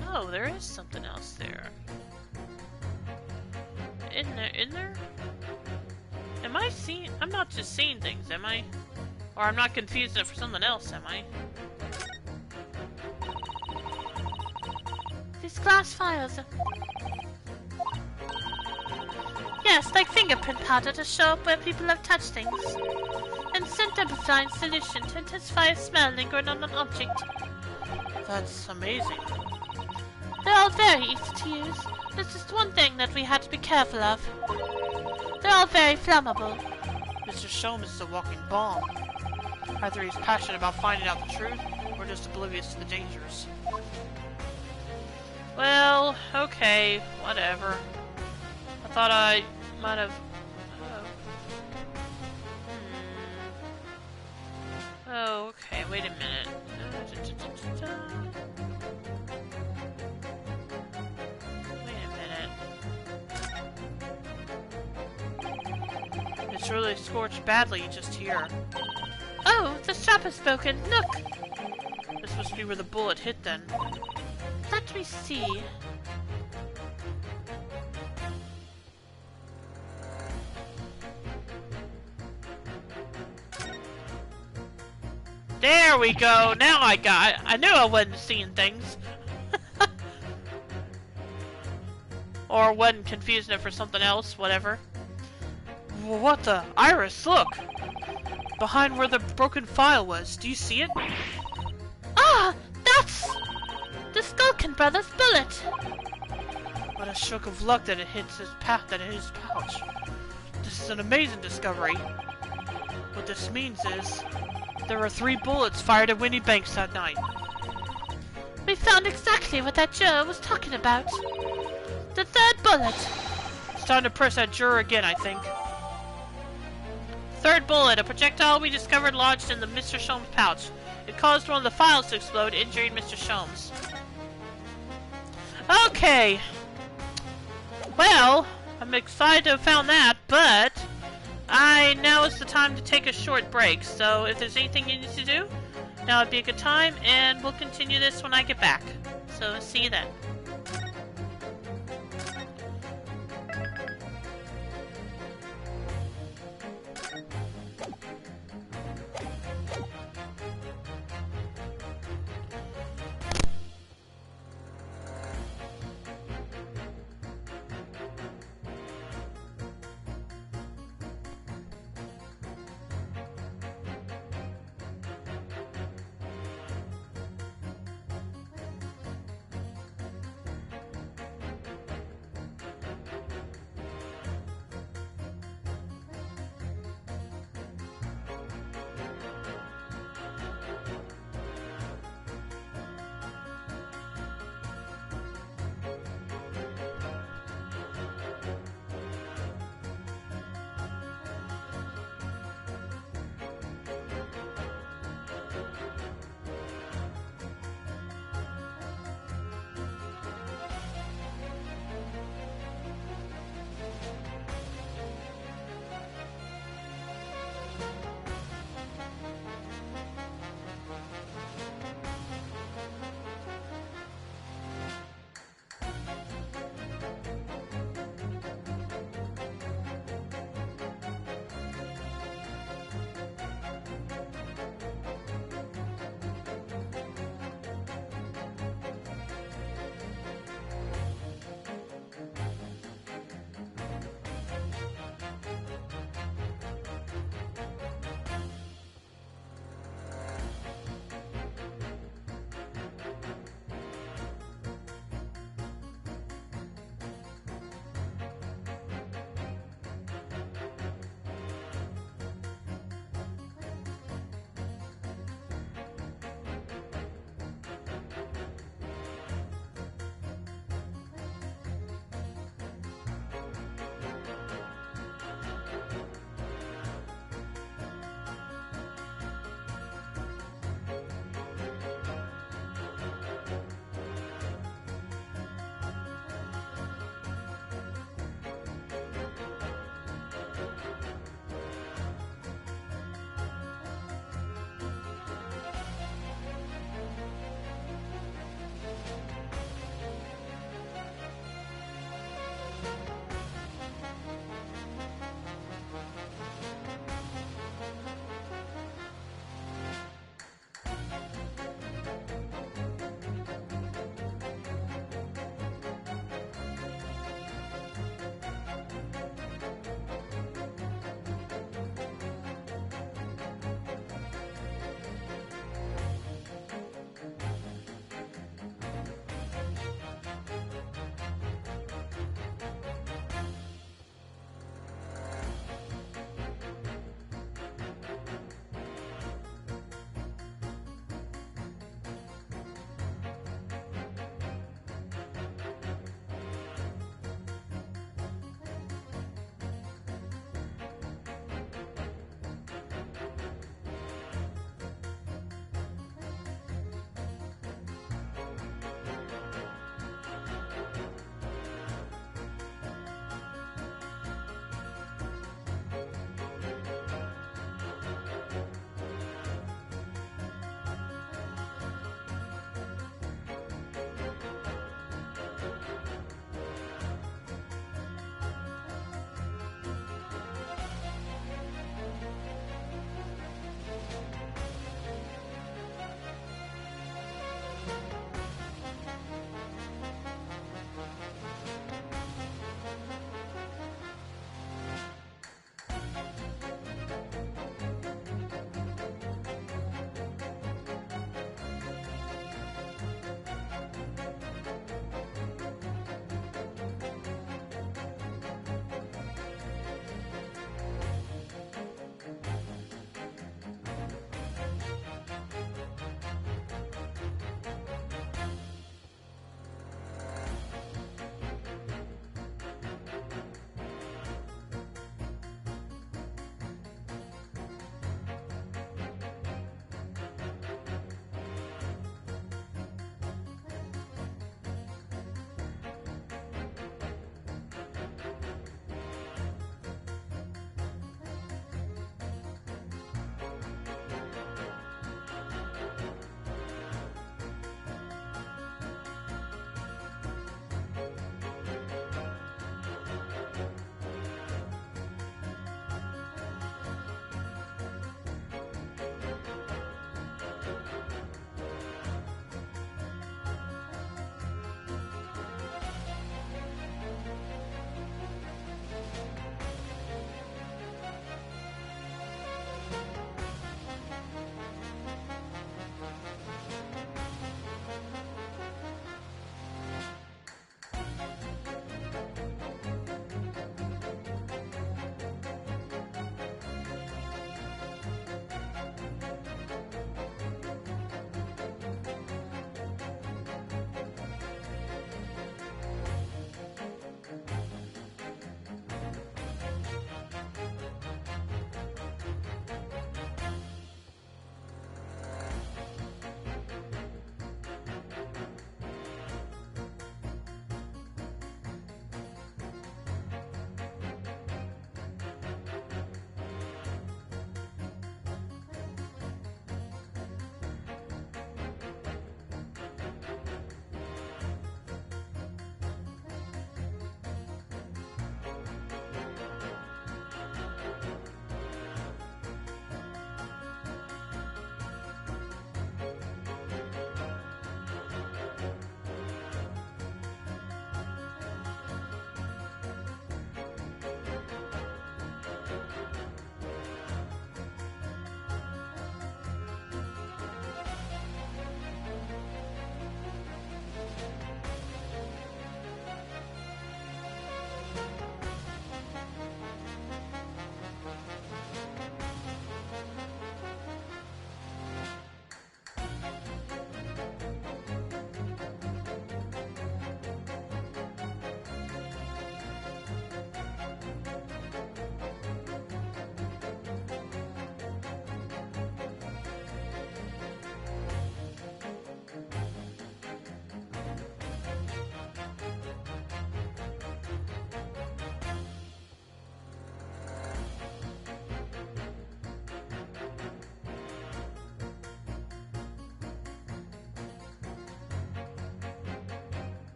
No, there is something else there. In there? Am I seeing? I'm not just seeing things, am I? Or I'm not confusing it for something else, am I? These glass files are... Yes, like fingerprint powder to show up where people have touched things. And scent amplifying solution to intensify a smell lingering on an object. That's amazing. They're all very easy to use. There's just one thing that we had to be careful of. They're all very flammable. Mr. Sholmes is a walking bomb. Either he's passionate about finding out the truth, or just oblivious to the dangers. Well, okay, whatever. I thought I might have... Oh, okay, wait a minute. Wait a minute. It's really scorched badly just here. Oh, the strap has broken. Look! This must be where the bullet hit then. Let me see. There we go! Now I knew I wasn't seeing things. Or wasn't confusing it for something else, whatever. What the? Iris, look! Behind where the broken file was. Do you see it? Ah! That's... the Skulkin Brothers' bullet! What a stroke of luck that it hits his pouch. This is an amazing discovery. What this means is, there were 3 bullets fired at Winnie Banks that night. We found exactly what that juror was talking about. The 3rd bullet! It's time to press that juror again, I think. 3rd bullet, a projectile we discovered lodged in the Mr. Sholmes' pouch. It caused one of the files to explode, injuring Mr. Sholmes. Okay. Well, I'm excited to have found that, but now is the time to take a short break. So if there's anything you need to do, now would be a good time, and we'll continue this when I get back. So see you then.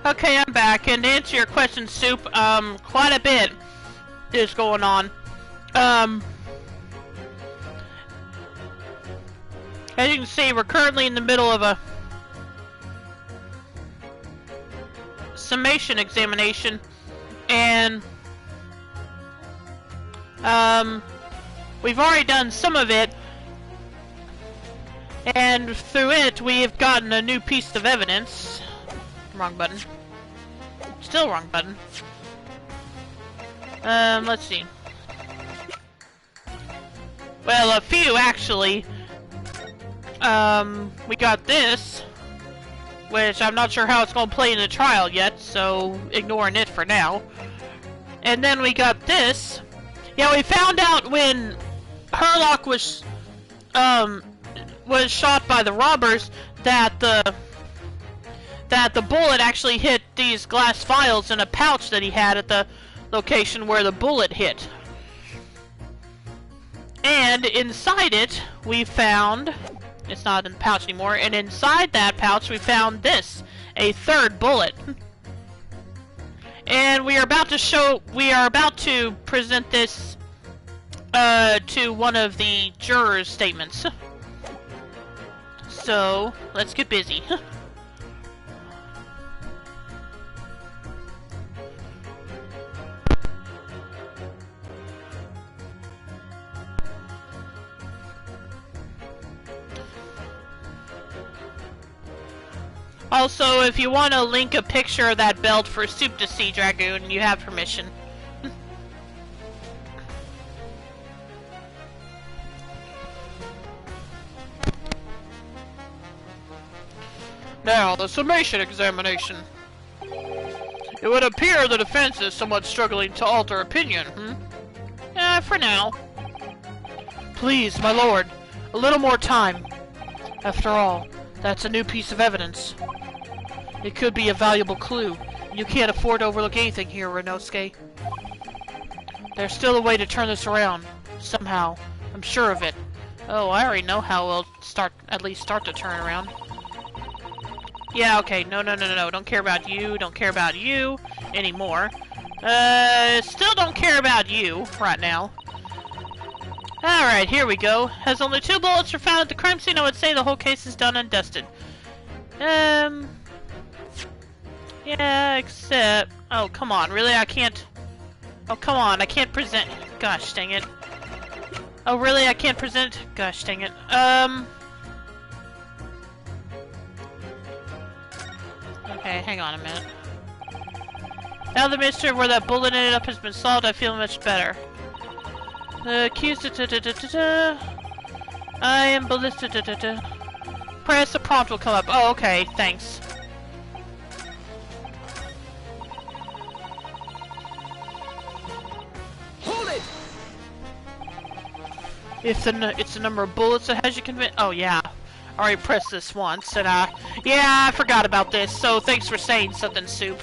Okay, I'm back, and to answer your question, Soup, quite a bit is going on. As you can see, we're currently in the middle of a summation examination, and we've already done some of it, and through it we have gotten a new piece of evidence. Wrong button. Still wrong button. Let's see. Well, a few actually. We got this, which I'm not sure how it's going to play in the trial yet, so ignoring it for now. And then we got this. Yeah, we found out when Herlock was shot by the robbers that the bullet actually hit these glass vials in a pouch that he had at the location where the bullet hit. And inside it, we found... It's not in the pouch anymore. And inside that pouch, we found this. A third bullet. And we are about to present this to one of the jurors' statements. So, let's get busy. Also, if you want to link a picture of that belt for Soup to see, Dragoon, you have permission. Now, the summation examination. It would appear the defense is somewhat struggling to alter opinion, for now. Please, my lord, a little more time. After all, that's a new piece of evidence. It could be a valuable clue. You can't afford to overlook anything here, Renosuke. There's still a way to turn this around. Somehow. I'm sure of it. Oh, I already know how we'll at least start to turn around. Yeah, okay. No. Don't care about you. Don't care about you anymore. Still don't care about you right now. Alright, here we go. As only 2 bullets were found at the crime scene, I would say the whole case is done and dusted. Yeah, except... Oh, come on. Really? I can't... Oh, come on. I can't present... Gosh, dang it. Oh, really? I can't present... Gosh, dang it. Okay, hang on a minute. Now the mystery of where that bullet ended up has been solved, I feel much better. The accused... I am ballistic... Press the prompt will come up. Oh, okay. Thanks. Hold it! If it's the number of bullets that has you convinced. Oh yeah, I already pressed this once, and yeah, I forgot about this. So thanks for saying something, Soup.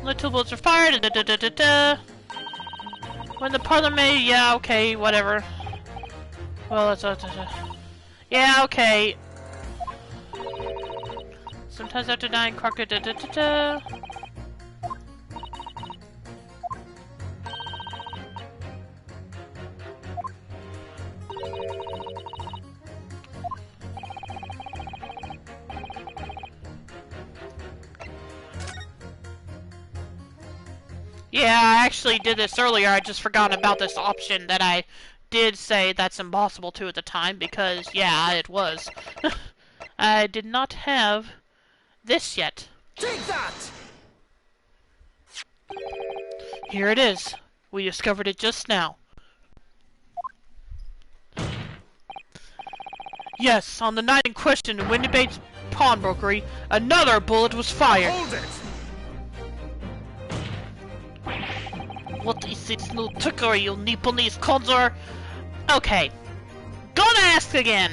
Little bullets are fired. When the parliament, yeah, okay, whatever. Well, that's yeah, okay. Sometimes after dying, Crocker. Yeah, I actually did this earlier. I just forgot about this option that I did say that's impossible to at the time because, yeah, it was. I did not have this yet. Take that! Here it is. We discovered it just now. Yes, on the night in question in Windybait's pawnbrokery, another bullet was fired. Hold it! What is this new trickery, you Nipponese conjure? Okay. Gonna ask again.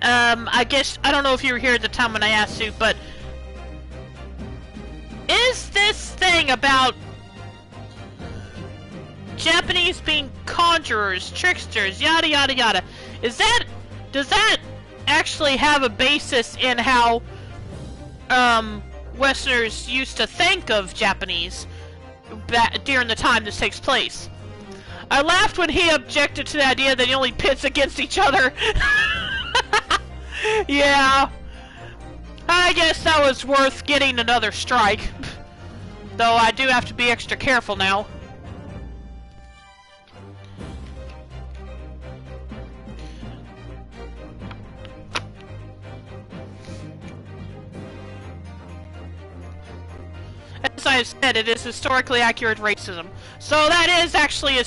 I guess, I don't know if you were here at the time when I asked you, but... Is this thing about... Japanese being conjurers, tricksters, yada yada yada. Does that actually have a basis in how Westerners used to think of Japanese during the time this takes place? I laughed when he objected to the idea that he only pits against each other. Yeah, I guess that was worth getting another strike. Though I do have to be extra careful now. As I said, it is historically accurate racism. So that is actually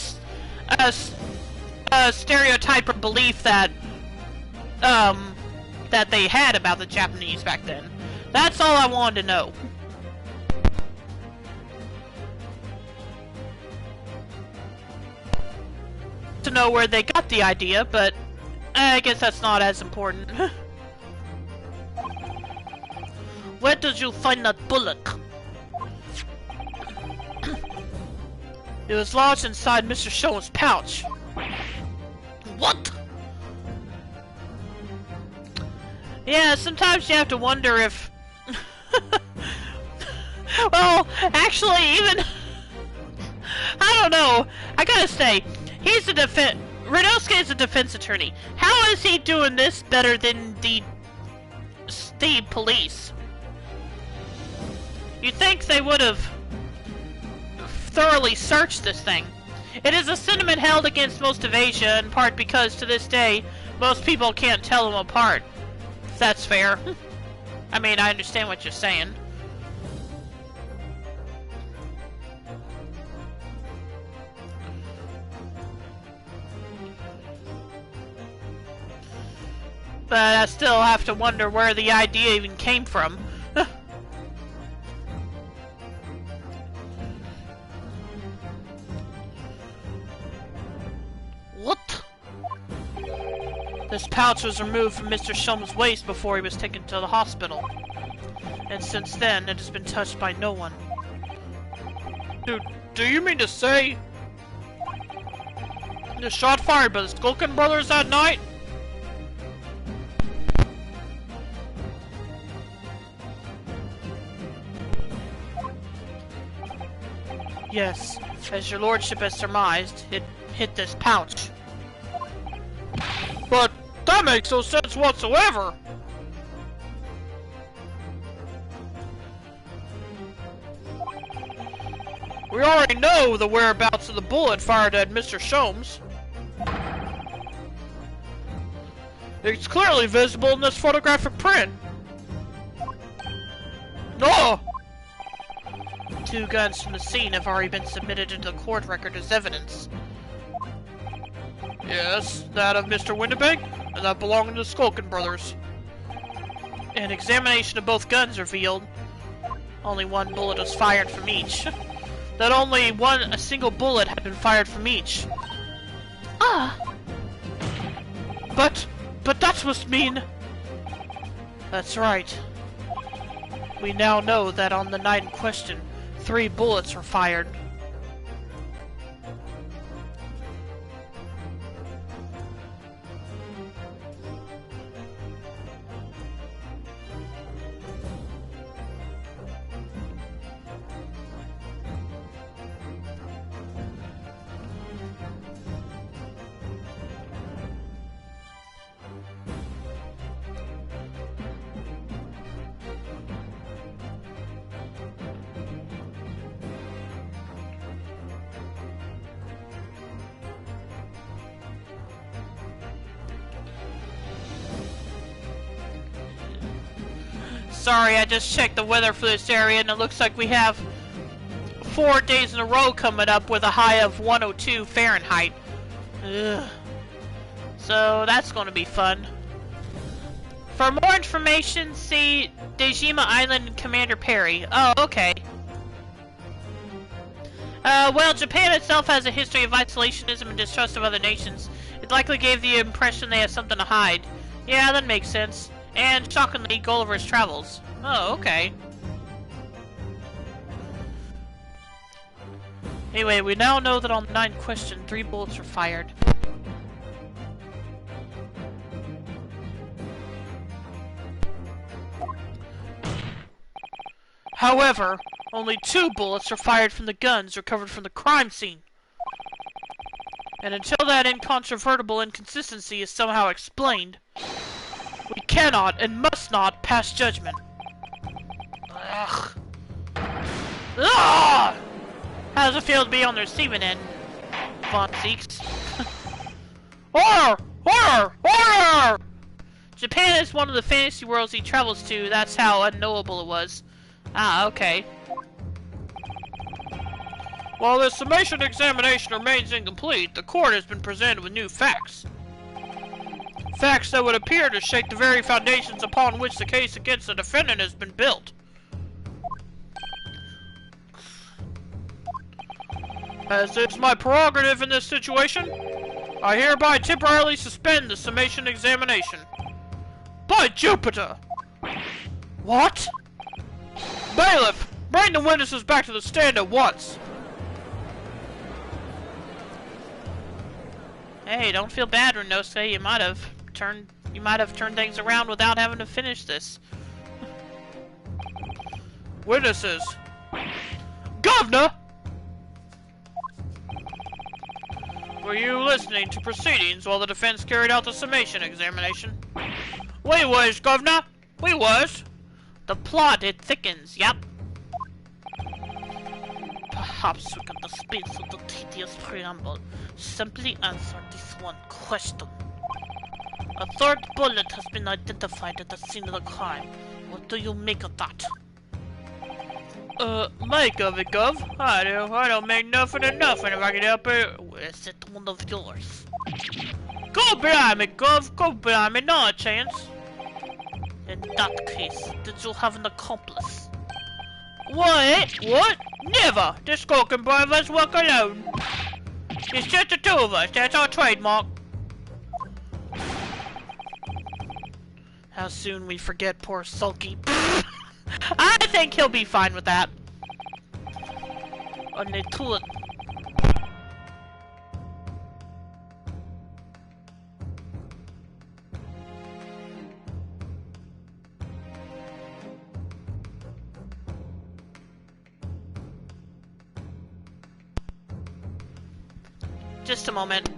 a stereotype or belief that that they had about the Japanese back then. That's all I wanted to know. To know where they got the idea, but I guess that's not as important. Where did you find that bullet? It was lodged inside Mr. Shone's pouch. What? Yeah, sometimes you have to wonder if... Well, actually, even... I don't know. I gotta say, he's a Renosuke is a defense attorney. How is he doing this better than the state police? You'd think they would have thoroughly searched this thing. It is a sentiment held against most of Asia, in part because to this day, most people can't tell them apart. If that's fair. I mean, I understand what you're saying. But I still have to wonder where the idea even came from. What? This pouch was removed from Mr. Shum's waist before he was taken to the hospital. And since then, it has been touched by no one. Dude, do you mean to say the shot fired by the Skulkin brothers that night? Yes, as your lordship has surmised, it hit this pouch. But that makes no sense whatsoever! We already know the whereabouts of the bullet fired at Mr. Shomes. It's clearly visible in this photographic print. No! 2 guns from the scene have already been submitted into the court record as evidence. Yes, that of Mr. Winterbank, and that belonging to the Skulkin brothers. An examination of both guns revealed only 1 bullet was fired from each. That only a single bullet had been fired from each. Ah! But that must mean... That's right. We now know that on the night in question, 3 bullets were fired. Sorry, I just checked the weather for this area and it looks like we have 4 days in a row coming up with a high of 102 Fahrenheit. Ugh. So that's going to be fun. For more information, see Dejima Island and Commander Perry. Oh, okay. Well, Japan itself has a history of isolationism and distrust of other nations. It likely gave the impression they have something to hide. Yeah, that makes sense. And, shockingly, Gulliver's Travels. Oh, okay. Anyway, we now know that on the 9th question, 3 bullets were fired. However, only 2 bullets were fired from the guns recovered from the crime scene. And until that incontrovertible inconsistency is somehow explained, we cannot and must not pass judgment. Ugh. Ugh! How does it feel to be on the receiving end, Von Zeeks? Horror! Horror! Horror! Japan is one of the fantasy worlds he travels to, that's how unknowable it was. Ah, okay. While the summation examination remains incomplete, the court has been presented with new facts. Facts that would appear to shake the very foundations upon which the case against the defendant has been built. As is my prerogative in this situation, I hereby temporarily suspend the summation examination. By Jupiter! What? Bailiff, bring the witnesses back to the stand at once. Hey, don't feel bad, Renosuke. You might have turned things around without having to finish this. Witnesses. Governor! Were you listening to proceedings while the defense carried out the summation examination? We was, Governor. We was. The plot, it thickens, yep. Perhaps we can dispense with the tedious preamble. Simply answer this one question. A 3rd bullet has been identified at the scene of the crime. What do you make of that? Make of it, Gov? I don't make nothing of nothing if I can help it. Is it one of yours? Go behind me, Gov! Go behind me, not a chance! In that case, did you have an accomplice? What? What? Never! This score can both of us work alone. It's just the 2 of us, that's our trademark. How soon we forget poor Sulky. I think he'll be fine with that. On the toilet. Just a moment.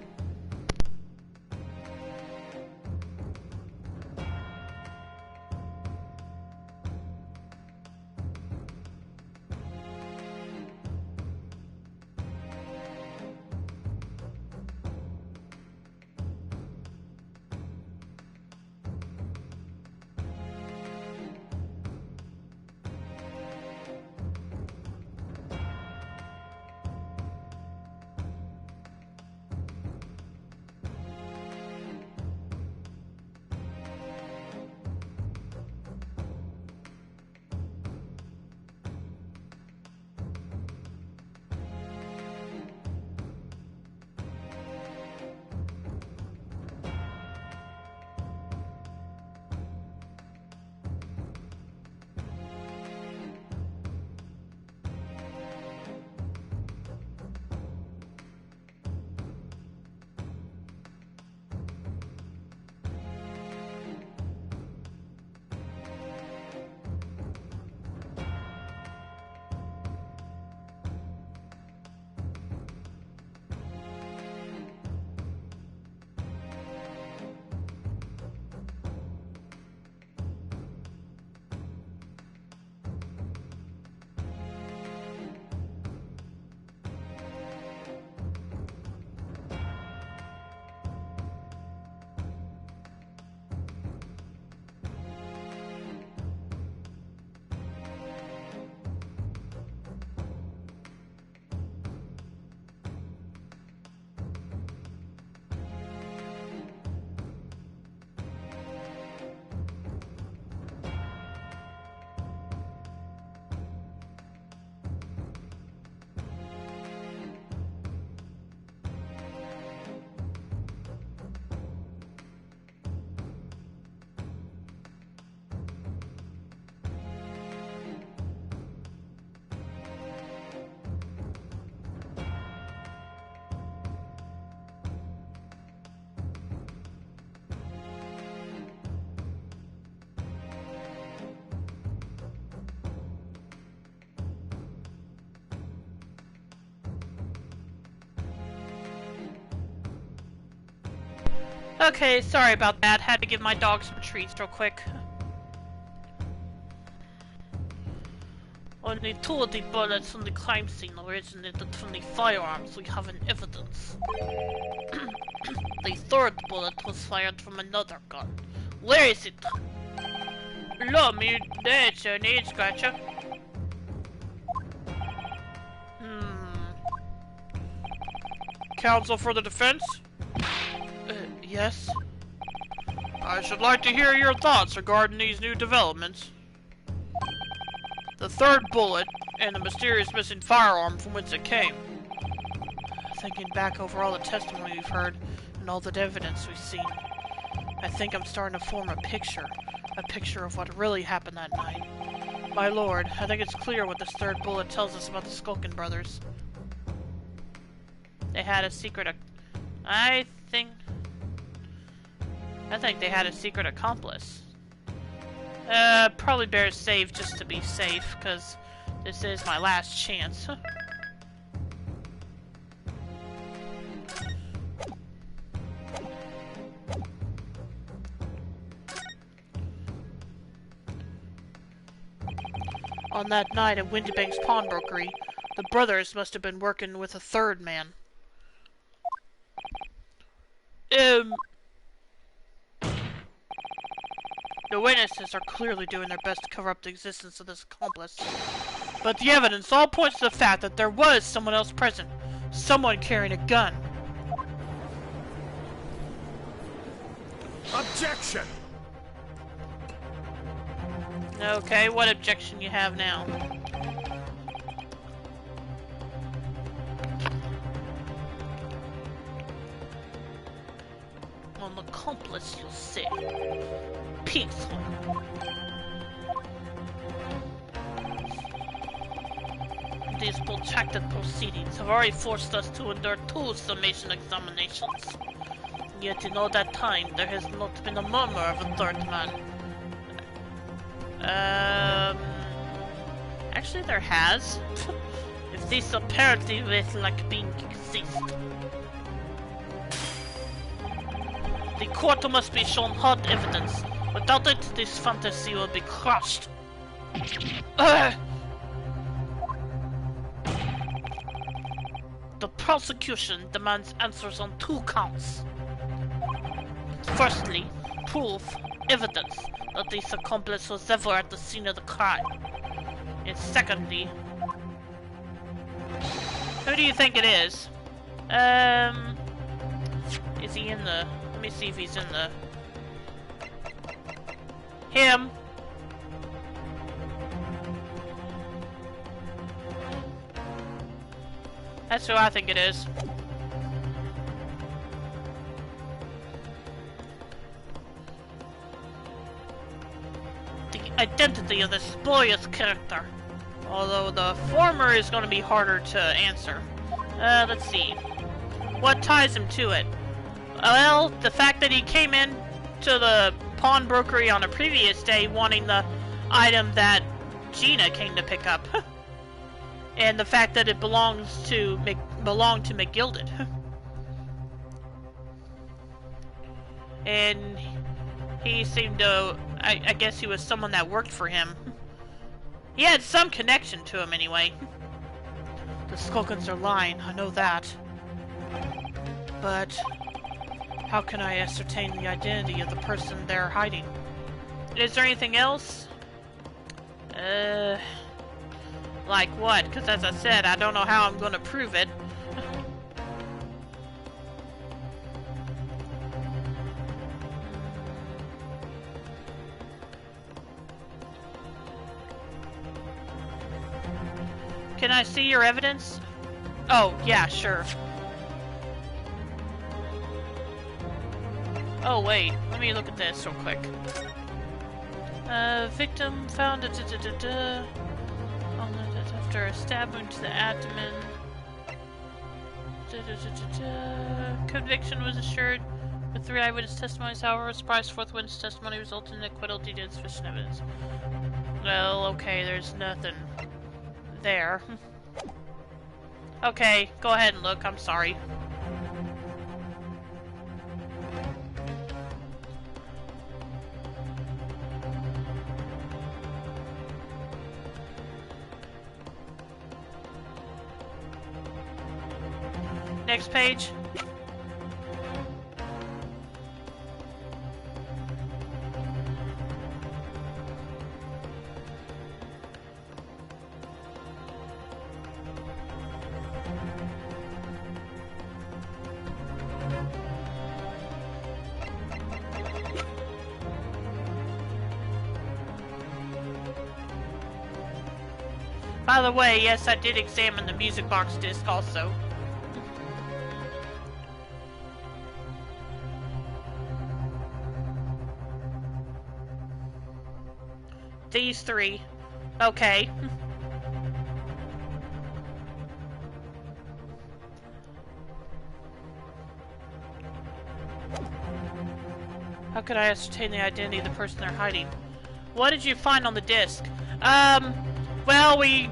Okay, sorry about that. Had to give my dog some treats real quick. Only 2 of the bullets from the crime scene originated from the firearms we have in evidence. The 3rd bullet was fired from another gun. Where is it? Let me that's an age scratcher. Counsel for the defense? Yes? I should like to hear your thoughts regarding these new developments. The 3rd bullet, and the mysterious missing firearm from whence it came. Thinking back over all the testimony we've heard, and all the evidence we've seen, I think I'm starting to form a picture of what really happened that night. My lord, I think it's clear what this 3rd bullet tells us about the Skulkin brothers. They had a secret I think they had a secret accomplice. Probably better save just to be safe, because this is my last chance. On that night at Windibank's pawnbrokery, the brothers must have been working with a 3rd man. The witnesses are clearly doing their best to cover up the existence of this accomplice. But the evidence all points to the fact that there was someone else present. Someone carrying a gun. Objection! Okay, what objection you have now? An accomplice, you say? Peaceful. These protracted proceedings have already forced us to endure 2 summation examinations. Yet in all that time, there has not been a murmur of a 3rd man. Actually there has. If this apparently like being exist. The court must be shown hard evidence. Without it, this fantasy will be crushed. The prosecution demands answers on 2 counts. Firstly, proof, evidence, that this accomplice was ever at the scene of the crime. And secondly... Who do you think it is? Is he in the... Let me see if he's in the... Him! That's who I think it is. The identity of the spurious character. Although the former is going to be harder to answer. Let's see. What ties him to it? Well, the fact that he came in to the pawnbrokery on a previous day wanting the item that Gina came to pick up. And the fact that it belonged to McGilded. And he seemed to... I guess he was someone that worked for him. He had some connection to him anyway. The Skulkins are lying, I know that. But how can I ascertain the identity of the person they're hiding? Is there anything else? Like what? Because as I said, I don't know how I'm going to prove it. Can I see your evidence? Oh, yeah, sure. Oh, wait. Let me look at this real quick. Victim found after a stab wound to the abdomen. Conviction was assured with 3 eyewitness testimonies. However, a surprise 4th witness testimony resulted in acquittal due to insufficient evidence. Well, okay, there's nothing there. Okay, go ahead and look. I'm sorry. Next page. By the way, yes, I did examine the music box disc also. These three. Okay. How could I ascertain the identity of the person they're hiding? What did you find on the disc? Well, we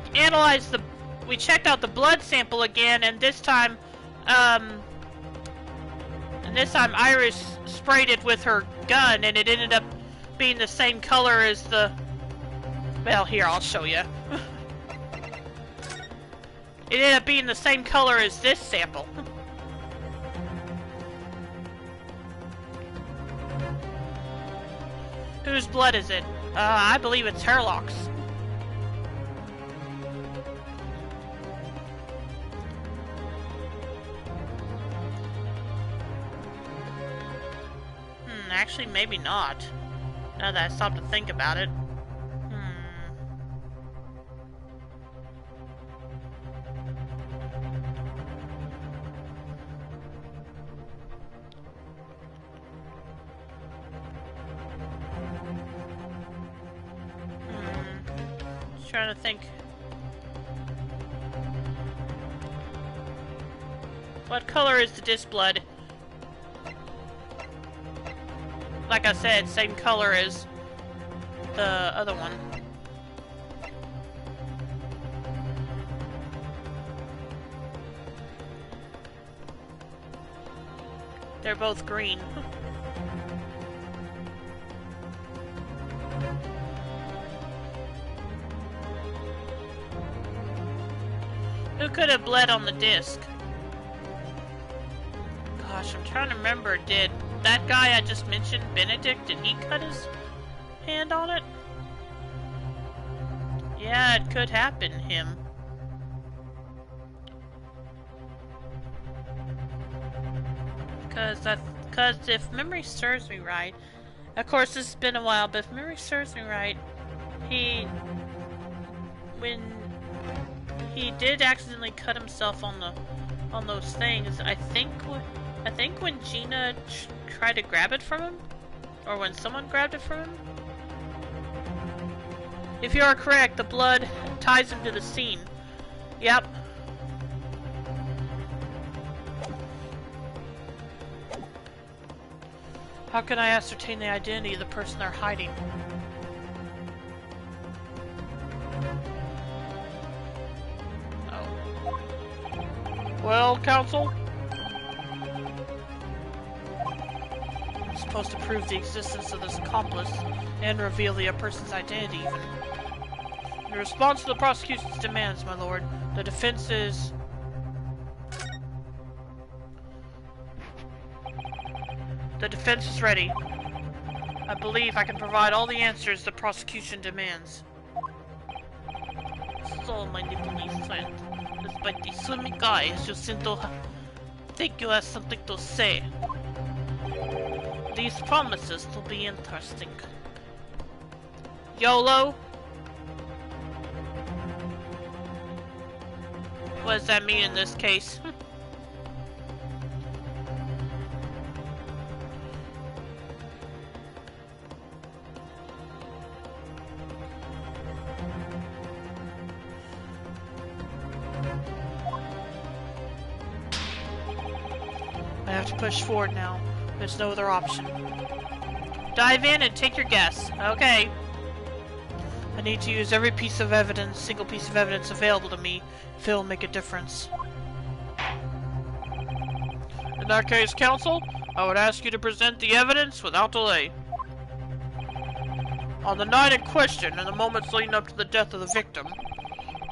checked out the blood sample again, and this time Iris sprayed it with her gun, and it ended up being the same color as the... Well, here, I'll show you. It ended up being the same color as this sample. Whose blood is it? I believe it's Herlock's. Actually, maybe not. Now that I stopped to think about it. Just trying to think. What color is the disc blood? Like I said, same color as the other one. They're both green. Who could have bled on the disc? Gosh, I'm trying to remember. Did that guy I just mentioned, Benedict, did he cut his hand on it? Yeah, it could have been him. Because if memory serves me right, of course this has been a while, but if memory serves me right, when he did accidentally cut himself on those things, I think when Gina tried to grab it from him, or when someone grabbed it from him. If you are correct, the blood ties him to the scene. Yep. How can I ascertain the identity of the person they're hiding? Oh. Well, Counsel? I'm supposed to prove the existence of this accomplice and reveal the person's identity even. In response to the prosecution's demands, my lord, the defense is... The defense is ready. I believe I can provide all the answers the prosecution demands. So, my nipples friend, despite the swimming eyes, you seem to think you have something to say. These promises will be interesting. YOLO? What does that mean in this case? I have to push forward now. There's no other option. Dive in and take your guess. Okay. I need to use every piece of evidence, single piece of evidence available to me, if it'll make a difference. In that case, Counsel, I would ask you to present the evidence without delay. On the night in question, and the moments leading up to the death of the victim,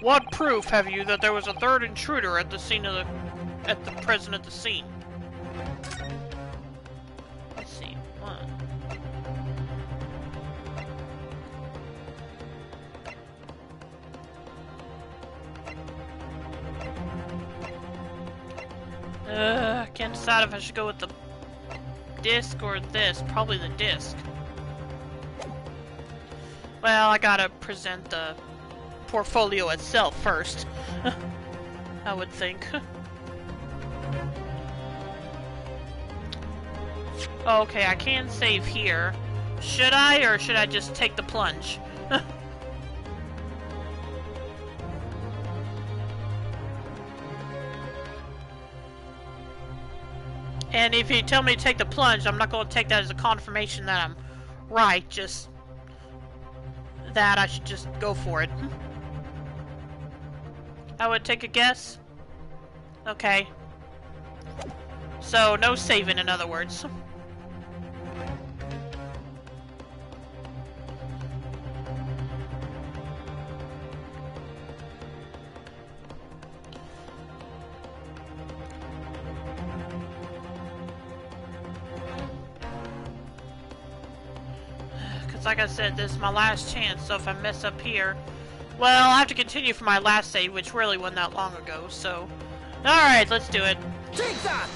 what proof have you that there was a third intruder at the scene of the present at the scene. Let's see. One. I can't decide if I should go with the disc or this. Probably the disc. Well, I gotta present the portfolio itself first. I would think. Okay, I can save here. Should I, or should I just take the plunge? And if you tell me to take the plunge, I'm not going to take that as a confirmation that I'm right, just that I should just go for it. I would take a guess. Okay. So, no saving, in other words. Like I said, this is my last chance, so if I mess up here, well, I'll have to continue for my last save, which really wasn't that long ago, so... Alright, let's do it. Take that!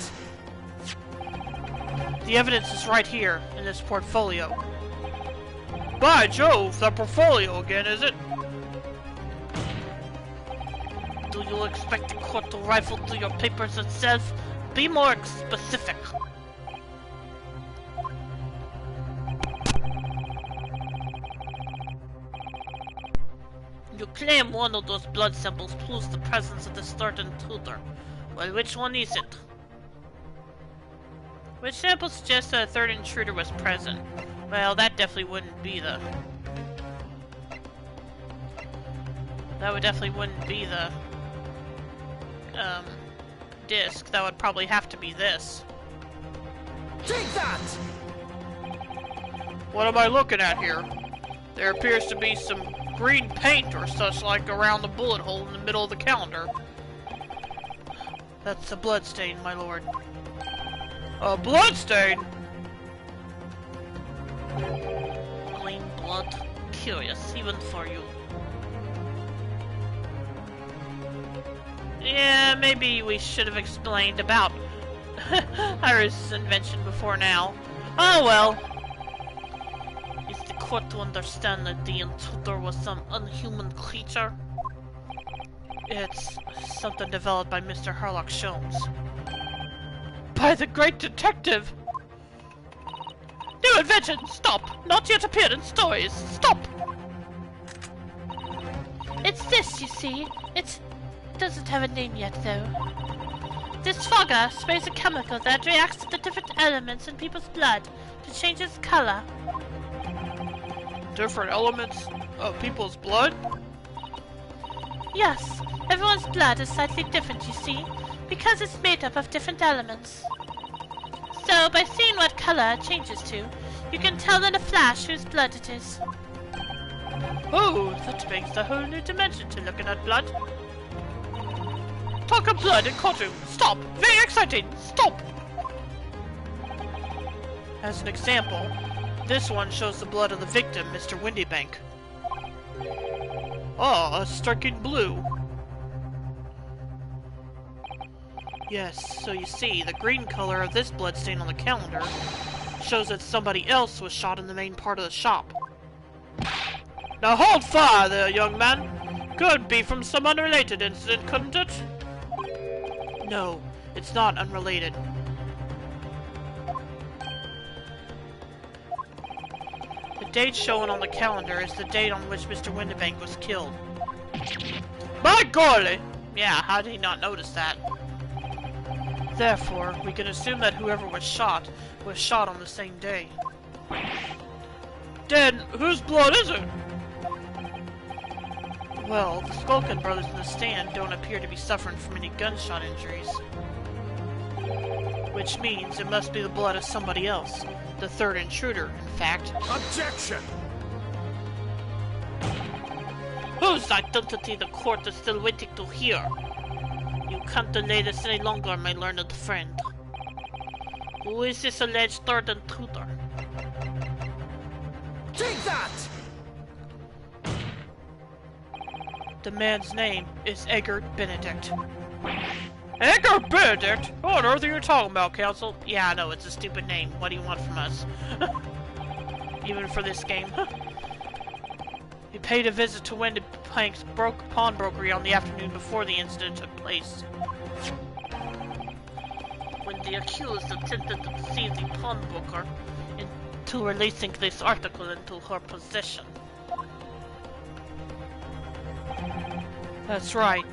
The evidence is right here, in this portfolio. By Jove, the portfolio again, is it? Do you expect the court to rifle through your papers itself? Be more specific. You claim one of those blood samples proves the presence of the third intruder. Well, which one is it? Which sample suggests that a third intruder was present? Well, that definitely wouldn't be the... That would definitely wouldn't be the... disc. That would probably have to be this. Take that! What am I looking at here? There appears to be some green paint or such like around the bullet hole in the middle of the calendar. That's a bloodstain, my lord. A bloodstain? Clean blood. Curious, even for you. Yeah, maybe we should have explained about Iris' invention before now. Oh well. Is the court to understand that the intruder was some unhuman creature? It's something developed by Mr. Harlock Sholmes. By the great detective! New invention! Stop! Not yet appeared in stories! Stop! It's this, you see. It doesn't have a name yet, though. This fogger sprays a chemical that reacts to the different elements in people's blood to change its color. Different elements of people's blood? Yes, everyone's blood is slightly different, you see, because it's made up of different elements. So, by seeing what color it changes to, you can tell in a flash whose blood it is. Oh, that brings a whole new dimension to looking at blood. Talk of blood in courtroom. Stop! Very exciting! Stop! As an example, this one shows the blood of the victim, Mr. Windybank. Ah, a striking blue. Yes, so you see, the green color of this bloodstain on the calendar shows that somebody else was shot in the main part of the shop. Now hold fire there, young man! Could be from some unrelated incident, couldn't it? No, it's not unrelated. The date shown on the calendar is the date on which Mr. Windybank was killed. By golly! Yeah, how did he not notice that? Therefore, we can assume that whoever was shot on the same day. Then, whose blood is it? Well, the Skulkin brothers in the stand don't appear to be suffering from any gunshot injuries. Which means it must be the blood of somebody else. The third intruder, in fact. Objection! Whose identity the court is still waiting to hear? You can't delay this any longer, my learned friend. Who is this alleged third intruder? Take that! The man's name is Edgar Benedict. Edgar Benedict? What on earth are you talking about, Council? Yeah, I know, it's a stupid name. What do you want from us? Even for this game. He paid a visit to Wendy Plank's pawnbrokery on the afternoon before the incident took place. When the accused attempted to deceive the pawnbroker into releasing this article into her possession. That's right.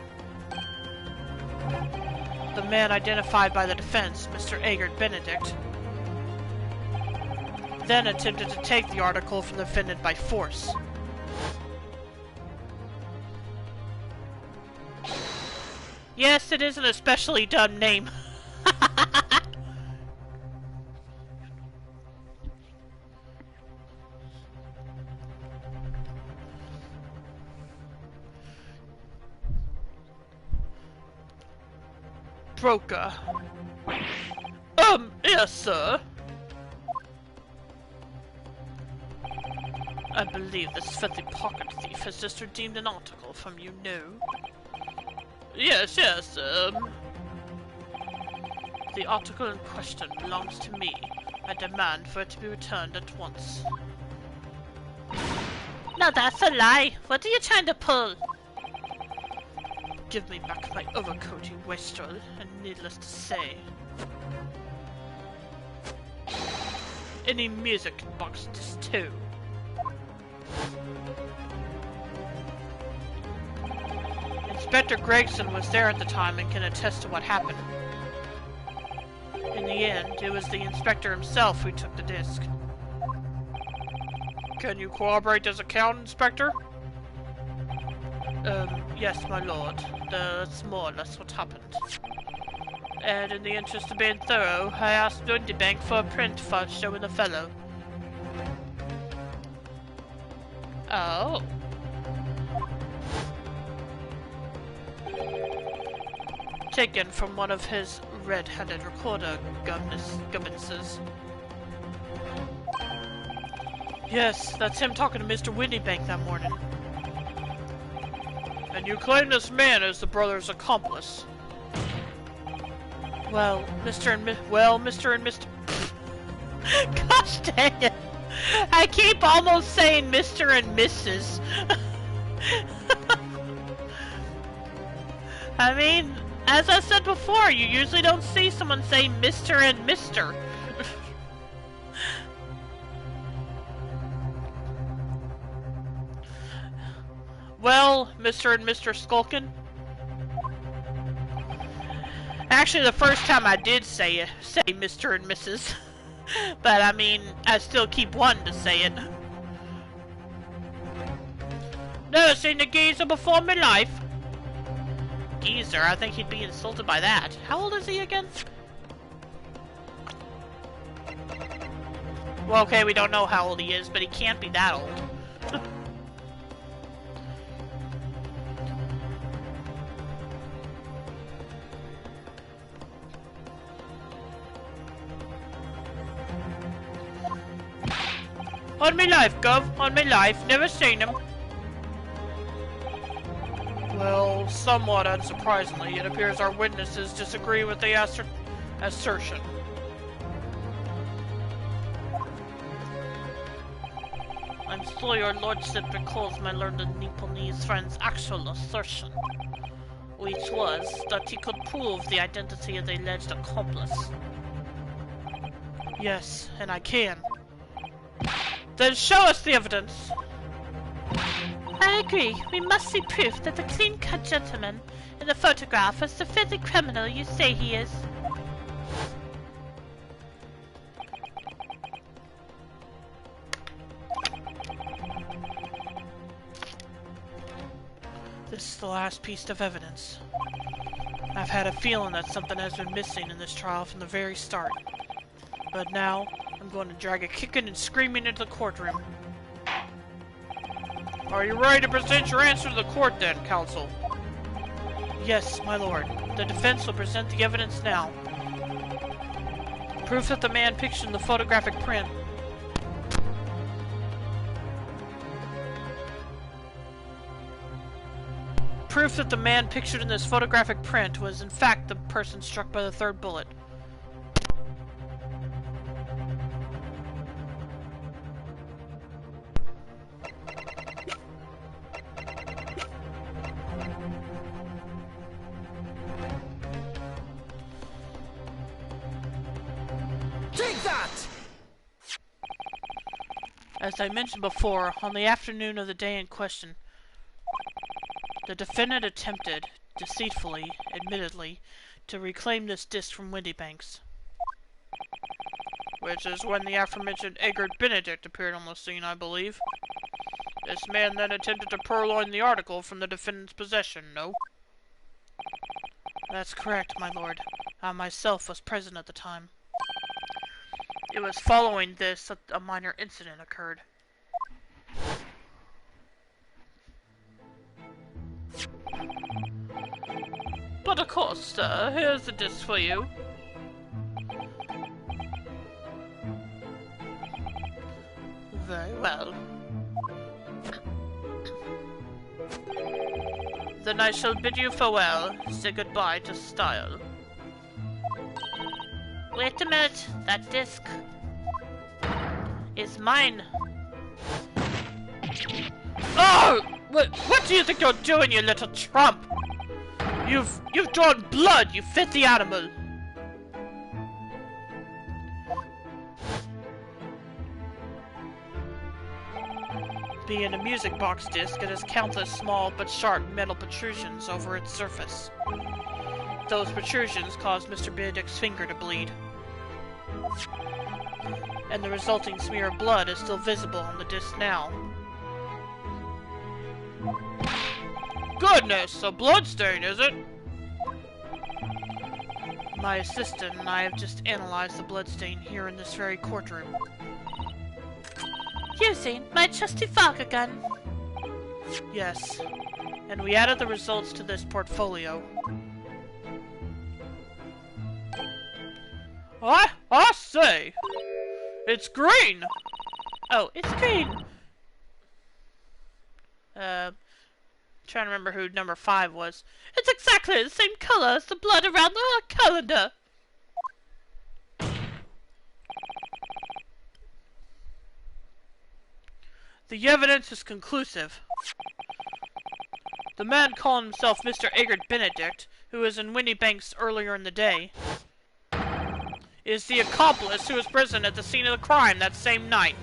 The man identified by the defense, Mr. Eggert Benedict, then attempted to take the article from the defendant by force. Yes, it is an especially dumb name. Broker. Yes, sir. I believe this filthy pocket thief has just redeemed an article from you, no? Yes, the article in question belongs to me. I demand for it to be returned at once. No, that's a lie. What are you trying to pull? Give me back my overcoat, you wastrel, and needless to say, any music box this too. Inspector Gregson was there at the time and can attest to what happened. In the end, it was the inspector himself who took the disc. Can you corroborate this account, Inspector? Yes, my lord. That's more or less what happened. And in the interest of being thorough, I asked Dundybank for a print for showing the fellow. Oh. Taken from one of his red-handed recorder gumminses. Yes, that's him talking to Mr. Windybank that morning. And you claim this man is the brother's accomplice. Well, Mr. and Mr. Gosh dang it! I keep almost saying Mr. and Mrs. I mean, as I said before, you usually don't see someone say Mr. and Mr. Well, Mr. and Mr. Skulkin. Actually, the first time I did say Mr. and Mrs. But I mean, I still keep wanting to say it. Never seen the geezer before in my life. Geezer? I think he'd be insulted by that. How old is he again? Well, okay, we don't know how old he is, but he can't be that old. On me life, Gov. On me life. Never seen him. Well, somewhat unsurprisingly, it appears our witnesses disagree with the assertion. I'm sure your lordship recalls my learned Nipponese friend's actual assertion, which was that he could prove the identity of the alleged accomplice. Yes, and I can. Then show us the evidence! I agree. We must see proof that the clean-cut gentleman in the photograph is the filthy criminal you say he is. This is the last piece of evidence. I've had a feeling that something has been missing in this trial from the very start. But now, I'm going to drag a kicking and screaming into the courtroom. Are you ready to present your answer to the court then, counsel? Yes, my lord. The defense will present the evidence now. Proof that the man pictured in the photographic print. Proof that the man pictured in this photographic print was in fact the person struck by the third bullet. Take that! As I mentioned before, on the afternoon of the day in question, the defendant attempted, deceitfully, admittedly, to reclaim this disc from Windybanks. Which is when the aforementioned Egbert Benedict appeared on the scene, I believe. This man then attempted to purloin the article from the defendant's possession, no? That's correct, my lord. I myself was present at the time. It was following this that a minor incident occurred. But of course, sir, here's the disc for you. Very well. Then I shall bid you farewell. Say goodbye to style. Wait a minute. That disc is mine. Oh! What do you think you're doing, you little trump? You've drawn blood, you filthy animal! Being a music box disc, it has countless small but sharp metal protrusions over its surface. Those protrusions caused Mr. Benedict's finger to bleed. And the resulting smear of blood is still visible on the disc now. Goodness, a bloodstain, is it? My assistant and I have just analyzed the bloodstain here in this very courtroom. Using my trusty Fogger gun. Yes, and we added the results to this portfolio. I say! It's green! Oh, it's green! Trying to remember who number 5 was. It's exactly the same color as the blood around the calendar! The evidence is conclusive. The man calling himself Mr. Egbert Benedict, who was in Windybanks earlier in the day, is the accomplice who was present at the scene of the crime that same night.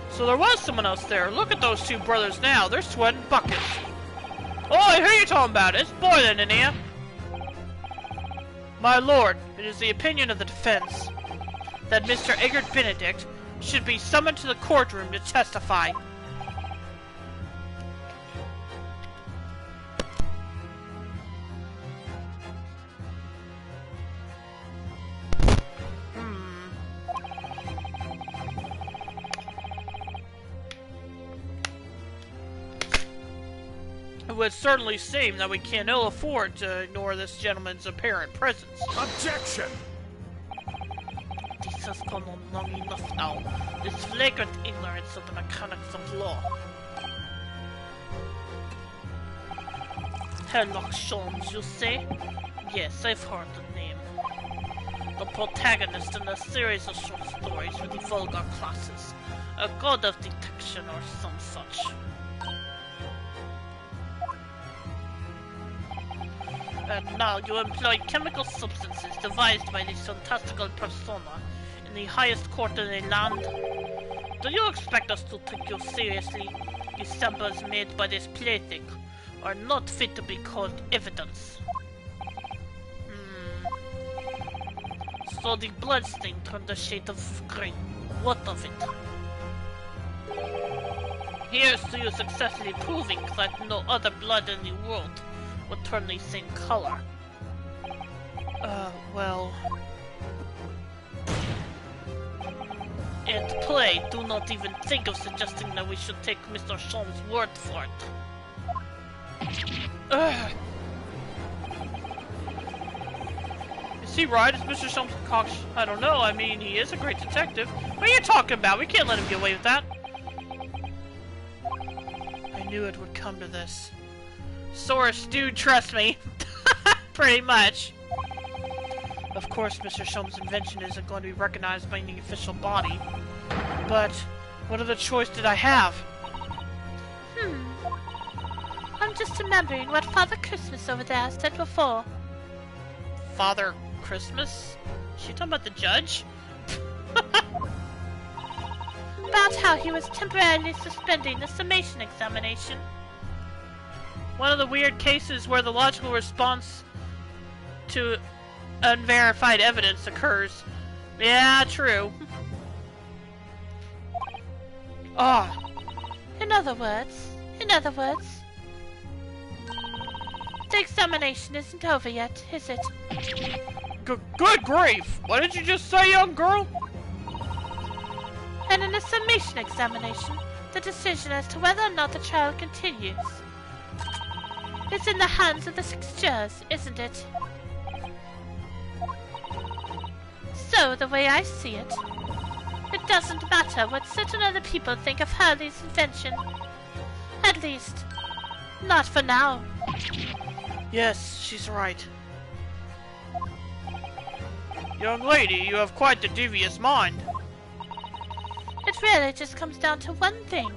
So there was someone else there. Look at those two brothers now. They're sweating buckets. Oi, who are you talking about? It's boiling in here. My lord, it is the opinion of the defense that Mr. Egbert Benedict should be summoned to the courtroom to testify. It would certainly seem that we can ill afford to ignore this gentleman's apparent presence. Objection! This has gone on long enough now. This flagrant ignorance of the mechanics of law. Sherlock Holmes, you say? Yes, I've heard the name. The protagonist in a series of short stories for the vulgar classes. A god of detection or some such. And now you employ chemical substances devised by this fantastical persona in the highest court in the land. Do you expect us to take you seriously? The samples made by this plaything are not fit to be called evidence. So the bloodstain turned a shade of green. What of it? Here's to you successfully proving that no other blood in the world would turn the same color. Well... And play, do not even think of suggesting that we should take Mr. Sholmes' word for it. Ugh. Is he right? Is Mr. Soames concoction? I don't know. I mean, he is a great detective. What are you talking about? We can't let him get away with that. I knew it would come to this. Source, dude, trust me. Pretty much. Of course, Mr. Soames' invention isn't going to be recognized by any official body. But, what other choice did I have? I'm just remembering what Father Christmas over there said before. Father Christmas? Is she talking about the judge? About how he was temporarily suspending the summation examination. One of the weird cases where the logical response to unverified evidence occurs. Yeah, true. Ah. In other words, the examination isn't over yet, is it? Good grief! What did you just say, young girl? And in a summation examination, the decision as to whether or not the trial continues is in the hands of the 6 jurors, isn't it? So, the way I see it, it doesn't matter what certain other people think of Hurley's invention. At least, not for now. Yes, she's right. Young lady, you have quite the devious mind. It really just comes down to one thing.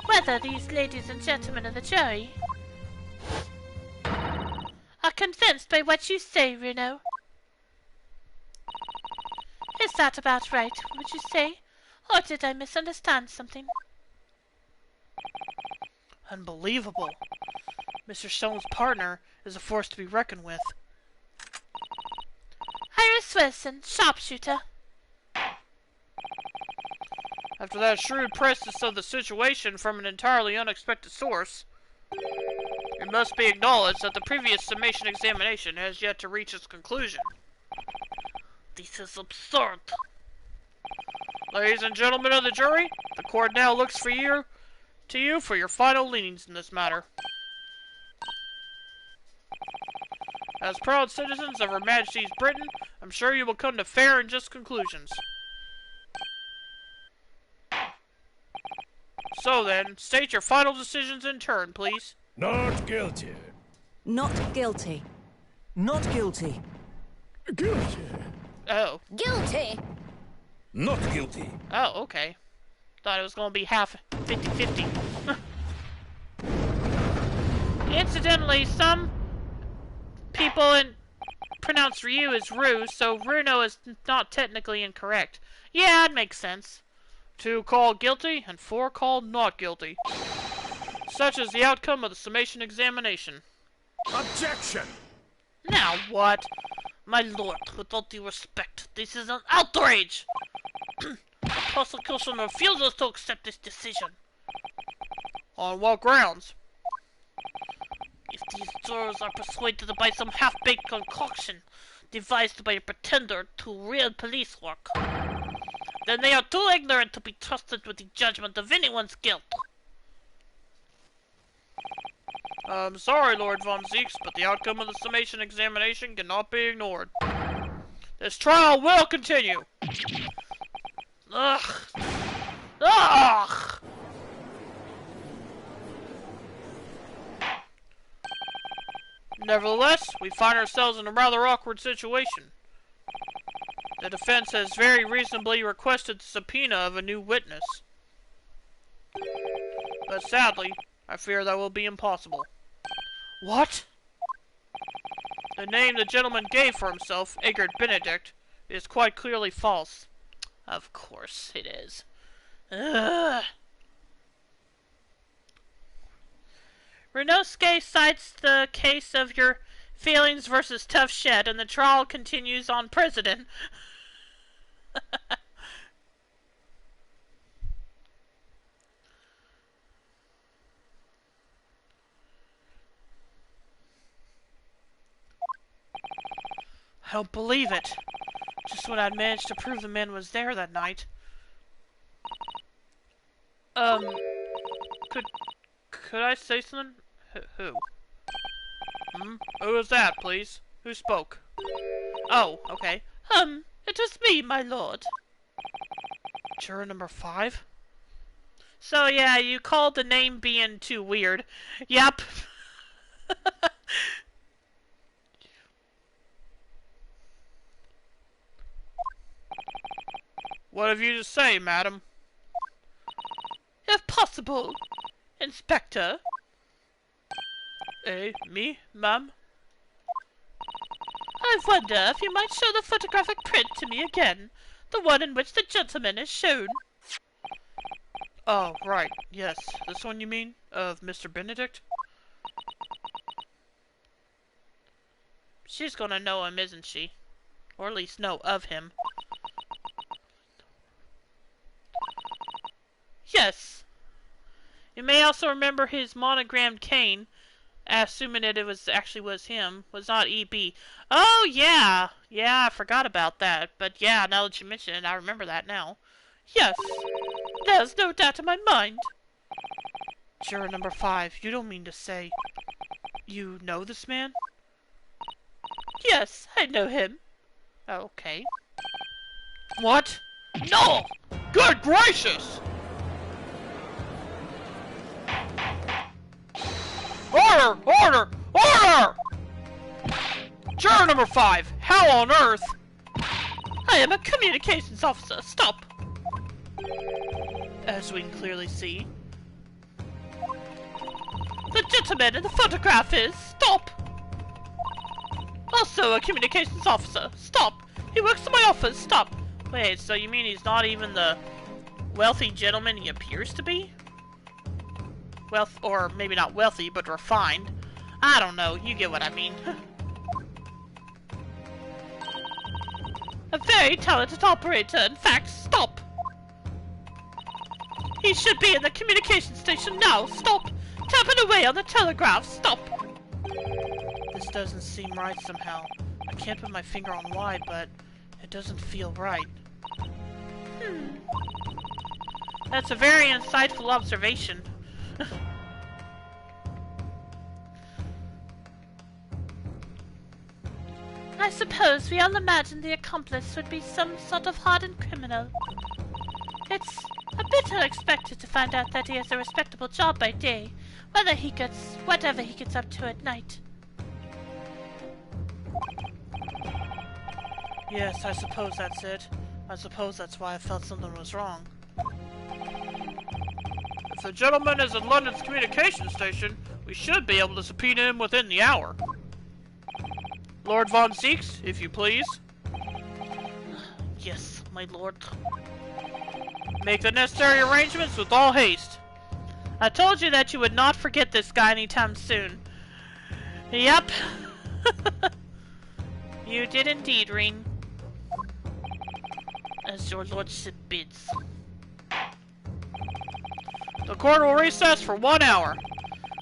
Whether these ladies and gentlemen of the jury are convinced by what you say, Runo. Is that about right, would you say? Or did I misunderstand something? Unbelievable. Mr. Stone's partner is a force to be reckoned with. Iris Wilson, sharpshooter. After that shrewd preface of the situation from an entirely unexpected source, it must be acknowledged that the previous summation examination has yet to reach its conclusion. This is absurd. Ladies and gentlemen of the jury, the court now looks to you for your final leanings in this matter. As proud citizens of Her Majesty's Britain, I'm sure you will come to fair and just conclusions. So then, state your final decisions in turn, please. Not guilty. Not guilty. Not guilty. Guilty. Oh. Guilty. Not guilty. Oh, okay. Thought it was going to be half 50-50. Incidentally, some people pronounce Ryu as Ru, so Runo is not technically incorrect. Yeah, it makes sense. 2 called guilty and 4 called not guilty. Such is the outcome of the summation examination. Objection! Now what? My lord, with all due respect, this is an outrage! The prosecution refuses to accept this decision. On what grounds? If these jurors are persuaded by some half-baked concoction devised by a pretender to real police work, then they are too ignorant to be trusted with the judgment of anyone's guilt. I'm sorry, Lord Von Zeeks, but the outcome of the summation examination cannot be ignored. This trial will continue. Ugh. Ugh. Nevertheless, we find ourselves in a rather awkward situation. The defense has very reasonably requested the subpoena of a new witness. But sadly, I fear that will be impossible. What? The name the gentleman gave for himself, Egbert Benedict, is quite clearly false. Of course it is. Ugh. Renosuke cites the case of your feelings versus tough shed, and the trial continues on President. I don't believe it. Just when I'd managed to prove the man was there that night. Could I say something? Who? Who is that, please? Who spoke? Oh, okay. It was me, my lord. Juror number 5? So yeah, you called the name being too weird. Yep. What have you to say, madam? If possible, Inspector. Me, ma'am? I wonder if you might show the photographic print to me again. The one in which the gentleman is shown. Oh, right, yes. This one you mean? Of Mr. Benedict? She's gonna know him, isn't she? Or at least know of him. Yes. You may also remember his monogrammed cane, assuming that it was him, was not EB. Oh, yeah! Yeah, I forgot about that. But yeah, now that you mention it, I remember that now. Yes. There's no doubt in my mind. Juror number 5, you don't mean to say you know this man? Yes, I know him. Okay. What? No! Good gracious! Order! Order! Order! Juror number 5, how on earth? I am a communications officer. Stop. As we can clearly see. The gentleman in the photograph is. Stop. Also a communications officer. Stop. He works in my office. Stop. Wait, so you mean he's not even the wealthy gentleman he appears to be? Or maybe not wealthy, but refined. I don't know, you get what I mean. A very talented operator, in fact. Stop. He should be in the communication station now. Stop. Tapping away on the telegraph. Stop. This doesn't seem right somehow. I can't put my finger on why, but it doesn't feel right. That's a very insightful observation. I suppose we all imagined the accomplice would be some sort of hardened criminal. It's a bit unexpected to find out that he has a respectable job by day, whatever he gets up to at night. Yes, I suppose that's it. I suppose that's why I felt something was wrong. If the gentleman is at London's communication station, we should be able to subpoena him within the hour. Lord Von Zeeks, if you please. Yes, my lord. Make the necessary arrangements with all haste. I told you that you would not forget this guy anytime soon. Yep. You did indeed, Ring. As your lordship bids. The court will recess for 1 hour.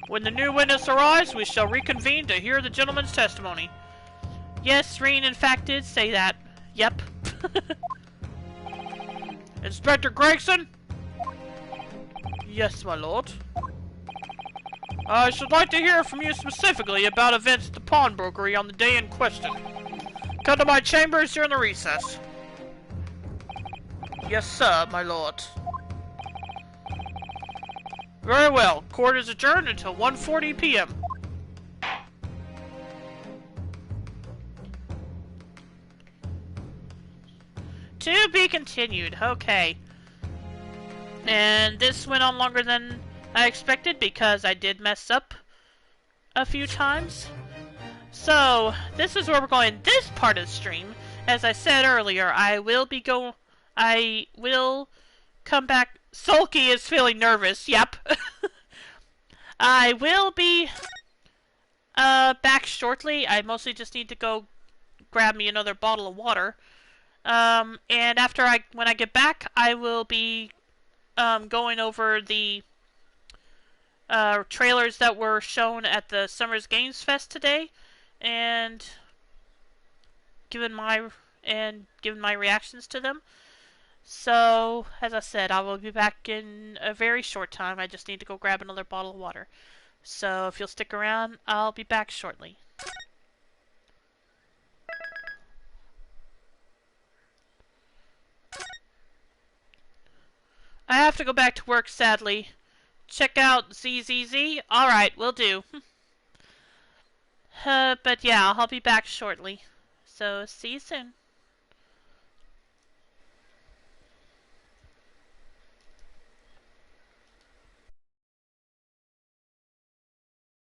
When the new witness arrives, we shall reconvene to hear the gentleman's testimony. Yes, Reen in fact did say that. Yep. Inspector Gregson? Yes, my lord. I should like to hear from you specifically about events at the pawnbrokery on the day in question. Come to my chambers during the recess. Yes, sir, my lord. Very well. Court is adjourned until 1:40 p.m. To be continued. Okay. And this went on longer than I expected because I did mess up a few times. So, this is where we're going this part of the stream. As I said earlier, I will come back. Sulky is feeling nervous. Yep. I will be back shortly. I mostly just need to go grab me another bottle of water. And when I get back, I will be going over the trailers that were shown at the Summers Games Fest today, and giving my reactions to them. So, as I said, I will be back in a very short time. I just need to go grab another bottle of water. So, if you'll stick around, I'll be back shortly. I have to go back to work, sadly. Check out ZZZ? Alright, will do. But yeah, I'll be back shortly. So, see you soon.